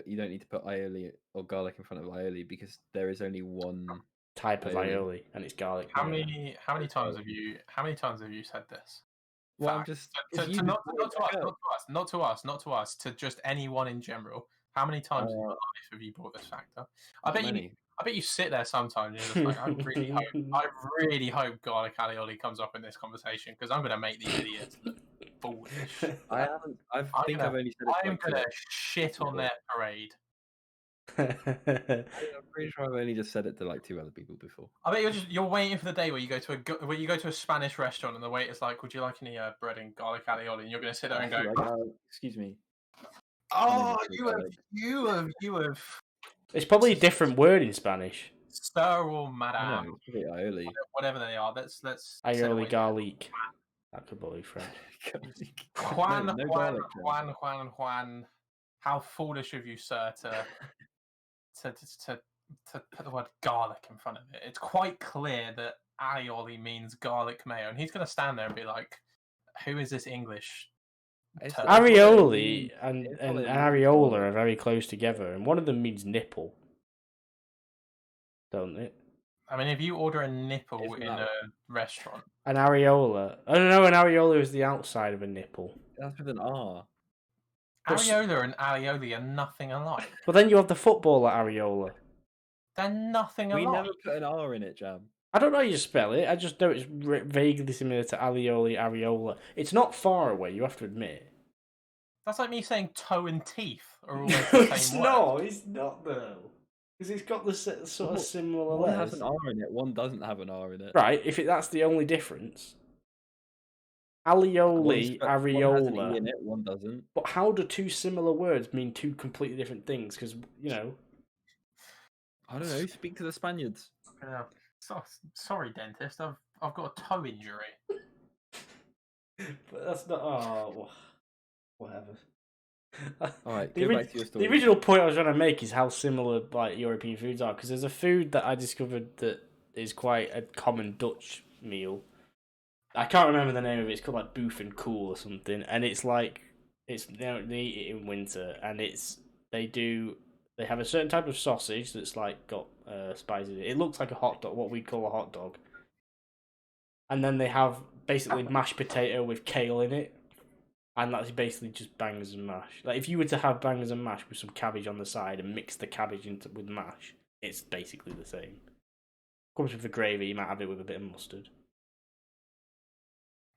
you don't need to put aioli or garlic in front of aioli because there is only one type of aioli, and it's garlic. How many times have you said this? Well, I'm just not to us, to just anyone in general. How many times in your life have you brought this fact up? I bet you sit there sometimes and you're just like, I really hope garlic aioli comes up in this conversation because I'm going to make these idiots look foolish. I haven't. I've only said it. I'm going to shit on their parade. I'm pretty sure I've only just said it to like 2 other people before. I bet you're waiting for the day where you go to a Spanish restaurant and the waiter's like, "Would you like any bread and garlic aioli?" And you're going to sit there and go, "Excuse me." Oh, you have. It's probably a different word in Spanish. Sir or madame. No, aioli. Whatever they are. Let's aioli garlic. That could be French. Juan. How foolish of you, sir, to put the word garlic in front of it. It's quite clear that aioli means garlic mayo, and he's going to stand there and be like, "Who is this English?" Aioli and areola are very close together, and one of them means nipple, don't it? I mean, if you order a nipple in a restaurant, an areola. I don't know. An areola is the outside of a nipple. That's with an R. Areola and aioli are nothing alike. Well, then you have the footballer areola. They're nothing alike. We never put an R in it, Jam. I don't know how you spell it. I just know it's vaguely similar to aioli, areola. It's not far away, you have to admit. That's like me saying toe and teeth are almost the same word. It's not though. Because it's got the sort of similar One letters. has an R in it, one doesn't have an R in it. Right, that's the only difference. Aioli, areola. One has an E in it, one doesn't. But how do two similar words mean two completely different things? Because, I don't know, speak to the Spaniards. Yeah. Sorry, dentist. I've got a toe injury. But that's not. Oh, whatever. All right, go back to your story. The original point I was trying to make is how similar European foods are. Because there's a food that I discovered that is quite a common Dutch meal. I can't remember the name of it. It's called like Boof and Cool or something, and it's like they eat it in winter, and they have a certain type of sausage that's like got spices. It looks like a hot dog, what we'd call a hot dog. And then they have basically mashed potato with kale in it. And that's basically just bangers and mash. Like if you were to have bangers and mash with some cabbage on the side and mix the cabbage with mash, it's basically the same. Comes with the gravy, you might have it with a bit of mustard.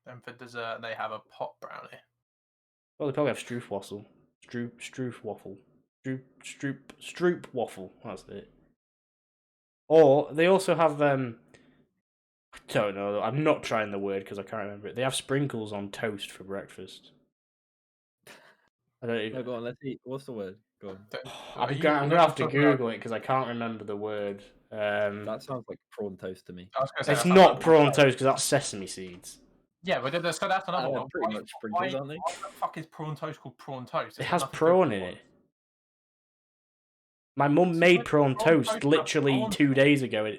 And for dessert, they have a pot brownie. Well, they probably have stroopwafel. Stroop waffle. That's it. Or they also have I don't know. I'm not trying the word because I can't remember it. They have sprinkles on toast for breakfast. I don't even... No, go on. Let's see. What's the word? Go on. I'm gonna have to Google it because I can't remember the word. That sounds like prawn toast to me. I was gonna say, It's that sounds not like prawn toast because that's sesame seeds. Yeah, but so that's another one. Pretty much sprinkles, aren't they? Why the fuck is prawn toast called prawn toast? It has prawn in it. My mum made prawn toast literally 2 days ago.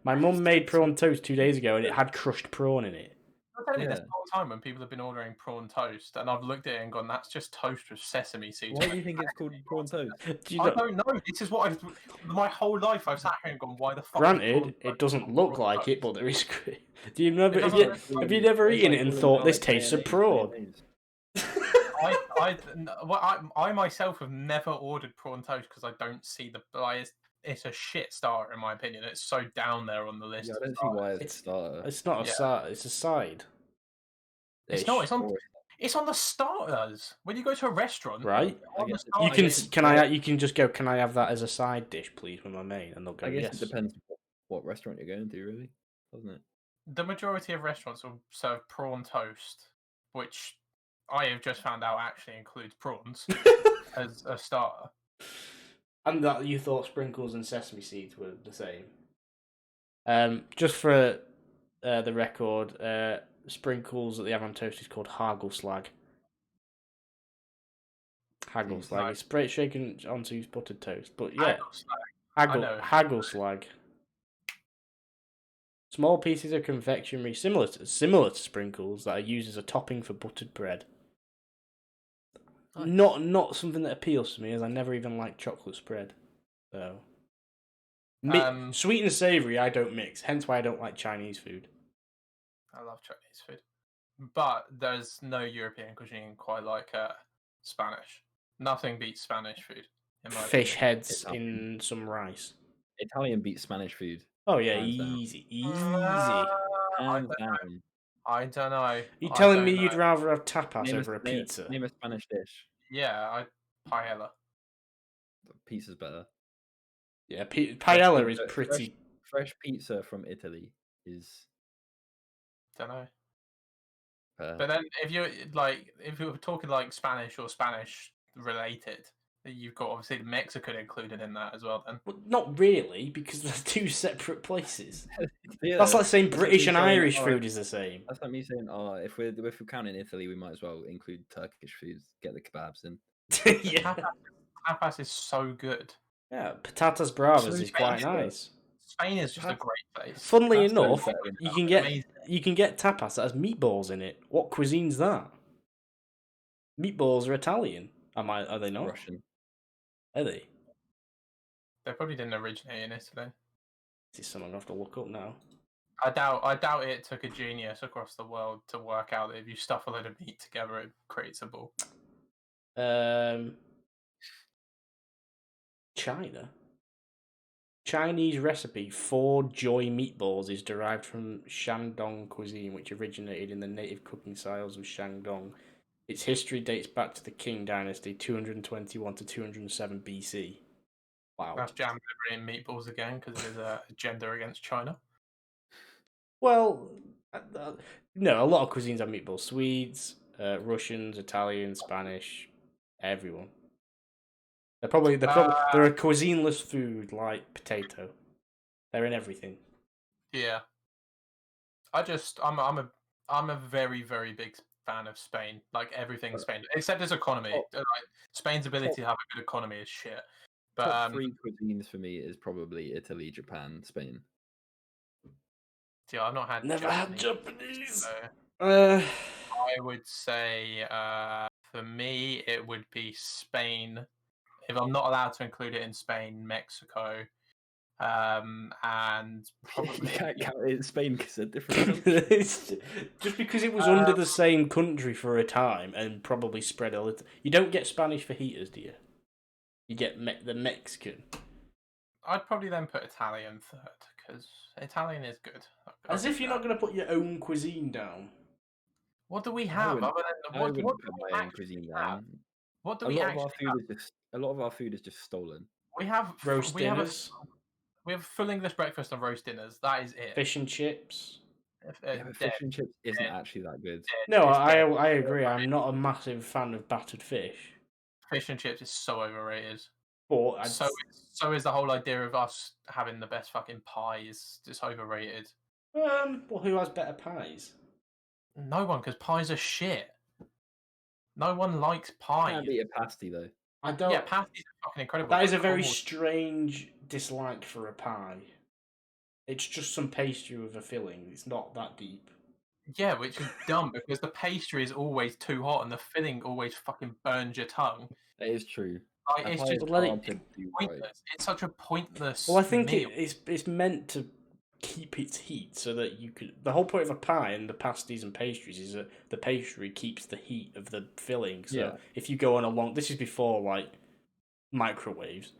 My mum made prawn toast 2 days ago, and it had crushed prawn in it. I'm telling you, this whole time when people have been ordering prawn toast, and I've looked at it and gone, "That's just toast with sesame seeds." Why do you think it's called prawn toast? I don't know. This is what my whole life I've sat here and gone, "Why the fuck?" Granted, it doesn't look like it, but there is. Do you remember? Have you It's never eaten like it and all thought this garlic tastes of mayonnaise, prawn? mayonnaise. I myself have never ordered prawn toast because I don't see it's a shit starter in my opinion. It's so down there on the list. Yeah, I don't see why it's a starter. It's not a side. It's a side. It's not. It's on the starters when you go to a restaurant, right? You can just go. Can I have that as a side dish, please, with my main? And they'll go. I guess Yes. it depends what restaurant you're going to, really, doesn't it? The majority of restaurants will serve prawn toast, which I have just found out actually includes prawns as a starter. And that you thought sprinkles and sesame seeds were the same. Just for the record, sprinkles that they have on toast is called hagelslag. Hagelslag. It's shaken onto buttered toast. But yeah, hagelslag. Small pieces of confectionery similar to sprinkles that are used as a topping for buttered bread. Nice. Not something that appeals to me, as I never even liked chocolate spread. So, sweet and savoury I don't mix, hence why I don't like Chinese food. I love Chinese food. But there's no European cuisine quite like Spanish. Nothing beats Spanish food. Fish heads in some rice. Italian beats Spanish food. Oh yeah, easy. Hands down. I don't know. You telling me you'd rather have tapas over a pizza? Name a Spanish dish. Yeah, paella. Pizza's better. Yeah, paella is pretty. Fresh pizza from Italy is. Don't know. But then, if you were talking like Spanish or Spanish related, you've got obviously Mexican included in that as well. Then, well, not really, because they're two separate places. Yeah, that's like saying British and Irish food is the same. That's like me saying, if we're counting Italy, we might as well include Turkish foods. Get the kebabs in. Yeah, tapas is so good. Yeah, patatas bravas is quite nice. Spain is just a great place. Funnily enough, you can get tapas that has meatballs in it. What cuisine's that? Meatballs are Italian. Are they not? Russian. Are they? They probably didn't originate in Italy. This is something I have to look up now. I doubt it took a genius across the world to work out that if you stuff a load of meat together, it creates a ball. China. Chinese recipe for joy meatballs is derived from Shandong cuisine, which originated in the native cooking styles of Shandong. Its history dates back to the Qing dynasty, 221 to 207 BC. Wow. That's jam in meatballs again because there's a agenda against China. Well, no, a lot of cuisines have meatballs. Swedes, Russians, Italians, Spanish, everyone. They're a cuisineless food like potato. They're in everything. Yeah. I'm a very, very big fan of Spain. Like everything Spain, except its economy. Like, Spain's ability to have a good economy is shit. But top three cuisines for me is probably Italy, Japan, Spain. Yeah, I've not had. Never had Japanese. So I would say for me it would be Spain. If I'm not allowed to include it in Spain, Mexico, and probably you can't count it in Spain because they're different. Just because it was under the same country for a time and probably spread a little. You don't get Spanish fajitas, do you? You get the Mexican. I'd probably then put Italian third because Italian is good. As if you're not going to put your own cuisine down. What do we have? I wouldn't put my own cuisine down. What do we actually have? A lot of our food is just stolen. We have roast dinners. We have full English breakfast and roast dinners. That is it. Fish and chips. Yeah, but dead, fish and chips isn't dead, actually that good. dead. No, It's dead. I agree. I'm not a massive fan of battered fish, Fish and chips is so overrated. but So is the whole idea of us having the best fucking pies. It's overrated. well, who has better pies? No one, because pies are shit. No one likes pies. Can't beat a pasty though. I don't. Yeah, pasties are fucking incredible. That is but a very crumble- strange dislike for a pie. It's just some pastry with a filling. It's not that deep. Yeah, which is dumb because the pastry is always too hot and the filling always fucking burns your tongue. That is true. Like, A it's pie just is let it- hard to do pointless. right. It's such a pointless. Well, I think meal. it's meant to keep its heat so that you could. The whole point of a pie and the pasties and pastries is that the pastry keeps the heat of the filling. So Yeah. if you go on a long, this is before like microwaves.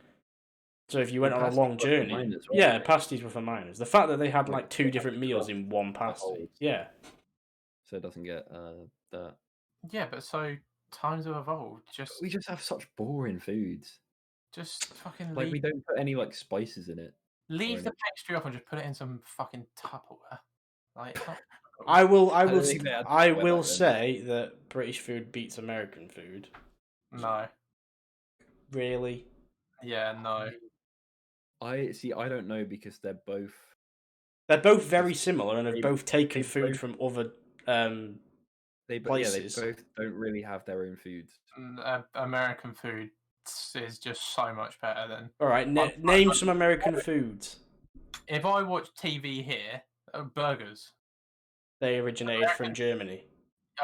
So if you went Well, on a long pasties were for journey, miners, weren't yeah, they? pasties were for miners. The fact that they had Like, like two they different had to meals cook in one the pasty, whole- yeah. So it doesn't get that. Yeah, but so times have evolved. We just have such boring foods. Just fucking Like leave, we don't put any like spices in it. leave or the anything. pastry off and just put it in some fucking Tupperware. Like, it's not. I will don't think they had I Tupperware will back then. say that British food beats American food. No. Really? Yeah, no. I see. I don't know because they're both. They're both very similar and have They- both taken they food both- from other They places. they both don't really have their own foods. American food is just so much better than. All right, I've- name some American foods. If I watch TV here, burgers. They originated from Germany.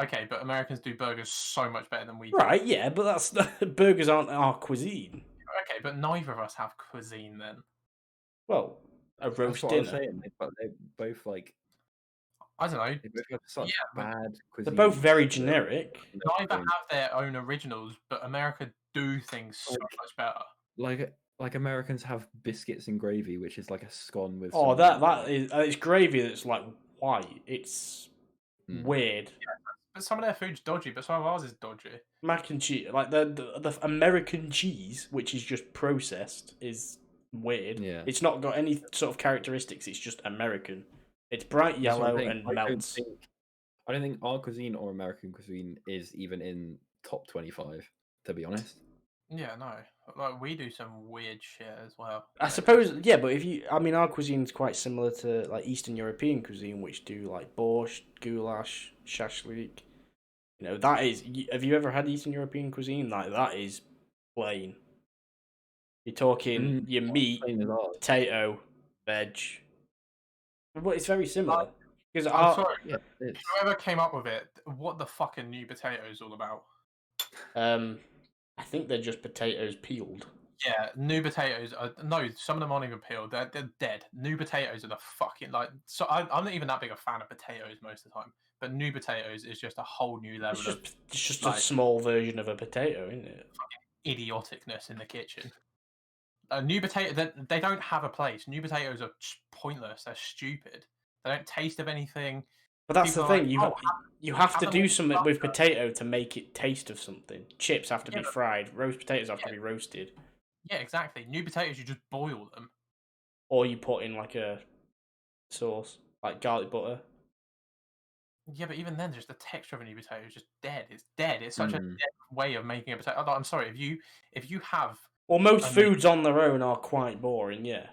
Okay, but Americans do burgers so much better than we do. Right, yeah, but that's burgers aren't our cuisine. Okay, but neither of us have cuisine then. Well, a That's roast what I was dinner. saying. But they both like I don't know. they both have such Yeah, but bad They're cuisine. both very generic. Neither have their own originals, but America do things so much better. Like Americans have biscuits and gravy, which is like a scone with. Oh, some- that is it's gravy that's like white. It's Hmm. weird. But some of their food's dodgy, but some of ours is dodgy. Mac and cheese, like the American cheese, which is just processed, is weird. Yeah. It's not got any sort of characteristics. It's just American. It's bright That's what I'm yellow saying. and I don't melts. I don't think our cuisine or American cuisine is even in top 25. To be honest. Yeah, no. Like, we do some weird shit as well. I suppose, yeah, but I mean, our cuisine's quite similar to like Eastern European cuisine, which do like borscht, goulash, shashlik. You know, that is. Have you ever had Eastern European cuisine? Like that is plain. You're talking your meat, Plain as ours. potato, veg. But it's very similar. Because I'm sorry, Yeah, it's, whoever came up with it, what the fuck are new potatoes all about? I think they're just potatoes peeled. Yeah, new potatoes are no. Some of them aren't even peeled. They're dead. New potatoes are the fucking like. So I'm not even that big a fan of potatoes most of the time. But new potatoes is just a whole new level of It's just like- a small version of a potato, isn't it? idioticness in the kitchen. New potato, they don't have a place. New potatoes are pointless. They're stupid. They don't taste of anything. But that's People the are thing. like, You have have to them do all something with butter. potato to make it taste of something. Chips have to Yeah, be but- fried. Roast potatoes have to be roasted. Yeah, exactly. New potatoes, you just boil them. Or you put in like a sauce, like garlic butter. Yeah, but even then, just the texture of a new potato is just dead. It's dead. It's such a Mm. dead way of making a potato. I'm sorry, if you have, Well, most I mean- foods on their own are quite boring, yeah.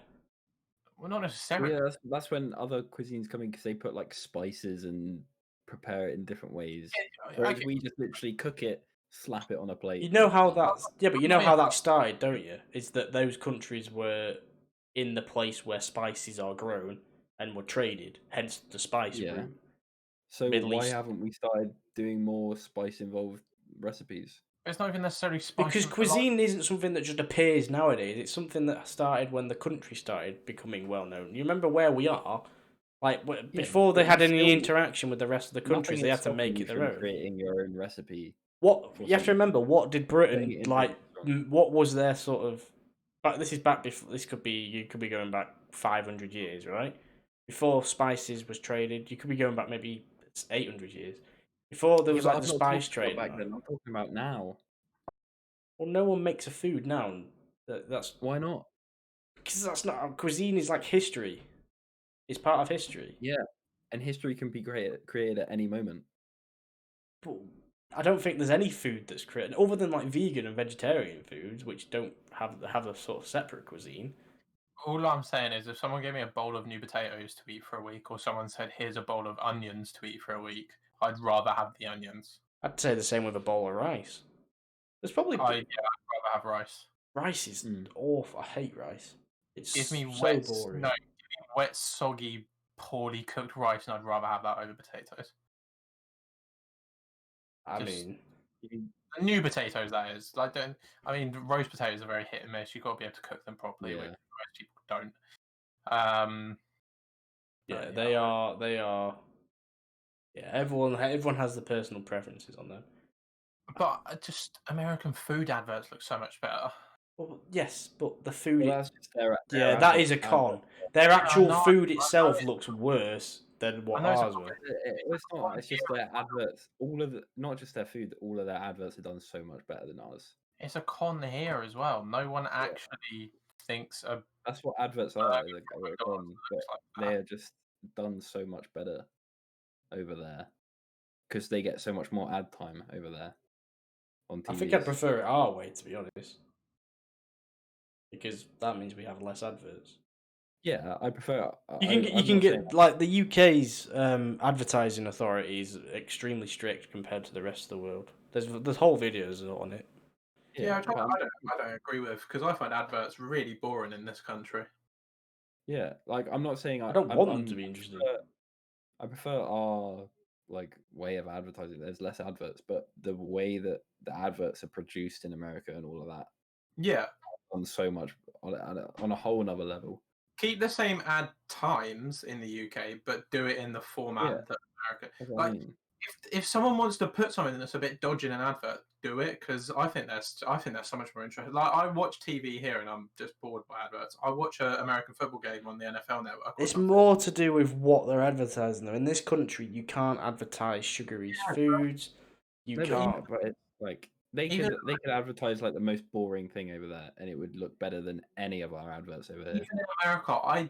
well, not Well, necessarily. yeah, that's when other cuisines come in because they put like spices and prepare it in different ways. Whereas Okay, we just literally cook it, slap it on a plate. You know and how eat it. that's yeah, but you know Yeah, how but- that started, don't you? Is that those countries were in the place where spices are grown and were traded, hence the spice Yeah. route. So Middle why East. haven't we started doing more spice involved recipes? it's not even necessarily spicy. Because cuisine isn't something that just appears nowadays. It's something that started when the country started becoming well known. You remember where we are? Like before they but had you any still- interaction with the rest of the countries, Nothing they is had to make stopping it you their from own. creating your own recipe. What for you have to something. remember? What did Putting Britain it in like? restaurant. What was their sort of? This is back before. This could be you could be going back 500 years, right? Before spices was traded, you could be going back maybe 800 years. Before there was Yeah, but like the I'm not spice talking trade. about back then. I'm talking about now. Well, no one makes a food now. That's Why not? because that's not cuisine. Is like history. It's part of history. Yeah, and history can be created at any moment. But I don't think there's any food that's created other than like vegan and vegetarian foods, which don't have a sort of separate cuisine. All I'm saying is, if someone gave me a bowl of new potatoes to eat for a week, or someone said, "Here's a bowl of onions to eat for a week," I'd rather have the onions. I'd say the same with a bowl of rice. There's probably I'd rather have rice. rice is awful. I hate rice. It's Give me so boring. No, give me wet, soggy, poorly cooked rice, and I'd rather have that over potatoes. New potatoes, that is. Like, roast potatoes are very hit and miss. You've got to be able to cook them properly, which most people don't. Yeah, they are. Yeah, everyone has the personal preferences on them. But just American food adverts look so much better. Well, yes, but the food. Well, that's just their that is a con. Their actual food itself looks worse than what ours were. It's not. It's just their adverts. Not just their food. All of their adverts are done so much better than ours. It's a con here as well. No one actually thinks. That's what adverts are. They are just done so much better over there because they get so much more ad time over there on TV. I think I prefer it our way, to be honest, because that means we have less adverts. Yeah, I prefer. You can get like the UK's advertising authority is extremely strict compared to the rest of the world. There's whole videos on it. Yeah, I don't agree with, because I find adverts really boring in this country. Yeah, like I'm not saying I don't want them to be interesting. I prefer our way of advertising. There's less adverts, but the way that the adverts are produced in America and all of that, on so much on a whole nother level. Keep the same ad times in the UK, but do it in the format that America. If someone wants to put something that's a bit dodgy in an advert, do it, because I think that's so much more interesting. Like, I watch TV here and I'm just bored by adverts. I watch an American football game on the NFL network. It's more to do with what they're advertising though. In this country, you can't advertise sugary foods. You can't. But it's like they could advertise like the most boring thing over there, and it would look better than any of our adverts over here. Even in America, I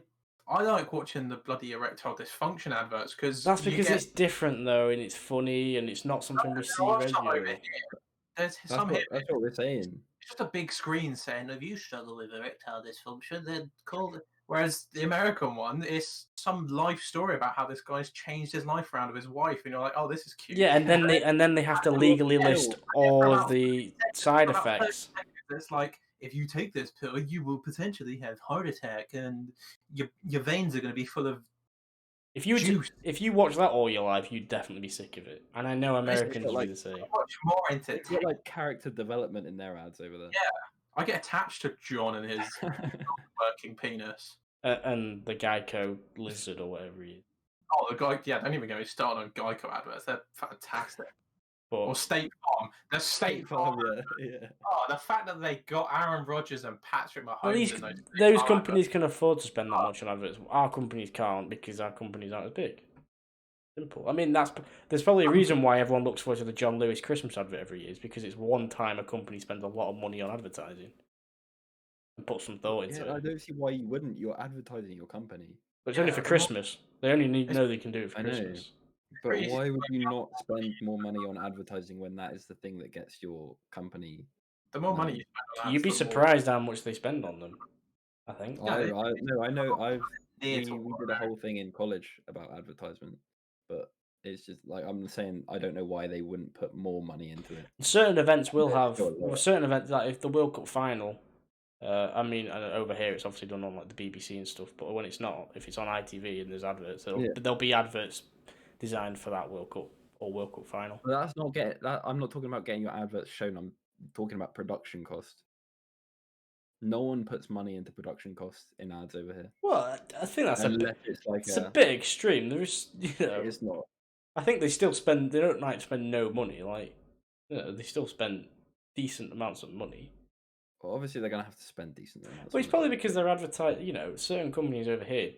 like watching the bloody erectile dysfunction adverts because it's different though, and it's funny, and it's not something we see regularly. That's what we're saying. It's just a big screen saying, "If you struggle with erectile dysfunction, then call it." Whereas the American one is some life story about how this guy's changed his life around with his wife, and you're like, "Oh, this is cute." Yeah, and then they have to legally list all of the side effects. It's like, if you take this pill, you will potentially have heart attack, and your veins are going to be full of juice. If you watch that all your life, you'd definitely be sick of it. And I know Americans do the same. Much more into it. Get like character development in their ads over there. Yeah, I get attached to John and his working penis. And the Geico lizard or whatever he is. Oh, the guy! Yeah, don't even get me started on Geico adverts. They're fantastic. Or State Farm. The State Farm. Yeah. Oh, the fact that they got Aaron Rodgers and Patrick Mahomes. Well, those companies can afford to spend that much on adverts. Our companies can't because our companies aren't as big. Simple. I mean, there's probably a reason why everyone looks forward to the John Lewis Christmas advert every year, is because it's one time a company spends a lot of money on advertising and put some thought into it. I don't see why you wouldn't. You're advertising your company. But it's only for Christmas. They only know they can do it for Christmas. But why would you not spend more money on advertising when that is the thing that gets your company? The more money you spend on you'd be surprised how much they spend on them. I think. I know. We did a whole thing in college about advertisement, but it's just like I'm saying. I don't know why they wouldn't put more money into it. Certain events will have certain events, like if the World Cup final. I mean, over here it's obviously done on like the BBC and stuff, but when it's not, if it's on ITV and there's adverts, there'll be adverts designed for that World Cup or World Cup final. But that's not I'm not talking about getting your adverts shown. I'm talking about production cost. No one puts money into production costs in ads over here. Well, I think that's it's a bit extreme. There's, it's not. I think they still spend. They don't like spend no money. Like, they still spend decent amounts of money. Well, obviously they're gonna have to spend decent amounts. Well, it's probably because they're advertising. Certain companies over here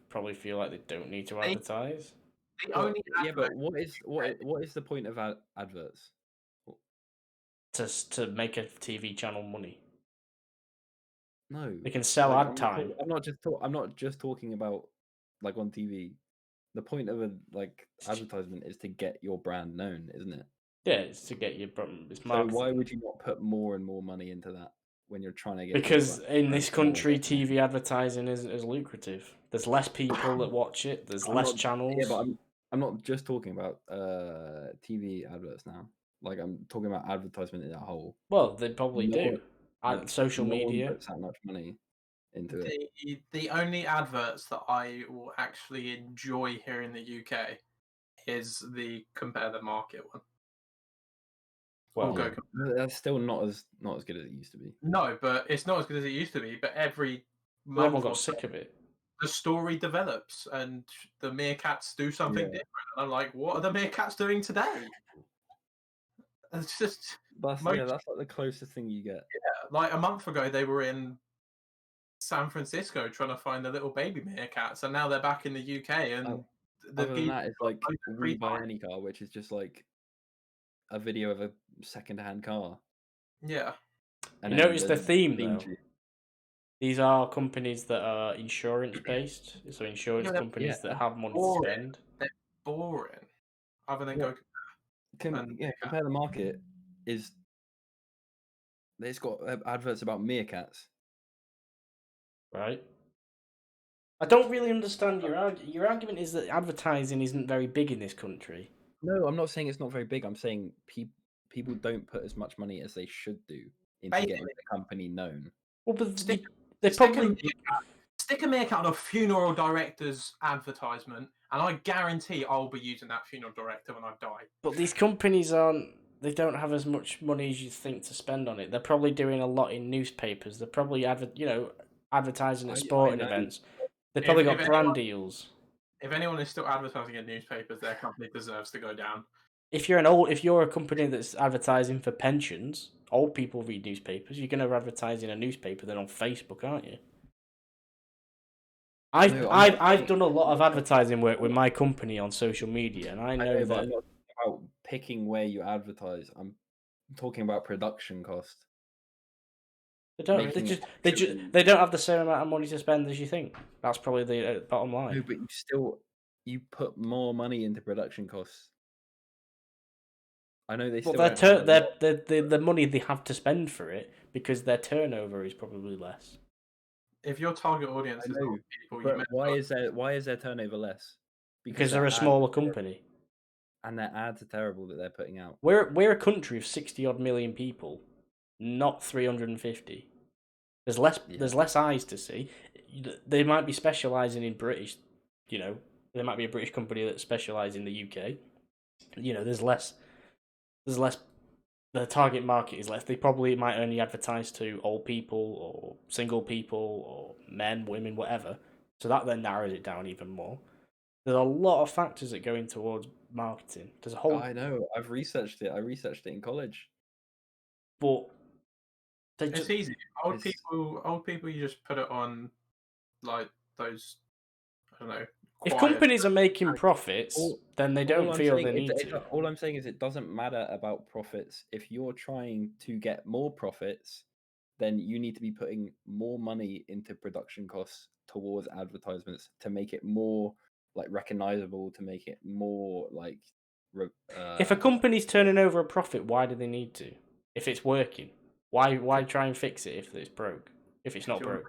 probably feel like they don't need to advertise. But what is the point of adverts? To make a TV channel money. No, they can sell ad time. I'm not just talking about like on TV. the point of a advertisement is to get your brand known, isn't it? Yeah, it's to get your it's So marketing. why would you not put more and more money into that when you're trying to get? Because in this country, TV advertising isn't as lucrative. There's less people that watch it. There's less channels. Yeah, but I'm not just talking about TV adverts now. Like I'm talking about advertisement in a whole. Well, they probably do. Social no media. one puts that much money into it. The only adverts that I will actually enjoy here in the UK is the compare the market one. Well, that's still not as good as it used to be. No, but it's not as good as it used to be. But every month, everyone got sick of it. The story develops, and the meerkats do something different. And I'm like, what are the meerkats doing today? It's just that's like the closest thing you get. Yeah, like a month ago they were in San Francisco trying to find the little baby meerkats, and now they're back in the UK. And other than that, it's like We Buy Any Car, which is just like a video of a second-hand car. Yeah. And you notice the theme though. These are companies that are insurance-based, so insurance companies that have money to spend. They're boring. Other than go compare the market is. It's got adverts about meerkats. Right. I don't really understand your argument. Your argument is that advertising isn't very big in this country. No, I'm not saying it's not very big. I'm saying people don't put as much money as they should do into getting the company known. Well, but they probably stick a meerkat on a funeral director's advertisement, and I guarantee I'll be using that funeral director when I die. But these companies they don't have as much money as you think to spend on it. They're probably doing a lot in newspapers. They're probably advertising at sporting events. They probably got brand deals. If anyone is still advertising in newspapers, their company deserves to go down. If you're a company that's advertising for pensions, old people read newspapers. You're going to advertise in a newspaper then on Facebook, aren't you? I've done a lot of advertising work with my company on social media, and I know that. I'm not about picking where you advertise. I'm talking about production cost. They don't. They don't have the same amount of money to spend as you think. That's probably the bottom line. No, but you put more money into production costs. I know they. Well, the money they have to spend for it because their turnover is probably less. If your target audience is old people, but why is their turnover less? Because they're a smaller company, and their ads are terrible that they're putting out. We're a country of 60-odd million people, not 350. There's less eyes to see. They might be specialising in British, there might be a British company that specialises in the UK. There's less. The target market is less. They probably might only advertise to old people or single people or men, women, whatever. So that then narrows it down even more. There's a lot of factors that go in towards marketing. There's a whole. I know. I've researched it. I researched it in college. But it's easy. Old people, you just put it on, like those. I don't know. If companies are making profits, then they don't feel they need to. All I'm saying is it doesn't matter about profits. If you're trying to get more profits, then you need to be putting more money into production costs towards advertisements to make it more recognizable, to make it more if a company's turning over a profit, why do they need to? If it's working, why try and fix it if it's broke? If it's not broke,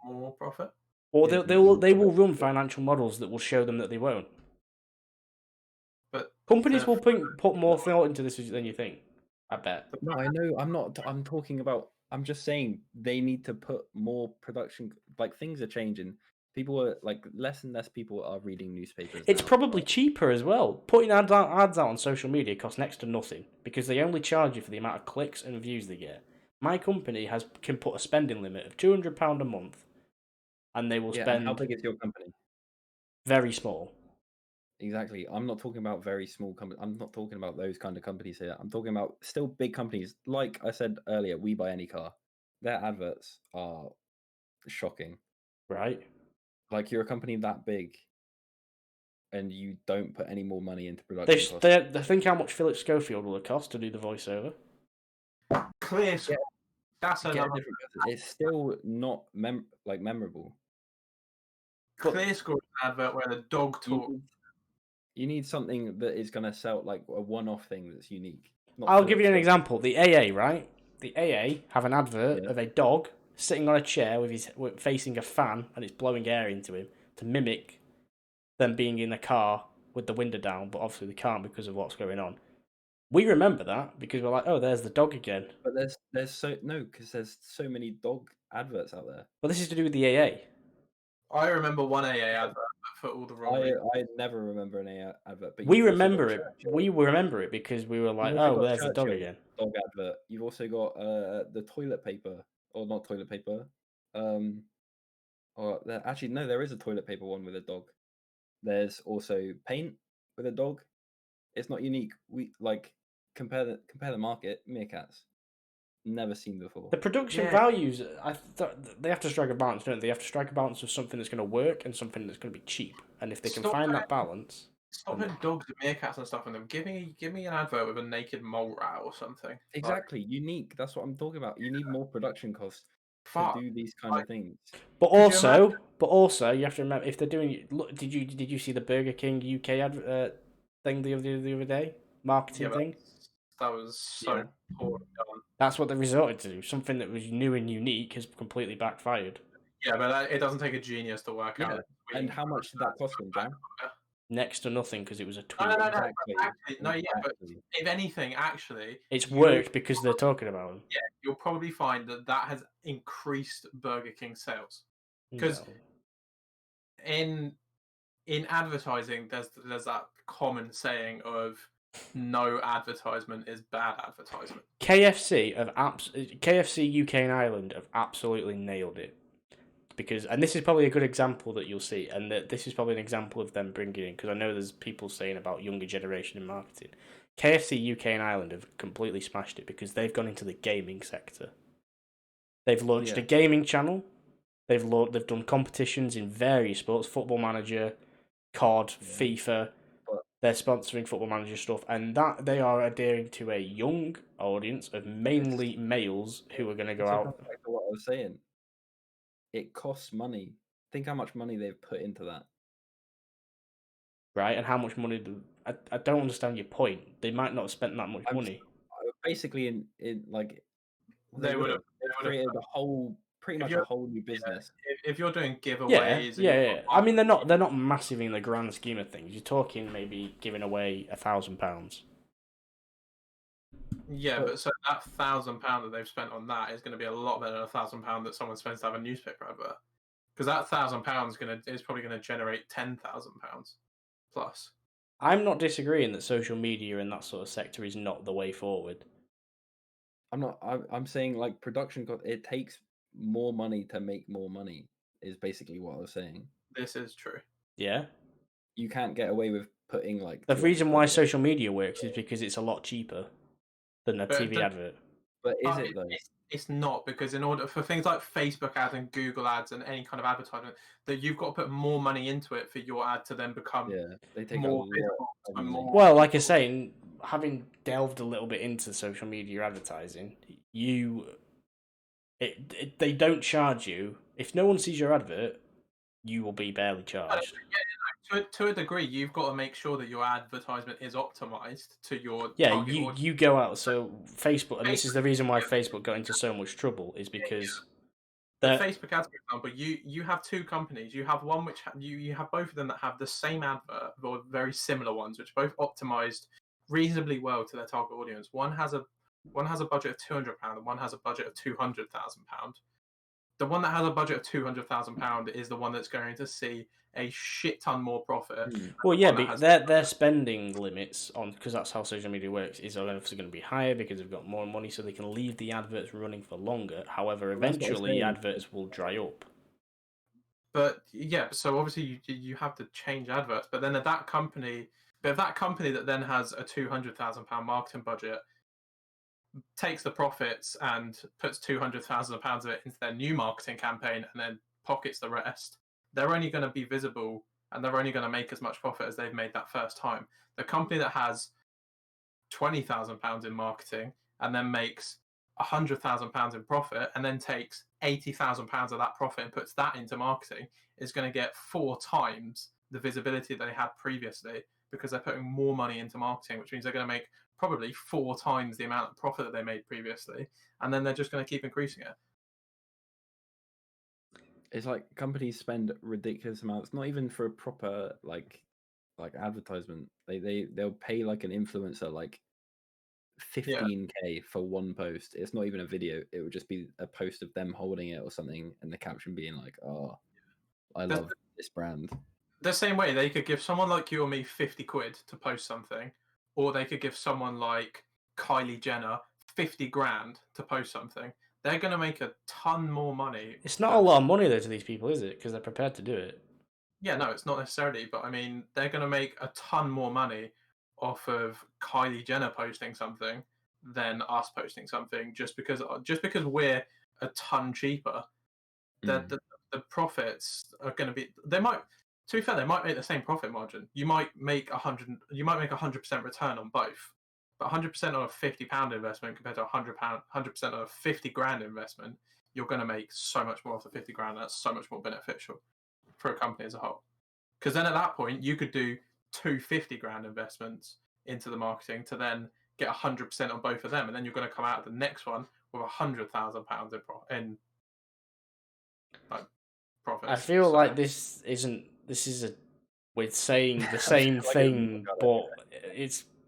more profit. Or they will run financial models that will show them that they won't. But companies will put more thought into this than you think. I bet. No, I know. I'm not. I'm talking about. I'm just saying they need to put more production. Things are changing. People are less and less people are reading newspapers. It's probably cheaper as well. Putting ads out on social media costs next to nothing because they only charge you for the amount of clicks and views they get. My company can put a spending limit of £200 a month. And they will spend. How big is your company? Very small. Exactly. I'm not talking about very small companies. I'm not talking about those kind of companies here. I'm talking about still big companies. Like I said earlier, We Buy Any Car. Their adverts are shocking. Right. You're a company that big, and you don't put any more money into production costs. They think how much Philip Schofield will cost to do the voiceover. Clear. That's another. It's still not memorable. ClearScore is an advert where the dog talks You need something that is going to sell, like a one-off thing that's unique. I'll give you an example. The AA, right? The AA have an advert of a dog sitting on a chair facing a fan and it's blowing air into him to mimic them being in a car with the window down, but obviously they can't because of what's going on. We remember that because we're like, oh, there's the dog again. But there's so many dog adverts out there. But this is to do with the AA. I remember one AA advert for all the wrong reasons. I never remember an AA advert, but we remember it. We remember it because we were like, oh, there's the dog again. Dog advert. You've also got the toilet paper, or not toilet paper. Actually, no, there is a toilet paper one with a dog. There's also paint with a dog. It's not unique. We like compare the market. Meerkats, never seen before. The production values, they have to strike a balance, don't they? They have to strike a balance of something that's going to work and something that's going to be cheap. And if they can find that balance, stop putting dogs and meerkats and stuff in them. Give me an advert with a naked mole rat or something. Exactly, unique. That's what I'm talking about. You need more production costs to do these kind of things. But also, you have to remember if they're doing. Look, did you see the Burger King UK thing the other day? Marketing thing. That was so poorly done. That's what they resorted to. Something that was new and unique has completely backfired. Yeah, but it doesn't take a genius to work out. And how much did that cost them, John? Next to nothing because it was a tweet. No, but if anything, actually, it's worked because they're talking about them. Yeah, you'll probably find that has increased Burger King sales because in advertising, there's that common saying of no advertisement is bad advertisement. KFC UK and Ireland have absolutely nailed it. And this is probably a good example that you'll see, and this is probably an example of them bringing in, because I know there's people saying about younger generation in marketing. KFC UK and Ireland have completely smashed it because they've gone into the gaming sector. They've launched a gaming channel. They've done competitions in various sports, Football Manager, COD, FIFA. They're sponsoring Football Manager stuff, and that they are adhering to a young audience of mainly males who are going to go out. Back to what I was saying. It costs money. Think how much money they've put into that. Right, and how much money I don't understand your point. They might not have spent that much money. Basically, in like they would have created pretty much a whole new business. If you're doing giveaways, yeah. I mean, they're not massive in the grand scheme of things. You're talking maybe giving away £1,000. Yeah, but so that £1,000 that they've spent on that is going to be a lot better than £1,000 that someone spends to have a newspaper advert. Because that £1,000 is probably going to generate £10,000 plus. I'm not disagreeing that social media and that sort of sector is not the way forward. I'm saying like production cost. It takes more money to make more money. Is basically what I was saying. This is true. Yeah. You can't get away with putting like. The reason why social media works is because it's a lot cheaper than a TV advert. But is it though? It's not, because in order for things like Facebook ads and Google ads and any kind of advertisement, that you've got to put more money into it for your ad to then become they take more visible. Well, like I say, having delved a little bit into social media advertising, they don't charge you. If no one sees your advert, you will be barely charged. To a degree, you've got to make sure that your advertisement is optimized to your target audience. You go out. So Facebook, and this is the reason why Facebook got into so much trouble, is because the Facebook ads, for example, you have two companies. You have one which you have both of them that have the same advert, or very similar ones, which both optimized reasonably well to their target audience. One has a budget of £200, and one has a budget of £200,000. The one that has a budget of £200,000 is the one that's going to see a shit ton more profit. Well, yeah, but their spending limits on, because that's how social media works, is obviously going to be higher because they've got more money, so they can leave the adverts running for longer. However, eventually adverts will dry up. But yeah, so obviously you have to change adverts. But then if that company that then has a £200,000 marketing budget takes the profits and puts £200,000 of it into their new marketing campaign and then pockets the rest, they're only going to be visible and they're only going to make as much profit as they've made that first time. The company that has £20,000 in marketing and then makes £100,000 in profit and then takes £80,000 of that profit and puts that into marketing is going to get 4 times the visibility they had previously, because they're putting more money into marketing, which means they're going to make probably 4 times the amount of profit that they made previously, and then they're just going to keep increasing it. It's like companies spend ridiculous amounts, not even for a proper like advertisement. They'll pay like an influencer like 15K for one post. It's not even a video. It would just be a post of them holding it or something, and the caption being like, "Oh, I love this brand." The same way they could give someone like you or me 50 quid to post something, or they could give someone like Kylie Jenner 50 grand to post something. They're going to make a ton more money. It's not a lot of money though to these people, is it? Because they're prepared to do it. Yeah, no, it's not necessarily, but I mean, they're going to make a ton more money off of Kylie Jenner posting something than us posting something, just because we're a ton cheaper. The profits are going to be. They might, to be fair, they might make the same profit margin. You might make 100% return on both, but 100% on a £50 investment compared to 100% on a 50 grand investment, you're going to make so much more off the 50 grand. That's so much more beneficial for a company as a whole. Because then at that point, you could do 250 grand investments into the marketing to then get 100% on both of them, and then you're going to come out of the next one with £100,000 in like profits. I feel like this is we're saying the same thing, but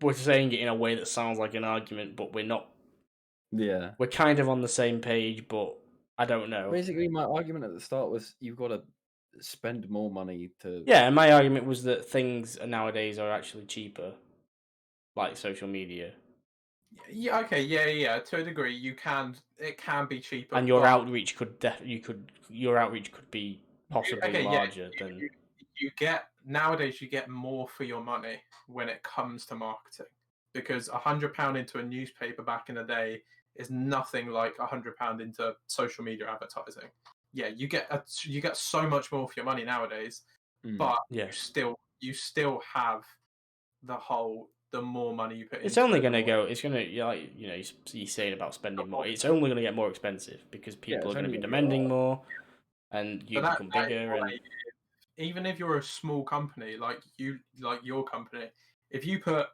we're saying it in a way that sounds like an argument, but we're not. Yeah, we're kind of on the same page, but I don't know. Basically, my argument at the start was you've got to spend more money to. Yeah, and my argument was that things nowadays are actually cheaper, like social media. Yeah. Okay. Yeah. To a degree, it can be cheaper, and your outreach could be possibly larger than. Nowadays you get more for your money when it comes to marketing, because £100 into a newspaper back in the day is nothing like £100 into social media advertising. Yeah, you get so much more for your money nowadays, but you still have the more money you put it's into only it, going to go. It's going to, like, you're saying about spending more. It's only going to get more expensive because people are going to be demanding more, and you become bigger. And even if you're a small company like your company, if you put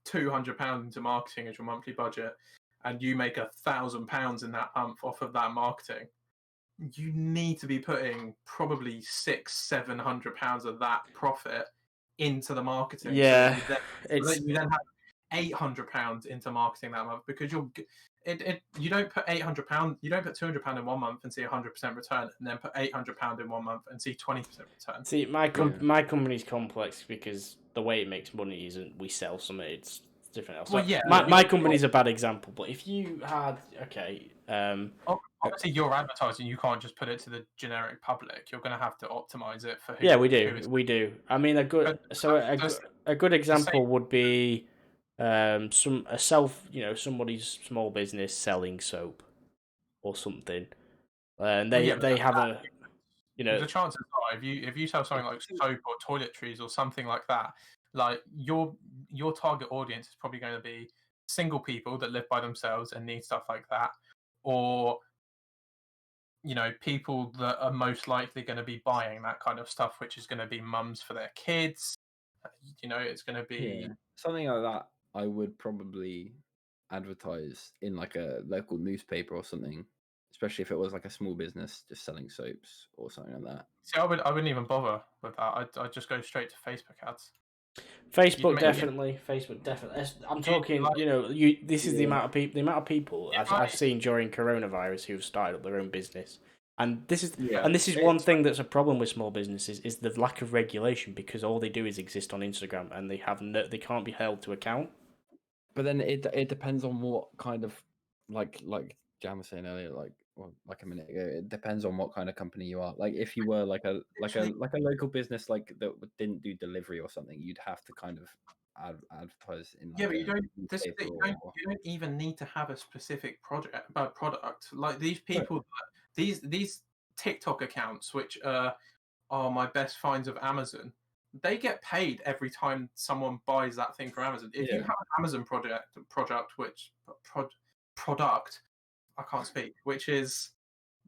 £200 into marketing as your monthly budget, and you make £1,000 in that month off of that marketing, you need to be putting probably £600-700 of that profit into the marketing. Yeah, so you then have £800 into marketing that month, because you don't put £800, you don't put £200 in 1 month and see 100% return, and then put £800 in 1 month and see 20% return. See, my company's complex because the way it makes money isn't we sell something; it's different else. Well, so my company's a bad example, but if you had obviously you're advertising, you can't just put it to the generic public. You're going to have to optimize it for who. Yeah, we do. I mean, a good example would be somebody's small business selling soap or something, and they have a the chances are, if you sell something like soap or toiletries or something like that, like your target audience is probably going to be single people that live by themselves and need stuff like that, or people that are most likely going to be buying that kind of stuff, which is going to be mums for their kids. It's going to be something like that. I would probably advertise in like a local newspaper or something, especially if it was like a small business just selling soaps or something like that. See, I wouldn't even bother with that. I'd just go straight to Facebook ads. Facebook definitely. I'm talking. This is the amount of people. The amount of people I've seen during coronavirus who've started up their own business, and this is one thing that's a problem with small businesses is the lack of regulation, because all they do is exist on Instagram and they can't be held to account. But then it depends on what kind of like Jan was saying earlier, like a minute ago. It depends on what kind of company you are. Like if you were like a local business like that didn't do delivery or something, you'd have to kind of advertise in. Like, but you don't even need to have a specific product. Like these people, these TikTok accounts, which are my best finds of Amazon. They get paid every time someone buys that thing from Amazon. If you have an Amazon product, I can't speak, which is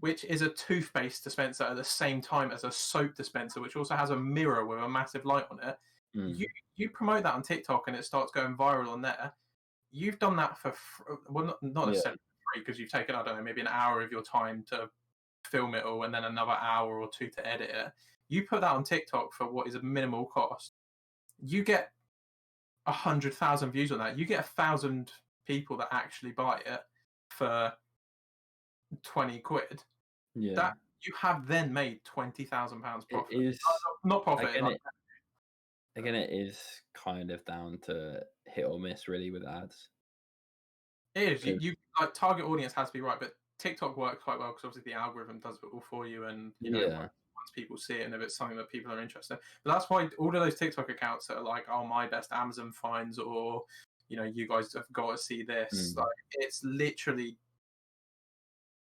a toothpaste dispenser at the same time as a soap dispenser, which also has a mirror with a massive light on it. Mm. You promote that on TikTok and it starts going viral on there. You've done that for not necessarily for free, because you've taken, I don't know, maybe an hour of your time to film it all and then another hour or two to edit it. You put that on TikTok for what is a minimal cost. You get 100,000 views on that. You get 1,000 people that actually buy it for 20 quid. Yeah. That you have then made £20,000 profit. It is not profit. Again, it is kind of down to hit or miss, really, with ads. It is. You like, target audience has to be right, but TikTok works quite well because obviously the algorithm does it all for you, and once people see it and if it's something that people are interested in. But that's why all of those TikTok accounts that are like, "Oh, my best Amazon finds," or you guys have got to see this. Like, it's literally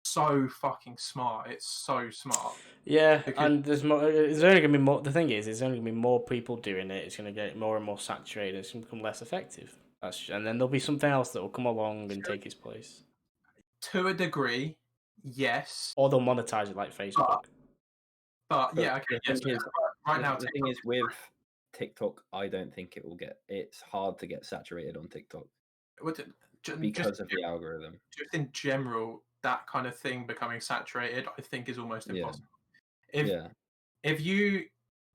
so fucking smart. It's so smart. Yeah, and there's more. There's only gonna be more. The thing is, there's only gonna be more people doing it. It's gonna get more and more saturated. It's gonna become less effective. And then there'll be something else that will come along and take its place. To a degree, yes. Or they'll monetize it like Facebook. But yeah, okay. Yes. Right now, the thing is with TikTok, I don't think it will get. It's hard to get saturated on TikTok because of the algorithm. Just in general, that kind of thing becoming saturated, I think, is almost impossible. If you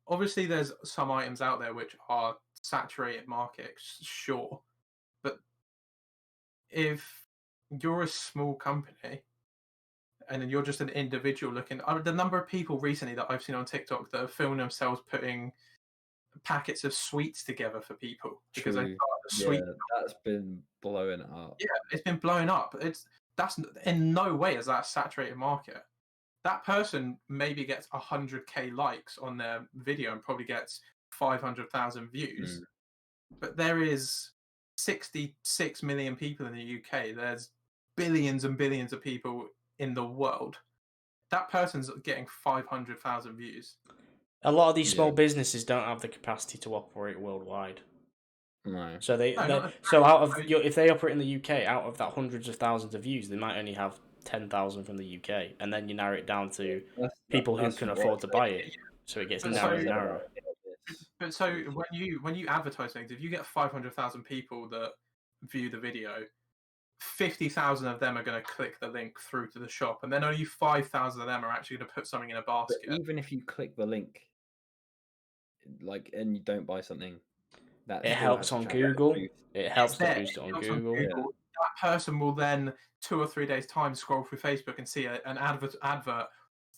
obviously, there's some items out there which are saturated markets, sure, but if you're a small company and then you're just an individual looking, the number of people recently that I've seen on TikTok that have filmed themselves putting packets of sweets together for people because they that's been blowing up. Yeah, it's been blowing up. That's in no way is that a saturated market. That person maybe gets 100k likes on their video and probably gets 500,000 views, but there is 66 million people in the UK. There's billions and billions of people in the world. That person's getting 500,000 views. A lot of these small businesses don't have the capacity to operate worldwide. No. So if they operate in the UK, out of that hundreds of thousands of views, they might only have 10,000 from the UK, and then you narrow it down to people who can afford to buy it. So it gets narrower and narrower. But so when you advertise things, if you get 500,000 people that view the video, 50,000 of them are going to click the link through to the shop, and then only 5,000 of them are actually going to put something in a basket. But even if you click the link, and you don't buy something, it helps on Google. It helps to boost it on Google. That person will then 2 or 3 days time scroll through Facebook and see an advert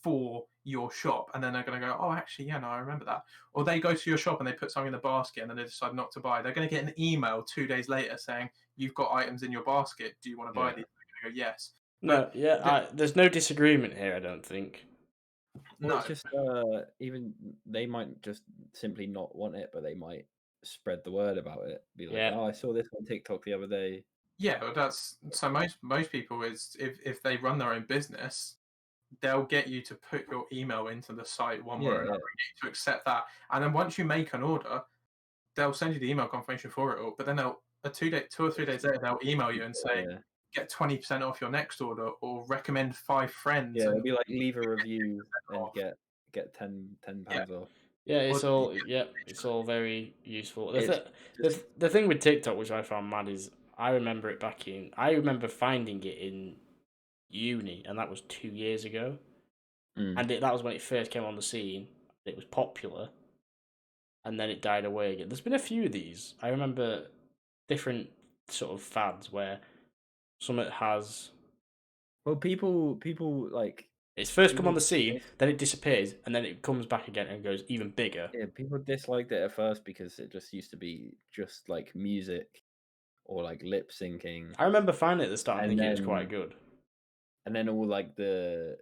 for your shop, and then they're going to go, "Oh, actually, yeah, no, I remember that." Or they go to your shop and they put something in the basket, and then they decide not to buy. They're going to get an email 2 days later saying, "You've got items in your basket. Do you want to buy these?" They're going to go, "Yes." There's no disagreement here. I don't think. Well, it's just even they might just simply not want it, but they might spread the word about it. Be like, "Oh, I saw this on TikTok the other day." Yeah, but that's so. Most people is if they run their own business, they'll get you to put your email into the site one way or another, to accept that, and then once you make an order, they'll send you the email confirmation for it all. But then 2 or 3 days later, they'll email you and say, "Get 20% off your next order," or recommend 5 friends. Yeah, it'll be like leave a review and get £10 off. Yeah, it's all very useful. The thing with TikTok, which I found mad, is I remember finding it in uni, and that was 2 years ago. And that was when it first came on the scene. It was popular, and then it died away again. There's been a few of these. I remember different sort of fads where something has. Well, people like. It's first come on the scene, then it disappears, and then it comes back again and goes even bigger. Yeah, people disliked it at first because it just used to be just like music or like lip syncing. I remember finding it at the start and thinking it was quite good. And then all like the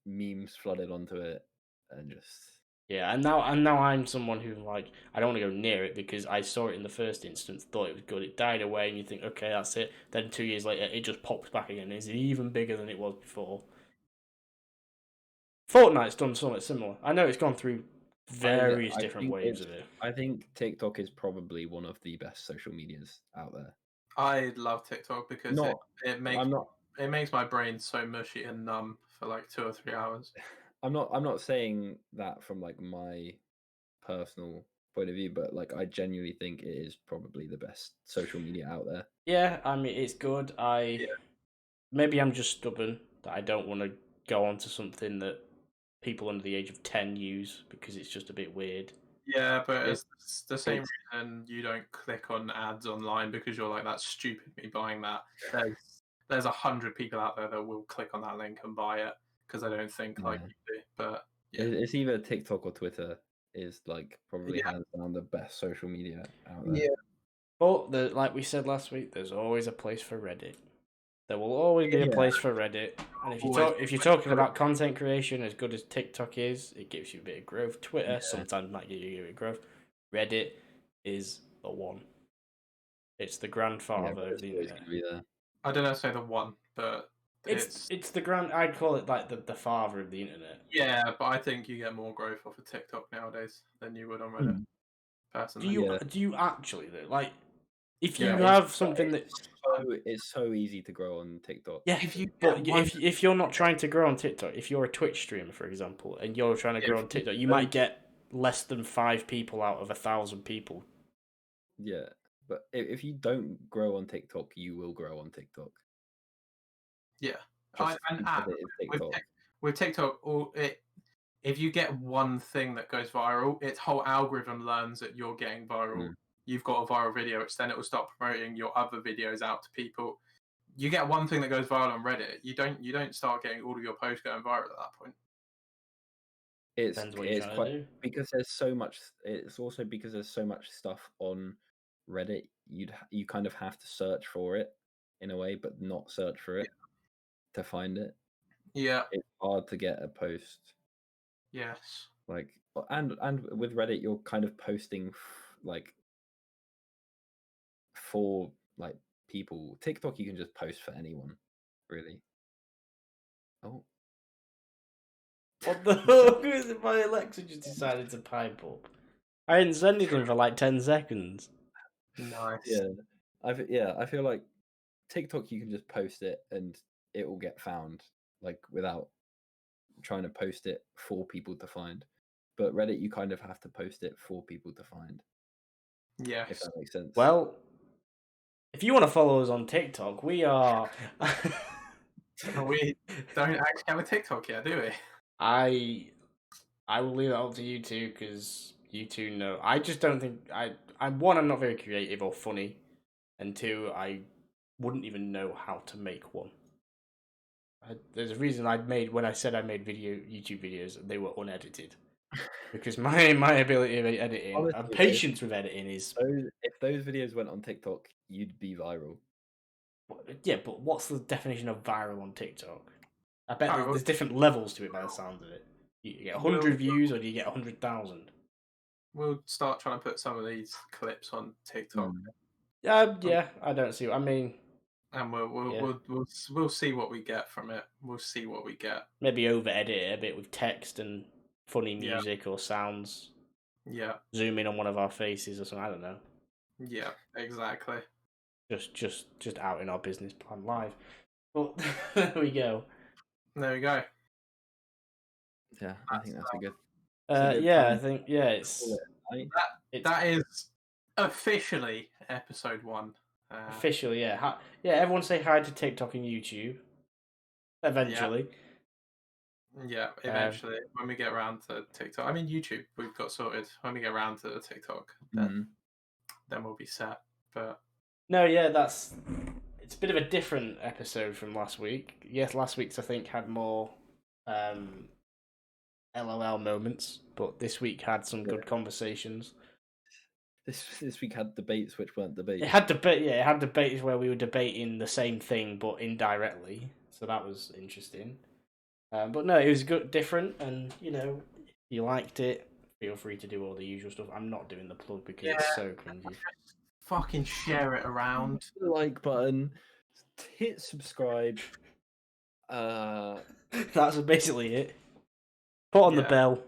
memes flooded onto it, and just and now I'm someone who like I don't want to go near it because I saw it in the first instance, thought it was good, it died away, and you think, okay, that's it. Then 2 years later, it just pops back again. It's even bigger than it was before. Fortnite's done something similar. I know it's gone through various different waves of it. I think TikTok is probably one of the best social medias out there. I love TikTok because it makes my brain so mushy and numb for like 2 or 3 hours. I'm not saying that from like my personal point of view, but like I genuinely think it is probably the best social media out there. Yeah, I mean it's good. Maybe I'm just stubborn that I don't want to go on to something that people under the age of 10 use because it's just a bit weird. Yeah, but it's the same reason you don't click on ads online because you're like, that's stupid, me buying that. There's 100 people out there that will click on that link and buy it because they don't think like you do. But yeah. It's either TikTok or Twitter is like probably hands down the best social media out there. Yeah. But like we said last week, there's always a place for Reddit. There will always be a place for Reddit. And if you're talking about content creation, as good as TikTok is, it gives you a bit of growth. Twitter sometimes might give you a bit of growth. Reddit is the one. It's the grandfather of the internet. I don't know, say the one, but it's the I'd call it like the father of the internet. Yeah, but I think you get more growth off of TikTok nowadays than you would on Reddit. Personally, do you actually though? Like, if you have something that it's so easy to grow on TikTok. Yeah, if you're not trying to grow on TikTok, if you're a Twitch streamer, for example, and you're trying to grow on TikTok, you might get less than 5 people out of 1,000 people. Yeah, but if you don't grow on TikTok, you will grow on TikTok. Yeah, with TikTok, if you get one thing that goes viral, its whole algorithm learns that you're getting viral. You've got a viral video, which then it will start promoting your other videos out to people. You get one thing that goes viral on Reddit, you don't start getting all of your posts going viral at that point. It's quite because there's so much. It's also because there's so much stuff on Reddit. You kind of have to search for it in a way, but not search for it to find it. Yeah, it's hard to get a post. Yes, like and with Reddit, you're kind of posting like for like people. TikTok, you can just post for anyone, really. Oh. What the fuck is it? My Alexa just decided to pipe up. I hadn't said anything for like 10 seconds. Nice. Yeah, I feel like TikTok, you can just post it and it will get found, like without trying to post it for people to find. But Reddit, you kind of have to post it for people to find. Yes. If that makes sense. Well, if you want to follow us on TikTok, we are. We don't actually have a TikTok yet, do we? I will leave that up to you two because you two know. I just don't think I'm not very creative or funny, and 2, I wouldn't even know how to make one. There's a reason when I said I made YouTube videos, they were unedited. Because my ability of editing and patience with editing is. If those videos went on TikTok, you'd be viral. Yeah, but what's the definition of viral on TikTok? I bet there's different levels to it by the sound of it. You get 100 views or do you get 100,000? We'll start trying to put some of these clips on TikTok. Yeah, I don't see what I mean. And we'll see what we get from it. We'll see what we get. Maybe over edit it a bit with text and funny music or sounds. Yeah. Zoom in on one of our faces or something. I don't know. Yeah, exactly. Just out in our business plan live. But there we go. There we go. Yeah, I think that's a good. I think it's that is officially episode 1. Officially, yeah. Everyone say hi to TikTok and YouTube. Eventually. Yeah, eventually. When we get around to TikTok. I mean, YouTube, we've got sorted. When we get around to TikTok, then we'll be set. But no, yeah, it's a bit of a different episode from last week. Yes, last week's, I think, had more LOL moments, but this week had some good conversations. This week had debates which weren't debates. It had debates where we were debating the same thing but indirectly, so that was interesting. But no, it was good, different, and if you liked it, feel free to do all the usual stuff. I'm not doing the plug because it's so cringy. Fucking share it around. Hit the like button, hit subscribe. That's basically it. Put on the bell,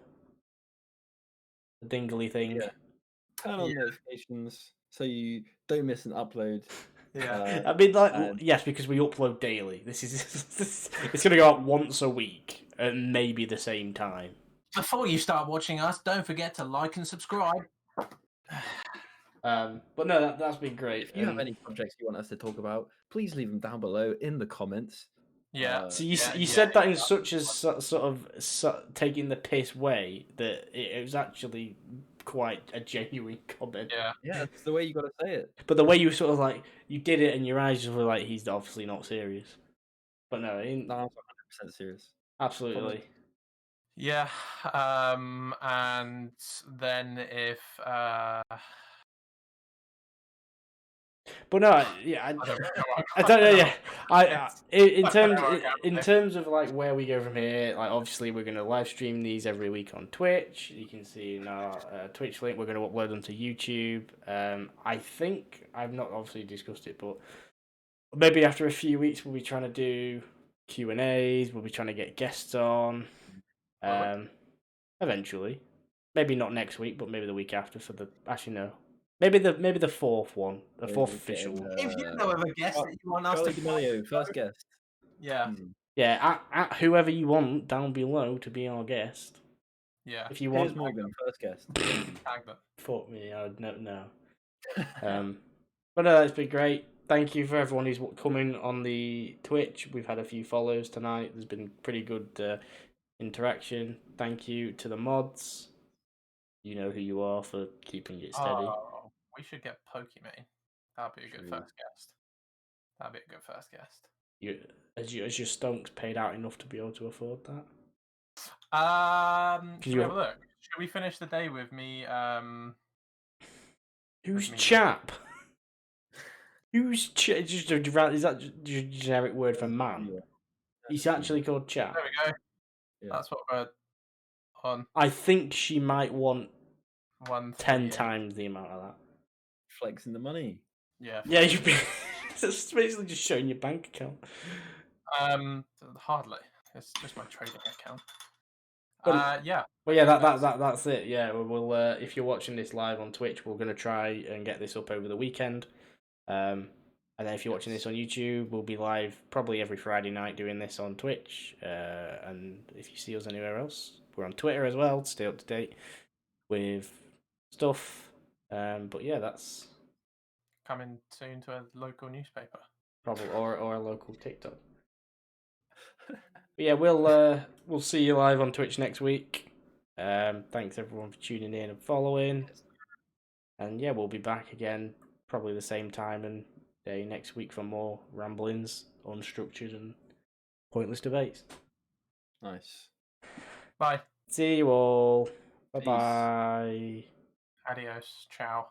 the dingly thing. Yeah. Turn on notifications so you don't miss an upload. Yeah, I mean, yes, because we upload daily. This is it's going to go out once a week at maybe the same time. Before you start watching us, don't forget to like and subscribe. But no, that's been great. If you have any projects you want us to talk about, please leave them down below in the comments. Yeah. So you yeah, said that in such a sort of taking the piss way that it was actually quite a genuine comment. Yeah, that's the way you got to say it. But the way you sort of like you did it, and your eyes just were like, he's obviously not serious. But no, I'm 100% serious. absolutely. Yeah. And then if But no, yeah, I don't know. Yeah, in terms of like where we go from here, like obviously we're going to live stream these every week on Twitch. You can see in our Twitch link. We're going to upload them to YouTube. I think I've not obviously discussed it, but maybe after a few weeks we'll be trying to do Q&As. We'll be trying to get guests on. Eventually, maybe not next week, but maybe the week after. Actually no. Maybe the fourth one, the fourth official one. If you know of a guest that you want us to D'Amelio, first guest. Yeah. Yeah, at whoever you want down below to be our guest. Yeah. If you want. Piers Morgan, first guest. Tag them. Fuck me, I would no. But no, that's been great. Thank you for everyone who's coming on the Twitch. We've had a few follows tonight. There's been pretty good interaction. Thank you to the mods. You know who you are for keeping it steady. Oh, we should get Pokemon. That'd be a good first guest. That'd be a good first guest. Has your stonks paid out enough to be able to afford that? Should we have a look? Should we finish the day with me? Who's chap? Who's is that just a generic word for man? Yeah. He's actually called chap. There we go. Yeah. That's what we're on. I think she might want 10 times the amount of that. Flexing the money. Yeah. Yeah, you've been. It's basically just showing your bank account. Hardly. It's just my trading account. Yeah. Well, yeah, that's it. Yeah, we'll if you're watching this live on Twitch, we're gonna try and get this up over the weekend. And then if you're watching this on YouTube, we'll be live probably every Friday night doing this on Twitch. And if you see us anywhere else, we're on Twitter as well to stay up to date with stuff. But yeah, that's coming soon to a local newspaper. Probably or a local TikTok. But yeah, we'll see you live on Twitch next week. Thanks everyone for tuning in and following. And yeah, we'll be back again probably the same time and day next week for more ramblings, unstructured and pointless debates. Nice. Bye. See you all. Bye bye. Adios. Ciao.